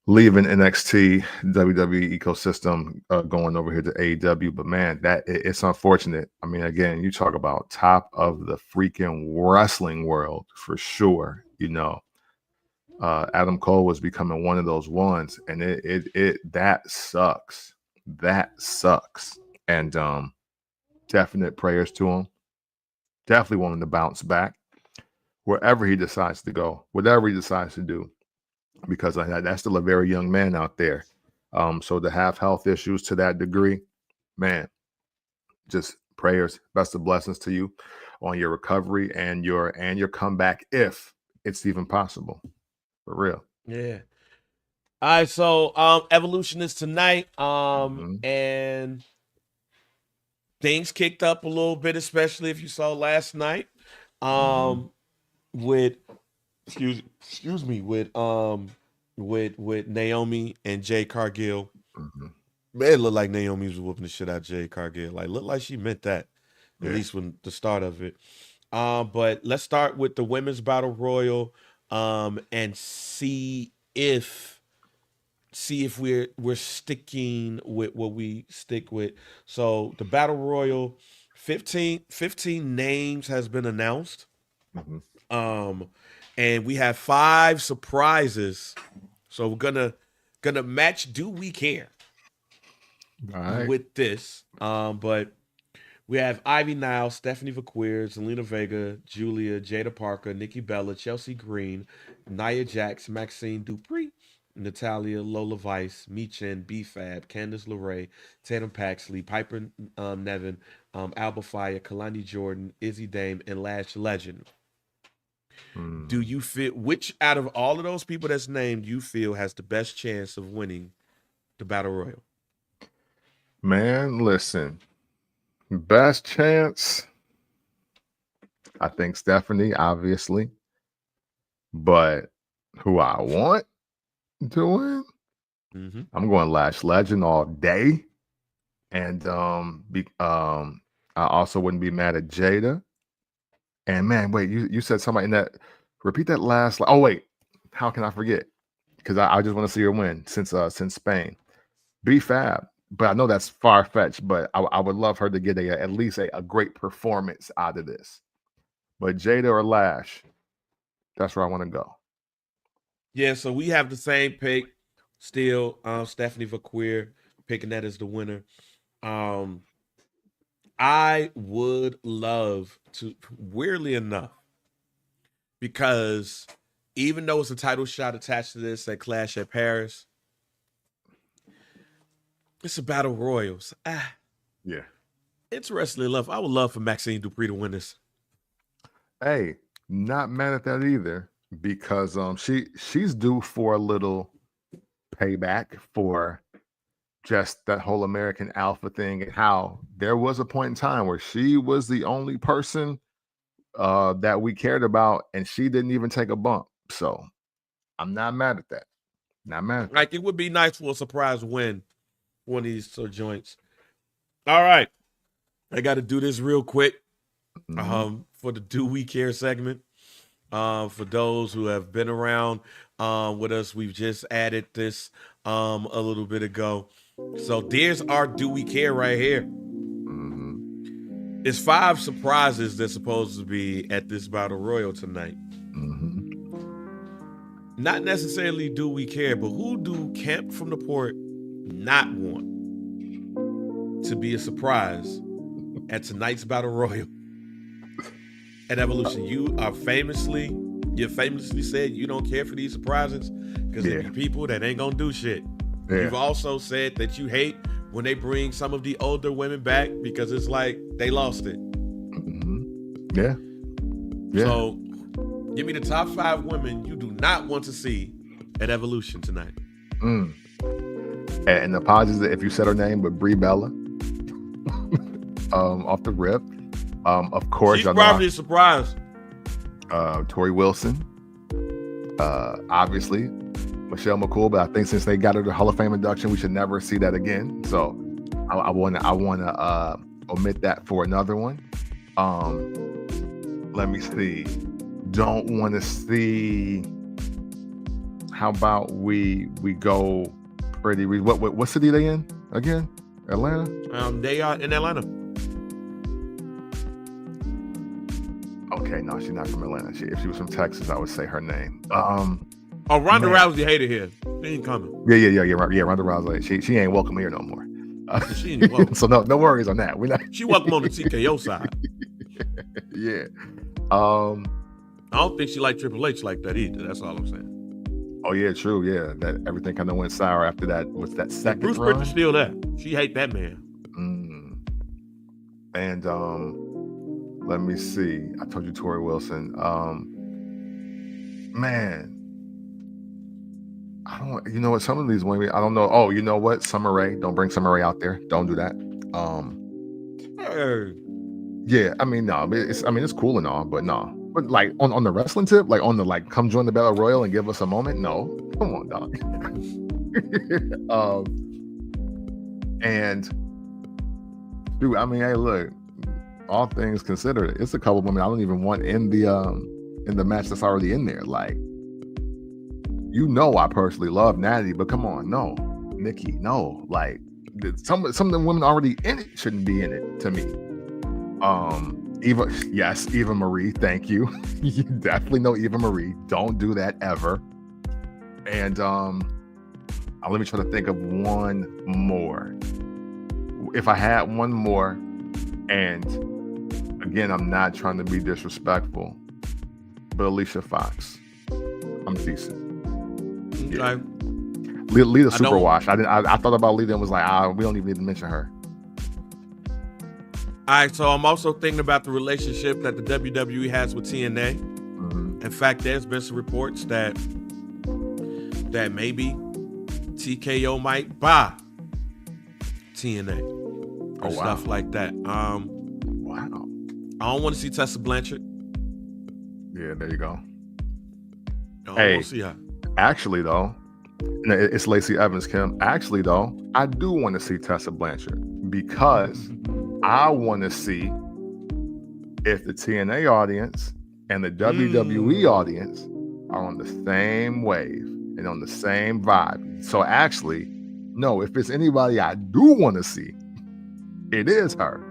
[SPEAKER 2] leaving NXT WWE ecosystem, going over here to AEW. But man, it's unfortunate. I mean, again, you talk about top of the freaking wrestling world for sure. You know, Adam Cole was becoming one of those ones, and it that sucks. That sucks. And definite prayers to him. Definitely want him to bounce back wherever he decides to go, whatever he decides to do, because that's still a very young man out there. So to have health issues to that degree, man, just prayers, best of blessings to you on your recovery and your comeback, if it's even possible. For real.
[SPEAKER 3] Yeah. All right, so Evolution is tonight. And things kicked up a little bit, especially if you saw last night. With excuse me, with Naomi and Jay Cargill. Man, it looked like Naomi was whooping the shit out of Jay Cargill. Like, looked like she meant that, at least when the start of it. But let's start with the women's battle royal, and see if we're sticking with what we stick with. So the battle royal, 15 names has been announced. And we have 5 surprises. So we're gonna match Do We Care with this. But we have Ivy Nile, Stephanie Vaquer, Zelina Vega, Julia, Jada Parker, Nikki Bella, Chelsea Green, Nia Jax, Maxine Dupree, Natalia, Lola Vice, Michin, B-Fab, Candice LeRae, Tatum Paxley, Piper Nevin, Alba Fire, Kalani Jordan, Izzy Dame, and Lash Legend. Do you feel, which out of all of those people that's named, you feel has the best chance of winning the Battle Royal?
[SPEAKER 2] Man, listen. Best chance, I think Stephanie, obviously. But who I want to win, I'm going Lash Legend all day. And I also wouldn't be mad at Jada. And man, wait, you said somebody in that. Repeat that last. Oh wait, how can I forget? Because I just want to see her win since Spain. B-Fab, but I know that's far fetched. But I would love her to get at least a great performance out of this. But Jada or Lash, that's where I want to go.
[SPEAKER 3] Yeah, so we have the same pick still. Stephanie Vaquer picking that as the winner. I would love to, weirdly enough, because even though it's a title shot attached to this at Clash at Paris, it's a battle royals.
[SPEAKER 2] Yeah.
[SPEAKER 3] Interestingly enough, I would love for Maxine Dupree to win this.
[SPEAKER 2] Hey, not mad at that either, because she's due for a little payback for just that whole American Alpha thing, and how there was a point in time where she was the only person that we cared about, and she didn't even take a bump. So I'm not mad at that. Not mad at that.
[SPEAKER 3] Like, it would be nice for a surprise win, one of these joints. All right, I got to do this real quick for the Do We Care segment. For those who have been around with us, we've just added this a little bit ago. So there's our Do We Care right here.
[SPEAKER 2] Mm-hmm.
[SPEAKER 3] It's 5 surprises that's supposed to be at this Battle Royal tonight.
[SPEAKER 2] Mm-hmm.
[SPEAKER 3] Not necessarily do we care, but who do Camp from the Port not want to be a surprise at tonight's Battle Royal? At Evolution, you famously said you don't care for these surprises because there be people that ain't gonna do shit. Yeah. You've also said that you hate when they bring some of the older women back because it's like they lost it.
[SPEAKER 2] Mm-hmm. Yeah.
[SPEAKER 3] So give me the top 5 women you do not want to see at Evolution tonight.
[SPEAKER 2] And apologies if you said her name, but Brie Bella. Off the rip. Of course,
[SPEAKER 3] she's probably a surprise.
[SPEAKER 2] Tori Wilson. Obviously, Michelle McCool, but I think since they got her the Hall of Fame induction, we should never see that again. So I want to omit that for another one. Let me see. Don't want to see. How about we go pretty? What city they in again? Atlanta.
[SPEAKER 3] They are in Atlanta.
[SPEAKER 2] Okay, no, she's not from Atlanta. If she was from Texas, I would say her name.
[SPEAKER 3] Ronda Rousey hated here. She ain't coming.
[SPEAKER 2] Yeah. Ronda Rousey. She ain't welcome here no more.
[SPEAKER 3] She ain't welcome.
[SPEAKER 2] So no worries on that.
[SPEAKER 3] She welcome on the TKO side.
[SPEAKER 2] Yeah.
[SPEAKER 3] I don't think she liked Triple H like that either. That's all I'm saying.
[SPEAKER 2] Oh yeah, true. Yeah, that everything kind of went sour after that. What's that second?
[SPEAKER 3] Bruce Pritchard's still there. She hate that man.
[SPEAKER 2] And let me see. I told you Tori Wilson. Man, I don't. You know what? Some of these women, I don't know. Oh, you know what? Summer Rae. Don't bring Summer Rae out there. Don't do that.
[SPEAKER 3] Hey.
[SPEAKER 2] Yeah, I mean, no. It's cool and all, but no. But like on the wrestling tip, like on the come join the Battle Royal and give us a moment. No, come on, dog. And dude, I mean, hey, look. All things considered, it's a couple of women I don't even want in the match that's already in there. Like, I personally love Natty, but come on, no, Nikki, no. Like, some of the women already in it shouldn't be in it to me. Eva Marie, thank you. You definitely know Eva Marie. Don't do that ever. And let me try to think of one more. If I had one more, and again, I'm not trying to be disrespectful, but Alicia Fox, I'm decent.
[SPEAKER 3] Okay.
[SPEAKER 2] Yeah. Lita Superwash. I thought about Lita and was like, we don't even need to mention her.
[SPEAKER 3] All right, so I'm also thinking about the relationship that the WWE has with TNA.
[SPEAKER 2] Mm-hmm.
[SPEAKER 3] In fact, there's been some reports that maybe TKO might buy TNA or stuff like that.
[SPEAKER 2] Wow.
[SPEAKER 3] I don't want to see Tessa Blanchard.
[SPEAKER 2] Yeah, there you go.
[SPEAKER 3] I don't want to see her.
[SPEAKER 2] Actually, though, it's Lacey Evans, Kim. Actually, though, I do want to see Tessa Blanchard because I want to see if the TNA audience and the WWE audience are on the same wave and on the same vibe. So actually, no, if it's anybody I do want to see, it is her.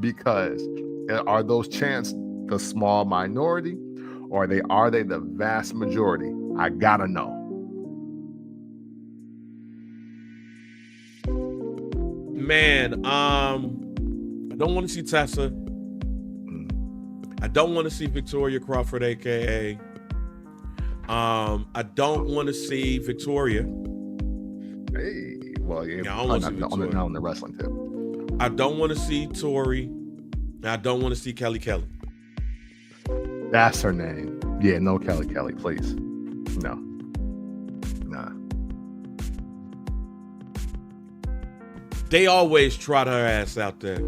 [SPEAKER 2] Because are those chants the small minority or are they the vast majority? I gotta know.
[SPEAKER 3] Man, I don't want to see Tessa. I don't want to see Victoria Crawford, aka. I don't want to see Victoria.
[SPEAKER 2] Hey, well, yeah,
[SPEAKER 3] I don't want to see Victoria.
[SPEAKER 2] Not on the wrestling tip.
[SPEAKER 3] I don't want to see Tori. I don't want to see Kelly Kelly.
[SPEAKER 2] That's her name. Yeah, no Kelly Kelly, please. No. Nah.
[SPEAKER 3] They always trot her ass out there.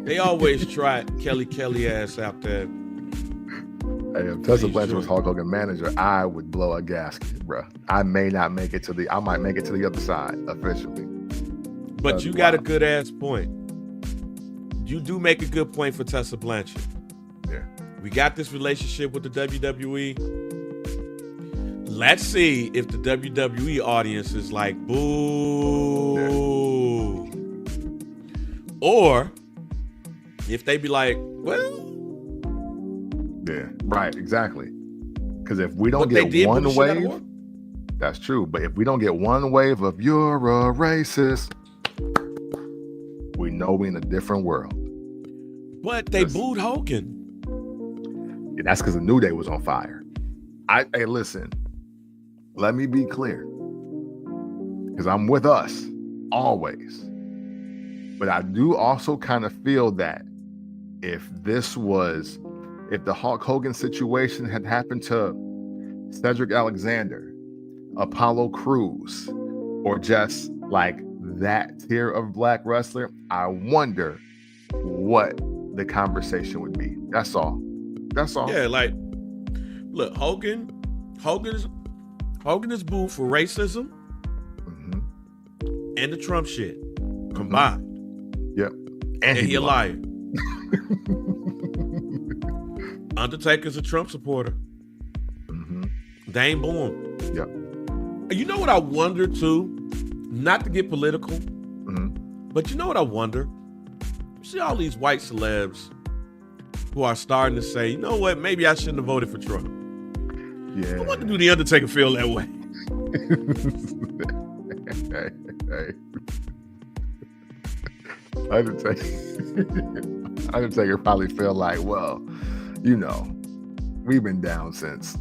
[SPEAKER 3] They always trot Kelly Kelly ass out there.
[SPEAKER 2] Hey, if Tessa Blanchard was Hulk Hogan manager, I would blow a gasket, bro. I might make it to the other side officially.
[SPEAKER 3] But you got a good ass point. You do make a good point for Tessa Blanchard.
[SPEAKER 2] Yeah.
[SPEAKER 3] We got this relationship with the WWE. Let's see if the WWE audience is like, boo. Or if they be like, well.
[SPEAKER 2] Yeah, right, exactly. Because if we don't get one wave, that's true. But if we don't get one wave of you're a racist, we know we're in a different world.
[SPEAKER 3] But they booed Hogan.
[SPEAKER 2] Yeah, that's because the New Day was on fire. Hey, listen, let me be clear. Because I'm with us always. But I do also kind of feel that if the Hulk Hogan situation had happened to Cedric Alexander, Apollo Crews, or just like that tier of black wrestler, I wonder what the conversation would be. That's all.
[SPEAKER 3] Yeah, like, look, Hogan is booed for racism and the Trump shit combined.
[SPEAKER 2] Yep.
[SPEAKER 3] And he a liar. Undertaker's a Trump supporter. They ain't boo him.
[SPEAKER 2] Yep.
[SPEAKER 3] You know what I wonder too? Not to get political, but you know what I wonder? You see all these white celebs who are starting to say, you know what, maybe I shouldn't have voted for Trump.
[SPEAKER 2] Yeah.
[SPEAKER 3] I wonder, do the Undertaker feel that way?
[SPEAKER 2] Undertaker probably feel like, well, you know, we've been down since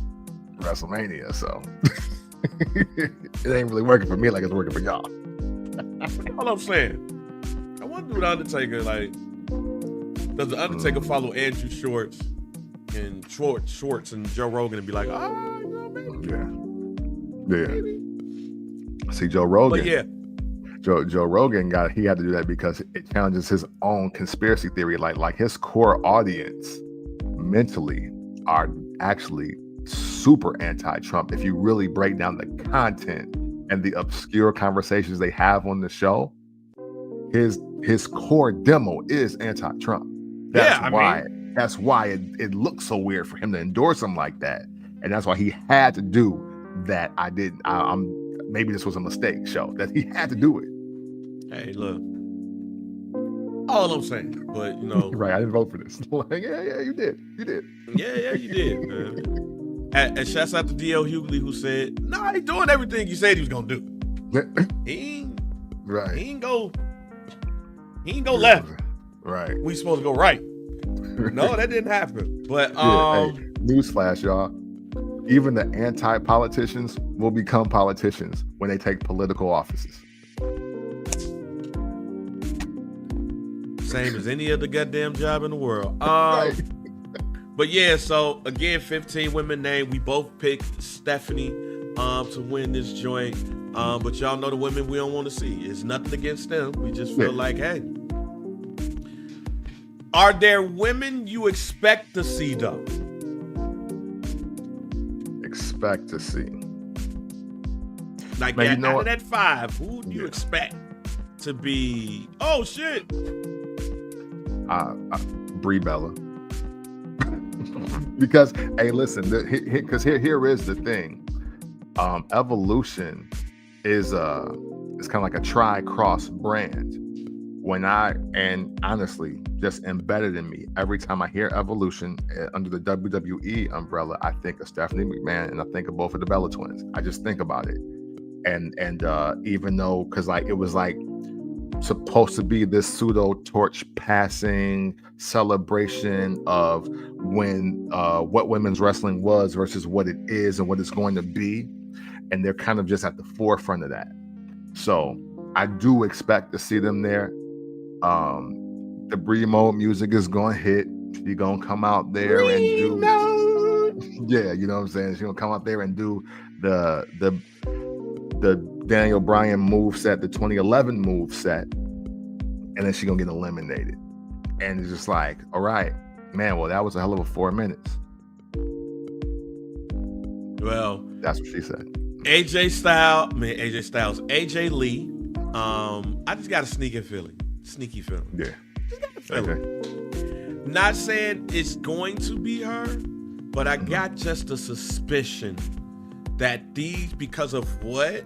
[SPEAKER 2] WrestleMania, so it ain't really working for me like it's working for y'all.
[SPEAKER 3] All I'm saying, I wonder what Undertaker, like, does the Undertaker follow Andrew Schwartz and Joe Rogan and be like, you know, maybe.
[SPEAKER 2] Yeah.
[SPEAKER 3] Maybe.
[SPEAKER 2] See, Joe Rogan.
[SPEAKER 3] But yeah.
[SPEAKER 2] Joe Rogan he had to do that because it challenges his own conspiracy theory. Like his core audience mentally are actually super anti-Trump. If you really break down the content and the obscure conversations they have on the show, his core demo is anti-Trump. That's why it looks so weird for him to endorse him like that, and that's why he had to do that. Maybe this was a mistake show that he had to do it.
[SPEAKER 3] Hey, look, all I'm saying, but you know,
[SPEAKER 2] right? I didn't vote for this. Like, yeah, you did.
[SPEAKER 3] Yeah, you did, man. And shouts out to D.L. Hughley who said, "Nah, he's doing everything he said he was gonna do. He ain't go left.
[SPEAKER 2] Right.
[SPEAKER 3] We supposed to go right. No, that didn't happen. But
[SPEAKER 2] newsflash, y'all. Even the anti-politicians will become politicians when they take political offices.
[SPEAKER 3] Same as any other goddamn job in the world.
[SPEAKER 2] Right.
[SPEAKER 3] But yeah, so again, 15 women named. We both picked Stephanie to win this joint. But y'all know the women we don't want to see. It's nothing against them. We just feel like, hey. Are there women you expect to see though?
[SPEAKER 2] Expect to see.
[SPEAKER 3] Like,
[SPEAKER 2] man,
[SPEAKER 3] out of that 5, who do you expect to be? Oh shit.
[SPEAKER 2] Brie Bella. Because, hey, listen, because here is the thing. Evolution is kind of like a tri-cross brand. And honestly, just embedded in me, every time I hear Evolution under the WWE umbrella, I think of Stephanie McMahon and I think of both of the Bella twins. I just think about it. And even though, because like it was like supposed to be this pseudo torch passing celebration of when what women's wrestling was versus what it is and what it's going to be, and they're kind of just at the forefront of that. So I do expect to see them there. The Brie mode music is gonna hit. She's gonna come out there and do yeah, you know what I'm saying? She's gonna come out there and do the Daniel Bryan move set, the 2011 move set, and then she's gonna get eliminated. And it's just like, all right, man, well, that was a hell of a 4 minutes.
[SPEAKER 3] Well,
[SPEAKER 2] that's what she said.
[SPEAKER 3] AJ Lee. I just got a sneaky feeling.
[SPEAKER 2] Yeah.
[SPEAKER 3] Just got a feeling. Not saying it's going to be her, but I got just a suspicion that because of what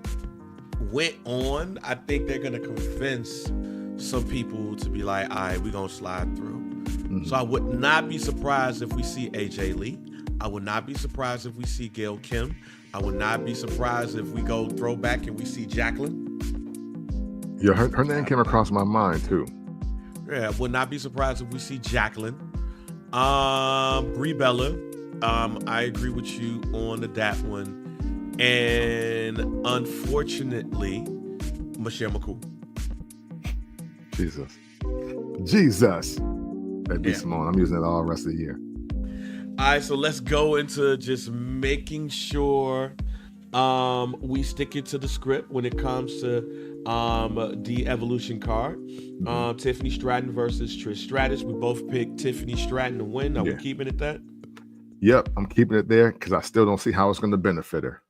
[SPEAKER 3] went on, I think they're gonna convince some people to be like, all right, we're gonna slide through. So I would not be surprised if we see AJ Lee. I would not be surprised if we see Gail Kim. I would not be surprised if we go throwback and we see Jacqueline.
[SPEAKER 2] Yeah, her name came across my mind too.
[SPEAKER 3] Yeah, would not be surprised if we see Jacqueline. Brie Bella. I agree with you on that one. And unfortunately, Michelle McCool.
[SPEAKER 2] Jesus. That'd be Simone. I'm using it all the rest of the year.
[SPEAKER 3] All right, so let's go into just making sure we stick it to the script when it comes to the Evolution card. Tiffany Stratton versus Trish Stratus. We both picked Tiffany Stratton to win. Are we keeping it that?
[SPEAKER 2] Yep, I'm keeping it there because I still don't see how it's going to benefit her.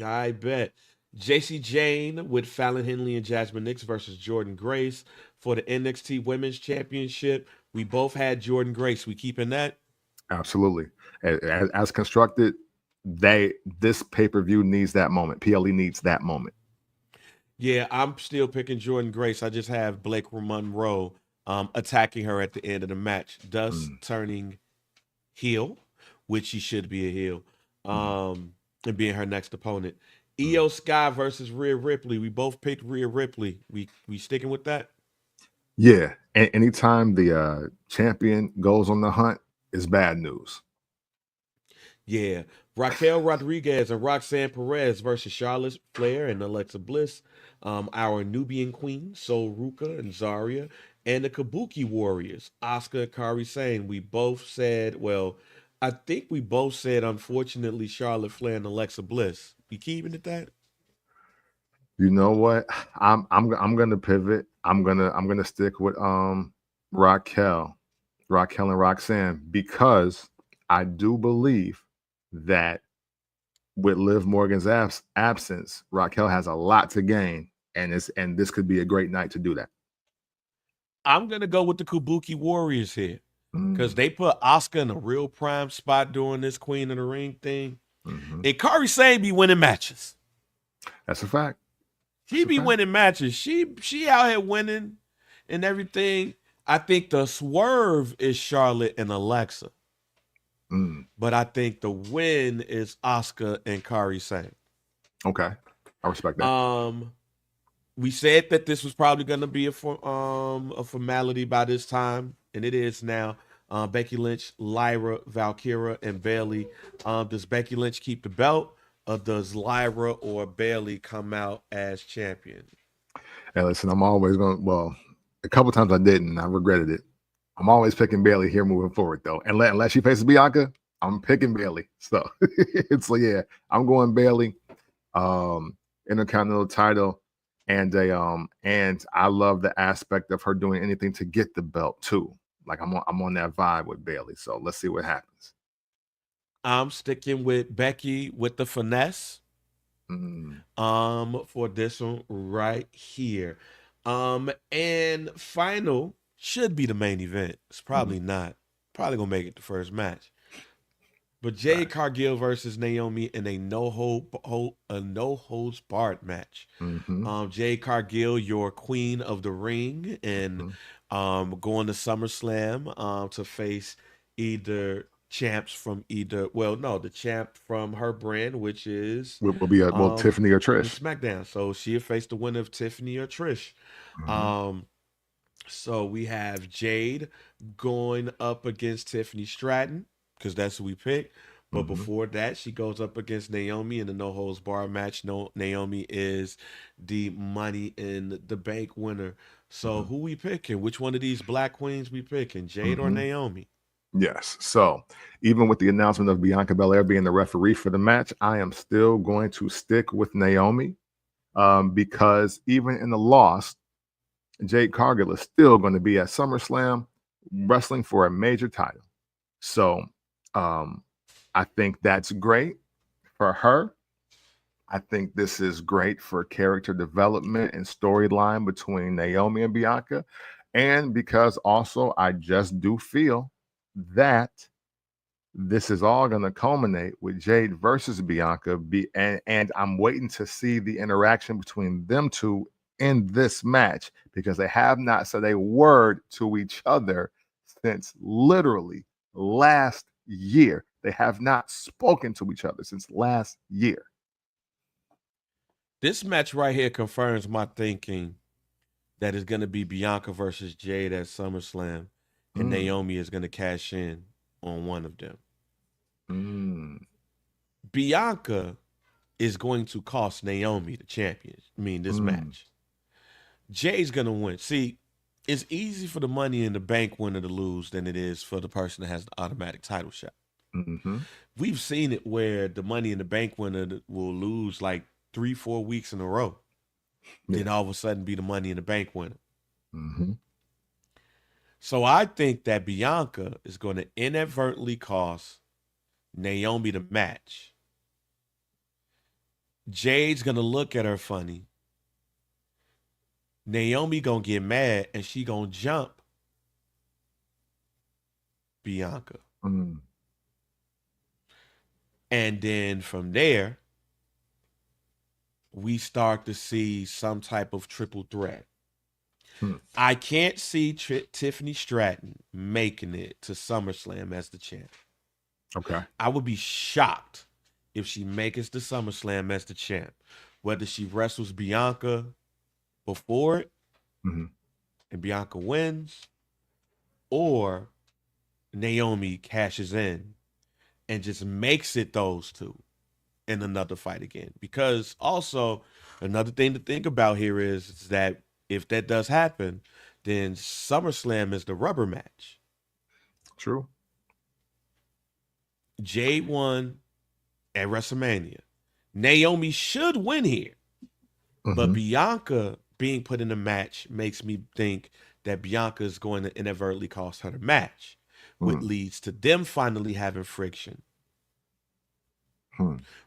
[SPEAKER 3] I bet. JC Jane with Fallon Henley and Jasmine Nix versus Jordan Grace for the NXT Women's Championship. We both had Jordan Grace. We keeping that?
[SPEAKER 2] Absolutely. As constructed, this pay-per-view needs that moment. PLE needs that moment.
[SPEAKER 3] Yeah, I'm still picking Jordan Grace. I just have Blake Monroe attacking her at the end of the match, thus turning heel, which she should be a heel, and being her next opponent. Io Sky versus Rhea Ripley. We both picked Rhea Ripley. We sticking with that?
[SPEAKER 2] Yeah. Anytime the champion goes on the hunt, is bad news.
[SPEAKER 3] Yeah. Raquel Rodriguez and Roxanne Perez versus Charlotte Flair and Alexa Bliss. Our Nubian Queen, Sol Ruka and Zarya, and the Kabuki Warriors, Asuka and Kairi Sane. We both said, I think we both said, unfortunately, Charlotte Flair and Alexa Bliss. You keeping it that?
[SPEAKER 2] You know what? I'm gonna pivot. I'm gonna stick with Raquel and Roxanne, because I do believe that with Liv Morgan's absence, Raquel has a lot to gain, and this could be a great night to do that.
[SPEAKER 3] I'm gonna go with the Kabuki Warriors here because they put Asuka in a real prime spot during this Queen of the Ring thing, and Kairi Sane be winning matches.
[SPEAKER 2] That's a fact.
[SPEAKER 3] She be winning matches. She out here winning and everything. I think the swerve is Charlotte and Alexa. But I think the win is Asuka and Kairi Sane.
[SPEAKER 2] Okay. I respect that.
[SPEAKER 3] We said that this was probably going to be a formality by this time, and it is now. Becky Lynch, Lyra, Valkyria, and Bayley. Does Becky Lynch keep the belt, or does Lyra or Bayley come out as champion?
[SPEAKER 2] Hey, listen, I'm always going, a couple times I didn't. I regretted it. I'm always picking Bayley here moving forward, though. Unless she faces Bianca, I'm picking Bayley. So yeah, I'm going Bayley. Intercontinental title, and I love the aspect of her doing anything to get the belt too. Like I'm on that vibe with Bayley. So let's see what happens.
[SPEAKER 3] I'm sticking with Becky with the finesse. For this one right here. And final should be the main event. It's probably not. Probably gonna make it the first match. But Jade Cargill versus Naomi in a no holds barred match. Jade Cargill, your queen of the ring, and going to SummerSlam to face either champs from the champ from her brand, which is
[SPEAKER 2] will be Tiffany or Trish.
[SPEAKER 3] SmackDown. So she'll face the winner of Tiffany or Trish. So we have Jade going up against Tiffany Stratton, because that's who we picked. But before that, she goes up against Naomi in the no holds bar match. Naomi is the Money in the Bank winner. So who we picking? Which one of these black queens we picking? Jade or Naomi?
[SPEAKER 2] Yes. So even with the announcement of Bianca Belair being the referee for the match, I am still going to stick with Naomi, because even in the loss, Jade Cargill is still going to be at SummerSlam wrestling for a major title. So I think that's great for her. I think this is great for character development and storyline between Naomi and Bianca. And because also I just do feel that this is all going to culminate with Jade versus Bianca. And I'm waiting to see the interaction between them two in this match, because they have not said a word to each other since literally last year. They have not spoken to each other since last year.
[SPEAKER 3] This match right here confirms my thinking that it's going to be Bianca versus Jade at SummerSlam, and Naomi is going to cash in on one of them. Bianca is going to cost Naomi the champion. This match. Jade's going to win. See, it's easy for the Money in the Bank winner to lose than it is for the person that has the automatic title shot. We've seen it where the Money in the Bank winner will lose like 3-4 weeks in a row. Then all of a sudden be the Money in the Bank winner. So I think that Bianca is going to inadvertently cost Naomi the match. Jade's going to look at her funny. Naomi going to get mad and she going to jump Bianca. And then from there, we start to see some type of triple threat. I can't see Tiffany Stratton making it to SummerSlam as the champ.
[SPEAKER 2] Okay.
[SPEAKER 3] I would be shocked if she makes it to SummerSlam as the champ. Whether she wrestles Bianca before it and Bianca wins, or Naomi cashes in and just makes it those two in another fight again. Because also, another thing to think about here is that if that does happen, then SummerSlam is the rubber match.
[SPEAKER 2] True.
[SPEAKER 3] Jade won at WrestleMania. Naomi should win here. But Bianca being put in the match makes me think that Bianca is going to inadvertently cost her the match, which leads to them finally having friction.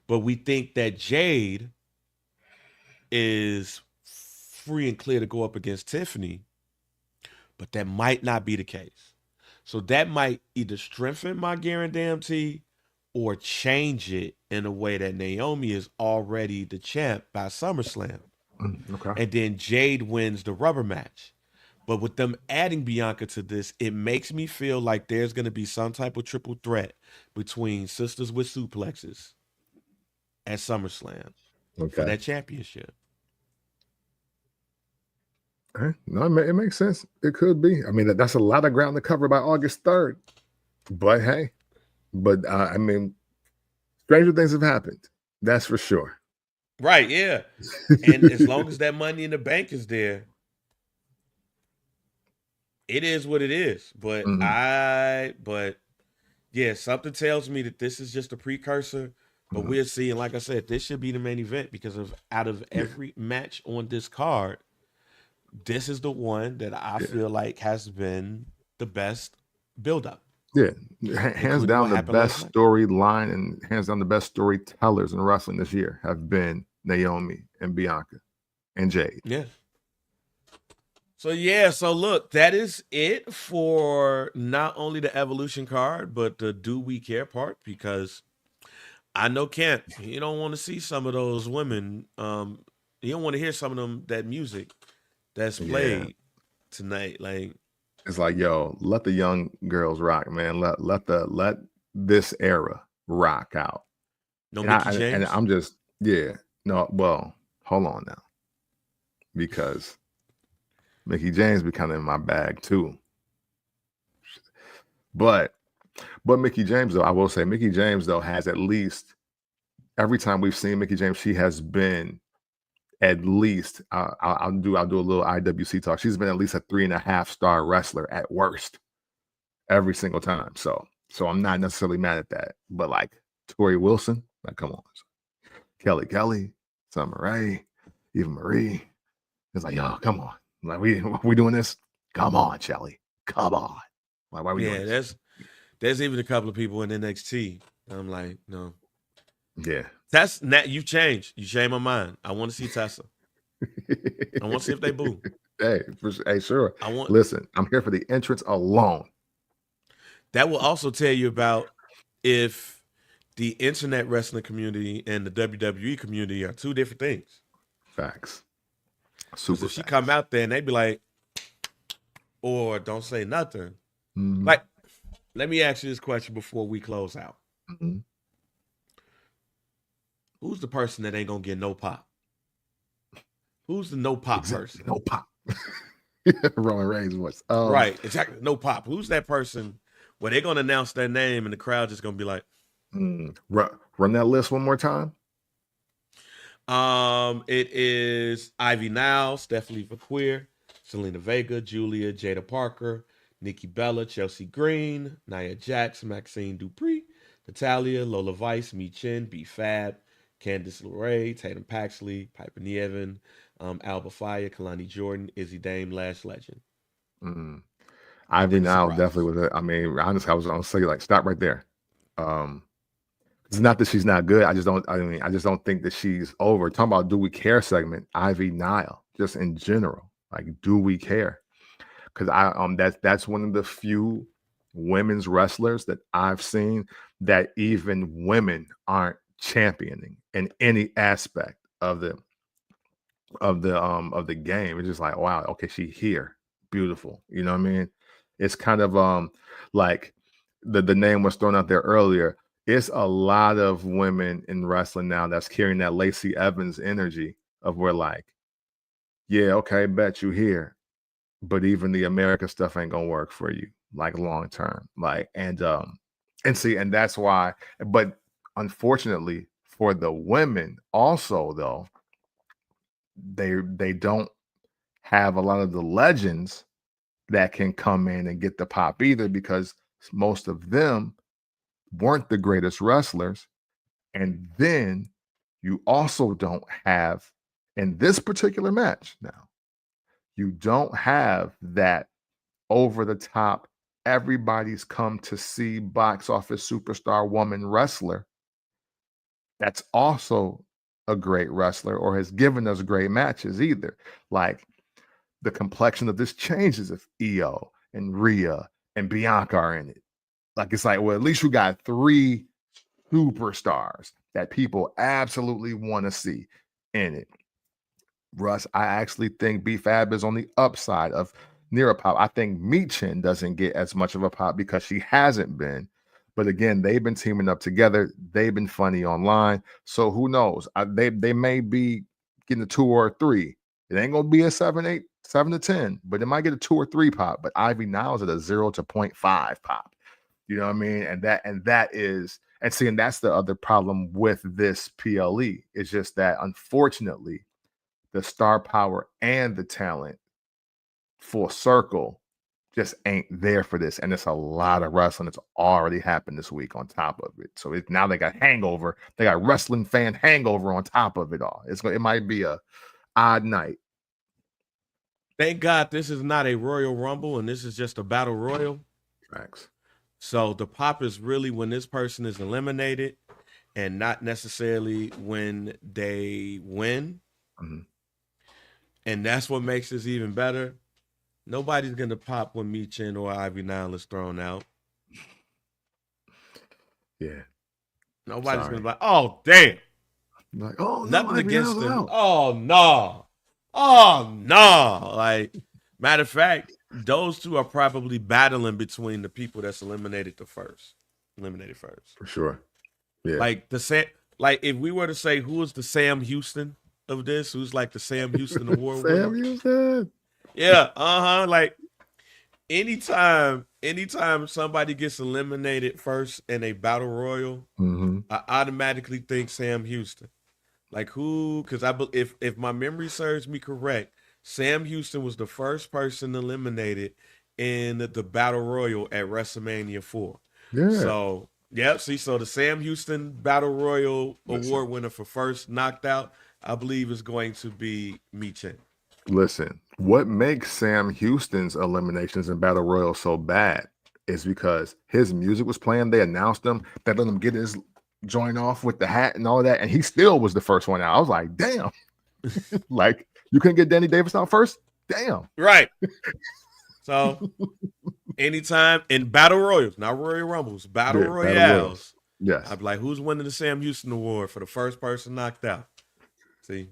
[SPEAKER 3] But we think that Jade is free and clear to go up against Tiffany, but that might not be the case. So that might either strengthen my guarantee or change it in a way that Naomi is already the champ by SummerSlam.
[SPEAKER 2] Okay.
[SPEAKER 3] And then Jade wins the rubber match. But with them adding Bianca to this, it makes me feel like there's going to be some type of triple threat between Sisters with Suplexes at SummerSlam for that championship.
[SPEAKER 2] No, it makes sense. It could be. I mean, that's a lot of ground to cover by August 3rd. But hey, I mean, stranger things have happened. That's for sure.
[SPEAKER 3] Right, yeah. And as long as that Money in the Bank is there, it is what it is. But yeah, something tells me that this is just a precursor. But we'll see. And like I said, this should be the main event because out of every match on this card, this is the one that I feel like has been the best build-up.
[SPEAKER 2] Yeah, hands down the best storyline and hands down the best storytellers in wrestling this year have been Naomi and Bianca and Jade.
[SPEAKER 3] Yeah. So look, that is it for not only the Evolution card, but the Do We Care part, because I know Kent, you don't want to see some of those women. You don't want to hear some of them, that music that's played tonight. Like,
[SPEAKER 2] it's like, yo, let the young girls rock, man. Let this era rock out.
[SPEAKER 3] No Mickie James?
[SPEAKER 2] And I'm just, well, hold on now. Because Mickie James be kind of in my bag too. But Mickie James, though, I will say Mickie James, though, has at least, every time we've seen Mickie James, she has been at least, I'll do a little IWC talk. She's been at least a 3.5-star wrestler at worst every single time. So I'm not necessarily mad at that. But like Tori Wilson, like, come on. Kelly, Summer Rae, Eva Marie. It's like, yo, come on. Like, we doing this? Come on, Shelly. Come on. Like, why are we doing this?
[SPEAKER 3] There's even a couple of people in NXT. I'm like, no.
[SPEAKER 2] Yeah.
[SPEAKER 3] You've changed. You changed my mind. I want to see Tessa. I want to see if they boo.
[SPEAKER 2] Hey, sure.
[SPEAKER 3] I want
[SPEAKER 2] Listen, I'm here for the entrance alone.
[SPEAKER 3] that will also tell you about if the internet wrestling community and the WWE community are two different things.
[SPEAKER 2] Facts.
[SPEAKER 3] Because
[SPEAKER 2] Super
[SPEAKER 3] if she come
[SPEAKER 2] facts.
[SPEAKER 3] out there and they be like, or don't say nothing,
[SPEAKER 2] Mm-hmm.
[SPEAKER 3] like, let me ask you this question before we close out.
[SPEAKER 2] Mm-hmm.
[SPEAKER 3] Who's the person that ain't gonna get no pop? Who's the no pop
[SPEAKER 2] Exactly.
[SPEAKER 3] person?
[SPEAKER 2] No pop. Roman Reigns was.
[SPEAKER 3] Right, exactly. No pop. Who's that person where they're gonna announce their name and the crowd just gonna be like,
[SPEAKER 2] Run that list one more time.
[SPEAKER 3] It is Ivy Nile, Stephanie Queer, Selena Vega, Julia, Jada Parker, Nikki Bella, Chelsea Green, Nia Jax, Maxine Dupree, Natalia, Lola Vice, Mi Chin, B Fab, Candice LeRae, Tatum Paxley, Piper Nievin, Alba Fire, Kalani Jordan, Izzy Dame, Lash Legend.
[SPEAKER 2] Ivy
[SPEAKER 3] Any
[SPEAKER 2] Nile
[SPEAKER 3] surprises?
[SPEAKER 2] definitely was. I mean, honestly, I was gonna say like stop right there. It's not that she's not good. I just don't. I mean, I just don't think that she's over. Talking about do we care segment? Ivy Nile, just in general, like do we care? Because that's one of the few women's wrestlers that I've seen that even women aren't championing in any aspect of the game. It's just like, wow, okay, she here. Beautiful. You know what I mean? It's kind of like the name was thrown out there earlier. It's a lot of women in wrestling now that's carrying that Lacey Evans energy of where like, yeah, okay, bet you here. But even the America stuff ain't gonna work for you, like long term. Like, and see, and that's why, but unfortunately for the women also though, they don't have a lot of the legends that can come in and get the pop either because most of them weren't the greatest wrestlers. And then you also don't have in this particular match now, you don't have that over the top, everybody's come to see box office superstar woman wrestler that's also a great wrestler or has given us great matches either. Like the complexion of this changes if Io and Rhea and Bianca are in it. Like it's like, well, at least you got three superstars that people absolutely want to see in it. Russ, I actually think B-Fab is on the upside of near a pop. I think Michin doesn't get as much of a pop because she hasn't been. But again, they've been teaming up together. They've been funny online. So who knows? They may be getting a 2 or a 3. It ain't gonna be a 7, 8, 7 to 10, but it might get a 2 or 3 pop. But Ivy now is at a 0 to 0.5 pop. You know what I mean? And that is and see, and that's the other problem with this PLE. It's just that unfortunately the star power and the talent full circle just ain't there for this. And it's a lot of wrestling that's already happened this week on top of it. So now they got hangover. They got wrestling fan hangover on top of it all. It might be a odd night.
[SPEAKER 3] Thank God this is not a Royal Rumble and this is just a Battle Royal.
[SPEAKER 2] Facts.
[SPEAKER 3] So the pop is really when this person is eliminated and not necessarily when they win.
[SPEAKER 2] Mm-hmm.
[SPEAKER 3] And that's what makes this even better. Nobody's going to pop when Michin or Ivy Nile is thrown out.
[SPEAKER 2] Yeah.
[SPEAKER 3] Nobody's going to be like, oh, damn.
[SPEAKER 2] Like, oh,
[SPEAKER 3] Nothing
[SPEAKER 2] no,
[SPEAKER 3] against them.
[SPEAKER 2] out.
[SPEAKER 3] Oh, no. Oh, no. Like, matter of fact, those two are probably battling between the people that's eliminated first.
[SPEAKER 2] For sure. Yeah.
[SPEAKER 3] Like if we were to say who is the Sam Houston of this, who's like the Sam Houston award winner?
[SPEAKER 2] Sam Houston.
[SPEAKER 3] Yeah, like anytime somebody gets eliminated first in a battle royal, I automatically think Sam Houston. Like who? Because if my memory serves me correct, Sam Houston was the first person eliminated in the battle royal at WrestleMania 4.
[SPEAKER 2] Yeah.
[SPEAKER 3] So so the Sam Houston Battle Royal award winner for first knocked out, I believe, is going to be Michin.
[SPEAKER 2] Listen, what makes Sam Houston's eliminations in Battle Royal so bad is because his music was playing. They announced him. They let him get his joint off with the hat and all that, and he still was the first one out. I was like, damn. Like, you couldn't get Danny Davis out first? Damn.
[SPEAKER 3] Right. So anytime in battle royals, not Royal Rumbles, battle
[SPEAKER 2] Yeah, Battle Royals.
[SPEAKER 3] royales,
[SPEAKER 2] Yes.
[SPEAKER 3] I'd be like, who's winning the Sam Houston Award for the first person knocked out? See,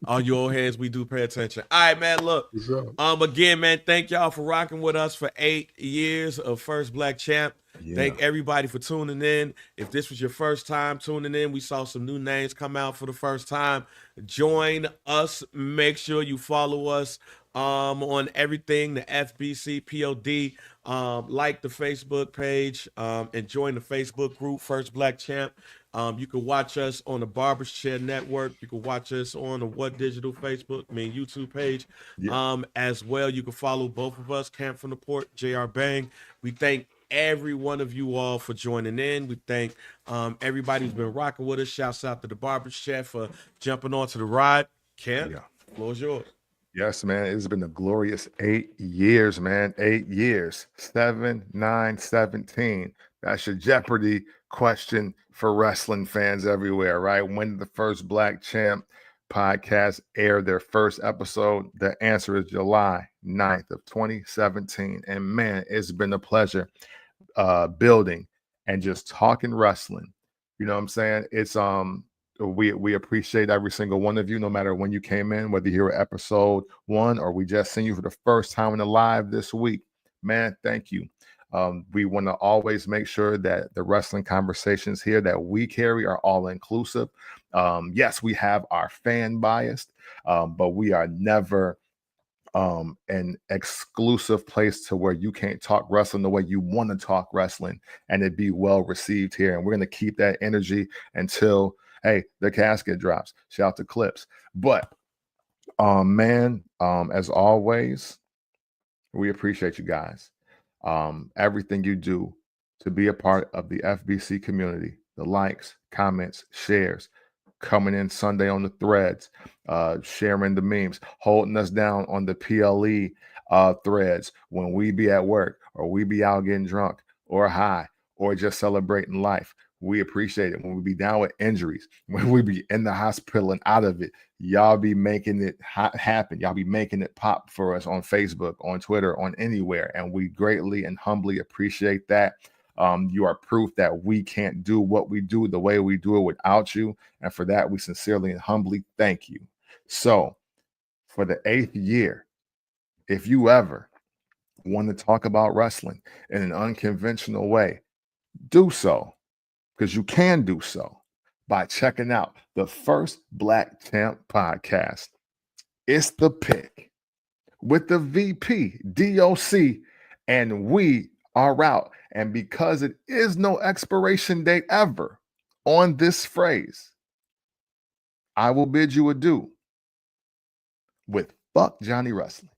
[SPEAKER 3] all you old heads, we do pay attention. All right, man. Look, again, man, thank y'all for rocking with us for 8 years of First Black Champ.
[SPEAKER 2] Yeah.
[SPEAKER 3] Thank everybody for tuning in. If this was your first time tuning in, we saw some new names come out for the first time. Join us. Make sure you follow us on everything, the FBC POD. Like the Facebook page and join the Facebook group, First Black Champ. You can watch us on the Barber's Chair Network. You can watch us on the What Digital YouTube page. As well. You can follow both of us, Camp from the Port, JR Bang. We thank every one of you all for joining in. We thank everybody who's been rocking with us. Shouts out to the Barber's Chair for jumping onto the ride. Camp, floor's yours.
[SPEAKER 2] Yes, man. It's been a glorious 8 years, man. 8 years. 7, 9, 17. That's your Jeopardy question for wrestling fans everywhere, right? When did the First Black Champ podcast air their first episode? The answer is July 9th of 2017. And man, it's been a pleasure building and just talking wrestling. You know what I'm saying? It's we appreciate every single one of you, no matter when you came in, whether you're at episode 1 or we just seen you for the first time in the live this week. Man, thank you. We want to always make sure that the wrestling conversations here that we carry are all inclusive. Yes, we have our fan bias, but we are never an exclusive place to where you can't talk wrestling the way you want to talk wrestling and it be well received here. And we're going to keep that energy until, hey, the casket drops. Shout to Clips. But man, as always, we appreciate you guys. Everything you do to be a part of the FBC community, the likes, comments, shares, coming in Sunday on the threads, sharing the memes, holding us down on the PLE threads when we be at work or we be out getting drunk or high or just celebrating life. We appreciate it. When we be down with injuries, when we be in the hospital and out of it, y'all be making it happen. Y'all be making it pop for us on Facebook, on Twitter, on anywhere. And we greatly and humbly appreciate that. You are proof that we can't do what we do the way we do it without you. And for that, we sincerely and humbly thank you. So for the 8th year, if you ever want to talk about wrestling in an unconventional way, do so, because you can do so by checking out the First Black Champ podcast. It's the pick with the VP, DOC, and we are out. And because it is no expiration date ever on this phrase, I will bid you adieu with Fuck Johnny Wrestling.